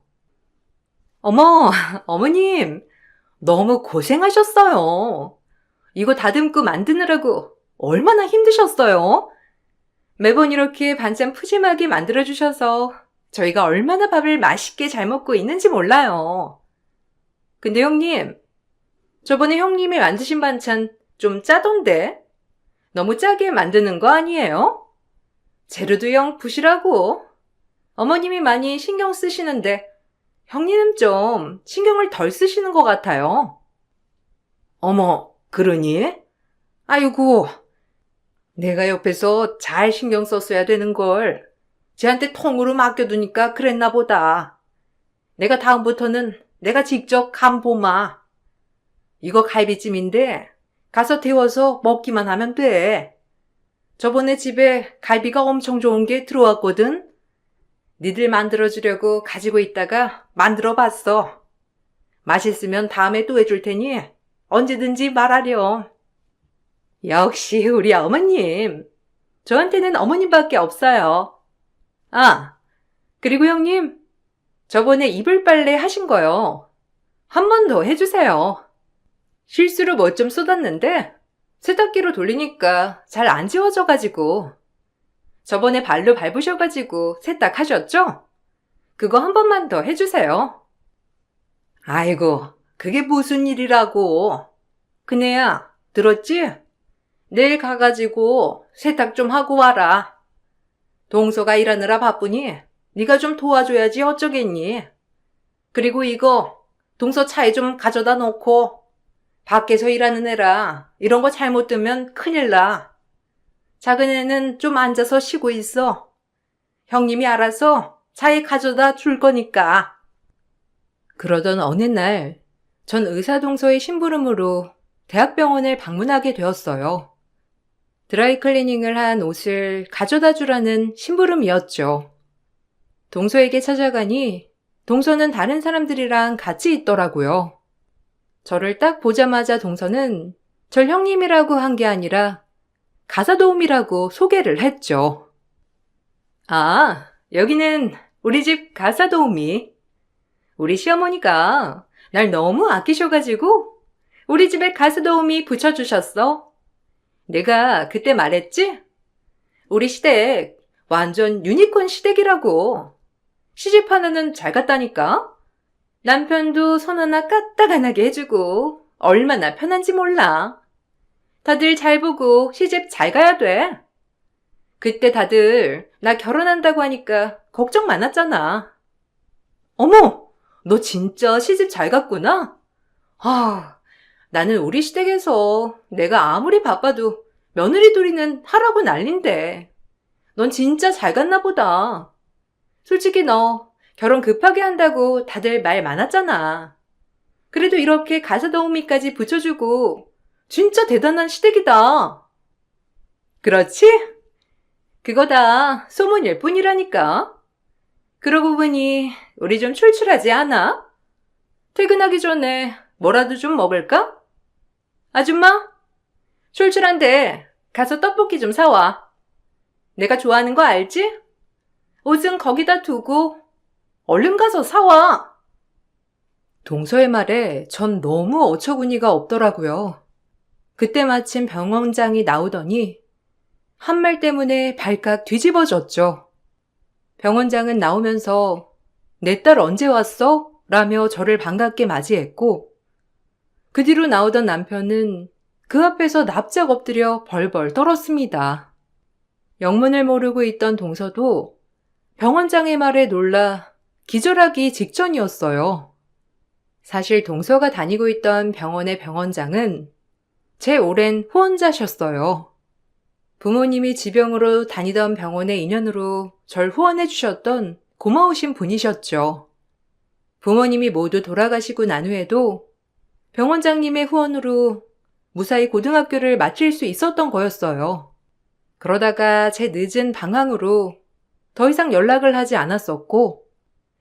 어머, 어머님, 너무 고생하셨어요. 이거 다듬고 만드느라고 얼마나 힘드셨어요? 매번 이렇게 반찬 푸짐하게 만들어주셔서 저희가 얼마나 밥을 맛있게 잘 먹고 있는지 몰라요. 근데 형님, 저번에 형님이 만드신 반찬 좀 짜던데? 너무 짜게 만드는 거 아니에요? 재료도 영 부실하고 어머님이 많이 신경 쓰시는데 형님은 좀 신경을 덜 쓰시는 것 같아요. 어머, 그러니? 아이고, 내가 옆에서 잘 신경 썼어야 되는 걸 쟤한테 통으로 맡겨두니까 그랬나 보다. 내가 다음부터는 내가 직접 간 보마. 이거 갈비찜인데 가서 데워서 먹기만 하면 돼. 저번에 집에 갈비가 엄청 좋은 게 들어왔거든. 니들 만들어주려고 가지고 있다가 만들어봤어. 맛있으면 다음에 또 해줄 테니 언제든지 말하렴. 역시 우리 어머님. 저한테는 어머님밖에 없어요. 아, 그리고 형님, 저번에 이불 빨래 하신 거요. 한 번 더 해주세요. 실수로 뭐 좀 쏟았는데 세탁기로 돌리니까 잘 안 지워져가지고. 저번에 발로 밟으셔가지고 세탁하셨죠? 그거 한 번만 더 해주세요. 아이고, 그게 무슨 일이라고. 그네야, 들었지? 내일 가가지고 세탁 좀 하고 와라. 동서가 일하느라 바쁘니 네가 좀 도와줘야지 어쩌겠니. 그리고 이거 동서 차에 좀 가져다 놓고 밖에서 일하는 애라 이런 거 잘못 뜨면 큰일 나. 작은 애는 좀 앉아서 쉬고 있어. 형님이 알아서 차에 가져다 줄 거니까. 그러던 어느 날, 전 의사 동서의 심부름으로 대학병원을 방문하게 되었어요. 드라이클리닝을 한 옷을 가져다 주라는 심부름이었죠. 동서에게 찾아가니 동서는 다른 사람들이랑 같이 있더라고요. 저를 딱 보자마자 동서는 절 형님이라고 한 게 아니라 가사도우미라고 소개를 했죠. 아, 여기는 우리 집 가사도우미. 우리 시어머니가 날 너무 아끼셔가지고 우리 집에 가사도우미 붙여주셨어. 내가 그때 말했지? 우리 시댁 완전 유니콘 시댁이라고. 시집 하나는 잘 갔다니까? 남편도 손 하나 까딱 안 하게 해주고 얼마나 편한지 몰라. 다들 잘 보고 시집 잘 가야 돼. 그때 다들 나 결혼한다고 하니까 걱정 많았잖아. 어머, 너 진짜 시집 잘 갔구나? 아, 나는 우리 시댁에서 내가 아무리 바빠도 며느리 둘이는 하라고 난린데. 넌 진짜 잘 갔나 보다. 솔직히 너 결혼 급하게 한다고 다들 말 많았잖아. 그래도 이렇게 가사도우미까지 붙여주고 진짜 대단한 시댁이다. 그렇지? 그거 다 소문일 뿐이라니까. 그러고 보니 우리 좀 출출하지 않아? 퇴근하기 전에 뭐라도 좀 먹을까? 아줌마? 출출한데 가서 떡볶이 좀 사와. 내가 좋아하는 거 알지? 옷은 거기다 두고 얼른 가서 사와. 동서의 말에 전 너무 어처구니가 없더라고요. 그때 마침 병원장이 나오더니 한 말 때문에 발칵 뒤집어졌죠. 병원장은 나오면서 내 딸 언제 왔어? 라며 저를 반갑게 맞이했고 그 뒤로 나오던 남편은 그 앞에서 납작 엎드려 벌벌 떨었습니다. 영문을 모르고 있던 동서도 병원장의 말에 놀라 기절하기 직전이었어요. 사실 동서가 다니고 있던 병원의 병원장은 제 오랜 후원자셨어요. 부모님이 지병으로 다니던 병원의 인연으로 절 후원해 주셨던 고마우신 분이셨죠. 부모님이 모두 돌아가시고 난 후에도 병원장님의 후원으로 무사히 고등학교를 마칠 수 있었던 거였어요. 그러다가 제 늦은 방황으로 더 이상 연락을 하지 않았었고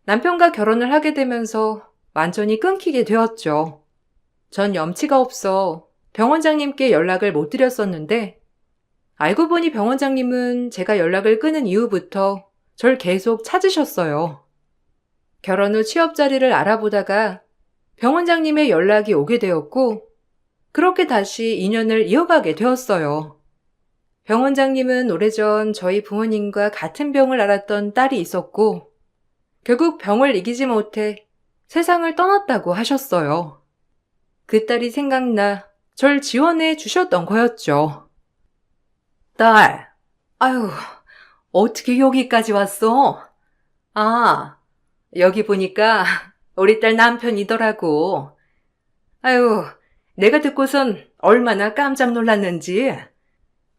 남편과 결혼을 하게 되면서 완전히 끊기게 되었죠. 전 염치가 없어 병원장님께 연락을 못 드렸었는데 알고 보니 병원장님은 제가 연락을 끊은 이후부터 절 계속 찾으셨어요. 결혼 후 취업 자리를 알아보다가 병원장님의 연락이 오게 되었고 그렇게 다시 인연을 이어가게 되었어요. 병원장님은 오래전 저희 부모님과 같은 병을 앓았던 딸이 있었고 결국 병을 이기지 못해 세상을 떠났다고 하셨어요. 그 딸이 생각나 절 지원해 주셨던 거였죠. 딸, 아유, 어떻게 여기까지 왔어? 아, 여기 보니까 우리 딸 남편이더라고. 아유, 내가 듣고선 얼마나 깜짝 놀랐는지.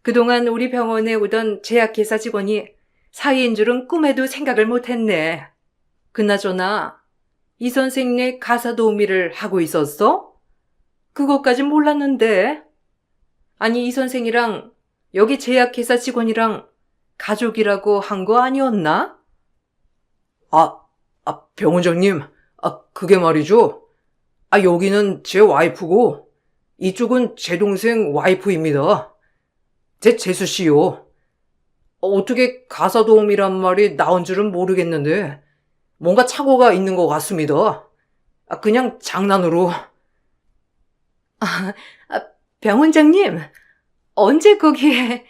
그동안 우리 병원에 오던 제약회사 직원이 사이인 줄은 꿈에도 생각을 못했네. 그나저나 이 선생네 가사 도우미를 하고 있었어? 그것까진 몰랐는데. 아니, 이 선생이랑 여기 제약회사 직원이랑 가족이라고 한 거 아니었나? 병원장님, 그게 말이죠. 여기는 제 와이프고, 이쪽은 제 동생 와이프입니다. 제 재수 씨요. 어떻게 가사 도우미란 말이 나온 줄은 모르겠는데, 뭔가 착오가 있는 것 같습니다. 그냥 장난으로. 병원장님, 언제 거기에...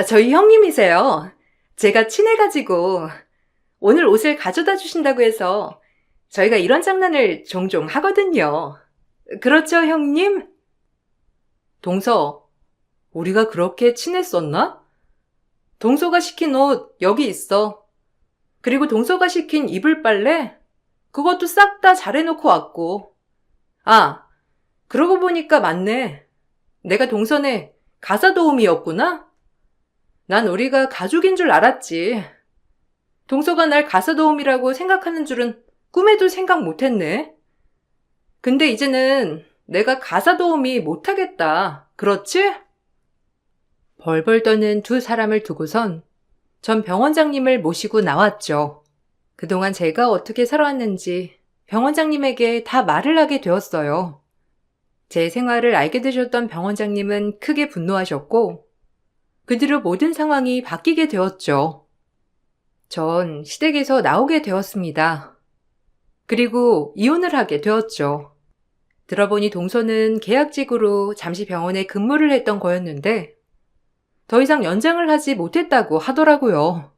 저희 형님이세요. 제가 친해가지고 오늘 옷을 가져다 주신다고 해서 저희가 이런 장난을 종종 하거든요. 그렇죠, 형님? 동서, 우리가 그렇게 친했었나? 동서가 시킨 옷 여기 있어. 그리고 동서가 시킨 이불 빨래 그것도 싹 다 잘해놓고 왔고. 그러고 보니까 맞네. 내가 동선의 가사 도우미였구나? 난 우리가 가족인 줄 알았지. 동서가 날 가사 도우미라고 생각하는 줄은 꿈에도 생각 못했네. 근데 이제는 내가 가사 도우미 못하겠다. 그렇지? 벌벌 떠는 두 사람을 두고선 전 병원장님을 모시고 나왔죠. 그동안 제가 어떻게 살아왔는지 병원장님에게 다 말을 하게 되었어요. 제 생활을 알게 되셨던 병원장님은 크게 분노하셨고 그 뒤로 모든 상황이 바뀌게 되었죠. 전 시댁에서 나오게 되었습니다. 그리고 이혼을 하게 되었죠. 들어보니 동서는 계약직으로 잠시 병원에 근무를 했던 거였는데 더 이상 연장을 하지 못했다고 하더라고요.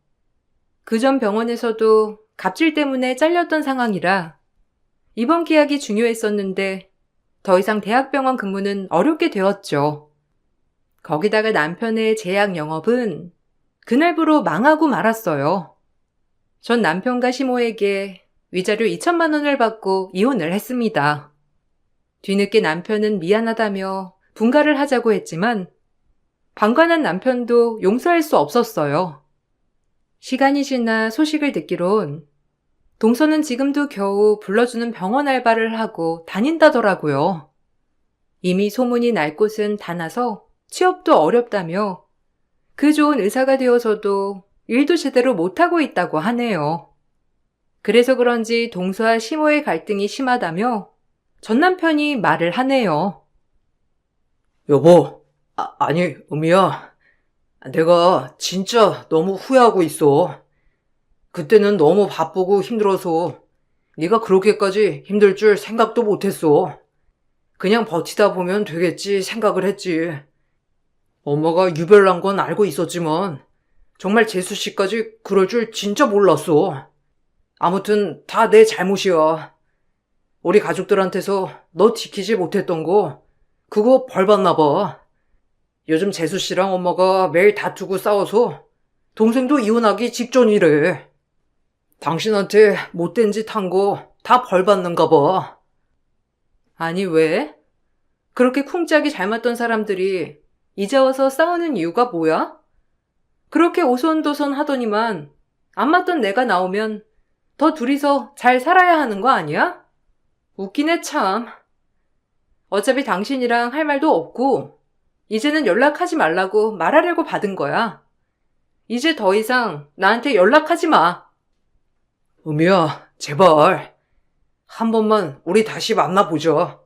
그전 병원에서도 갑질 때문에 잘렸던 상황이라 이번 계약이 중요했었는데 더 이상 대학병원 근무는 어렵게 되었죠. 거기다가 남편의 제약 영업은 그날부로 망하고 말았어요. 전 남편과 시모에게 위자료 2천만 원을 받고 이혼을 했습니다. 뒤늦게 남편은 미안하다며 분가를 하자고 했지만 방관한 남편도 용서할 수 없었어요. 시간이 지나 소식을 듣기론 동서는 지금도 겨우 불러주는 병원 알바를 하고 다닌다더라고요. 이미 소문이 날 곳은 다 나서 취업도 어렵다며 그 좋은 의사가 되어서도 일도 제대로 못하고 있다고 하네요. 그래서 그런지 동서와 시모의 갈등이 심하다며 전 남편이 말을 하네요. 여보, 아니, 음이야. 내가 진짜 너무 후회하고 있어. 그때는 너무 바쁘고 힘들어서 네가 그렇게까지 힘들 줄 생각도 못했어. 그냥 버티다 보면 되겠지 생각을 했지. 엄마가 유별난 건 알고 있었지만 정말 재수 씨까지 그럴 줄 진짜 몰랐어. 아무튼 다 내 잘못이야. 우리 가족들한테서 너 지키지 못했던 거 그거 벌 받나 봐. 요즘 재수 씨랑 엄마가 매일 다투고 싸워서 동생도 이혼하기 직전이래. 당신한테 못된 짓 한 거 다 벌 받는가 봐. 아니, 왜? 그렇게 쿵짝이 잘 맞던 사람들이 이제 와서 싸우는 이유가 뭐야? 그렇게 오손도손 하더니만 안 맞던 내가 나오면 더 둘이서 잘 살아야 하는 거 아니야? 웃기네 참. 어차피 당신이랑 할 말도 없고 이제는 연락하지 말라고 말하려고 받은 거야. 이제 더 이상 나한테 연락하지 마. 음이야, 제발. 한 번만 우리 다시 만나보자.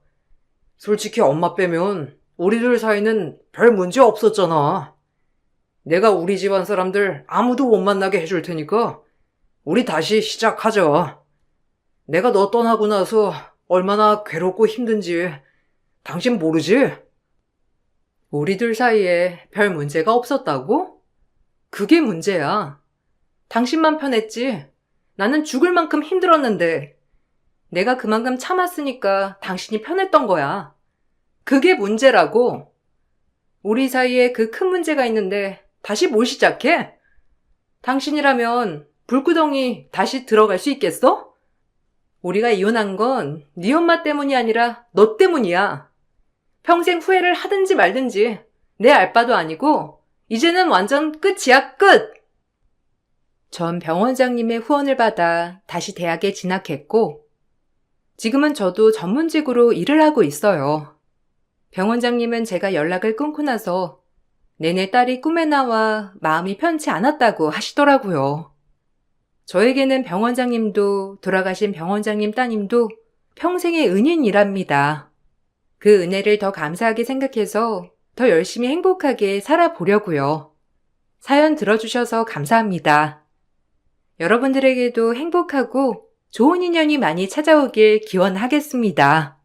솔직히 엄마 빼면 우리들 사이는 별 문제 없었잖아. 내가 우리 집안 사람들 아무도 못 만나게 해줄 테니까 우리 다시 시작하자. 내가 너 떠나고 나서 얼마나 괴롭고 힘든지 당신 모르지? 우리들 사이에 별 문제가 없었다고? 그게 문제야. 당신만 편했지. 나는 죽을 만큼 힘들었는데 내가 그만큼 참았으니까 당신이 편했던 거야. 그게 문제라고. 우리 사이에 그 큰 문제가 있는데 다시 뭘 시작해? 당신이라면 불구덩이 다시 들어갈 수 있겠어? 우리가 이혼한 건 네 엄마 때문이 아니라 너 때문이야. 평생 후회를 하든지 말든지 내 알바도 아니고 이제는 완전 끝이야, 끝! 전 병원장님의 후원을 받아 다시 대학에 진학했고 지금은 저도 전문직으로 일을 하고 있어요. 병원장님은 제가 연락을 끊고 나서 내내 딸이 꿈에 나와 마음이 편치 않았다고 하시더라고요. 저에게는 병원장님도 돌아가신 병원장님 따님도 평생의 은인이랍니다. 그 은혜를 더 감사하게 생각해서 더 열심히 행복하게 살아보려고요. 사연 들어주셔서 감사합니다. 여러분들에게도 행복하고 좋은 인연이 많이 찾아오길 기원하겠습니다.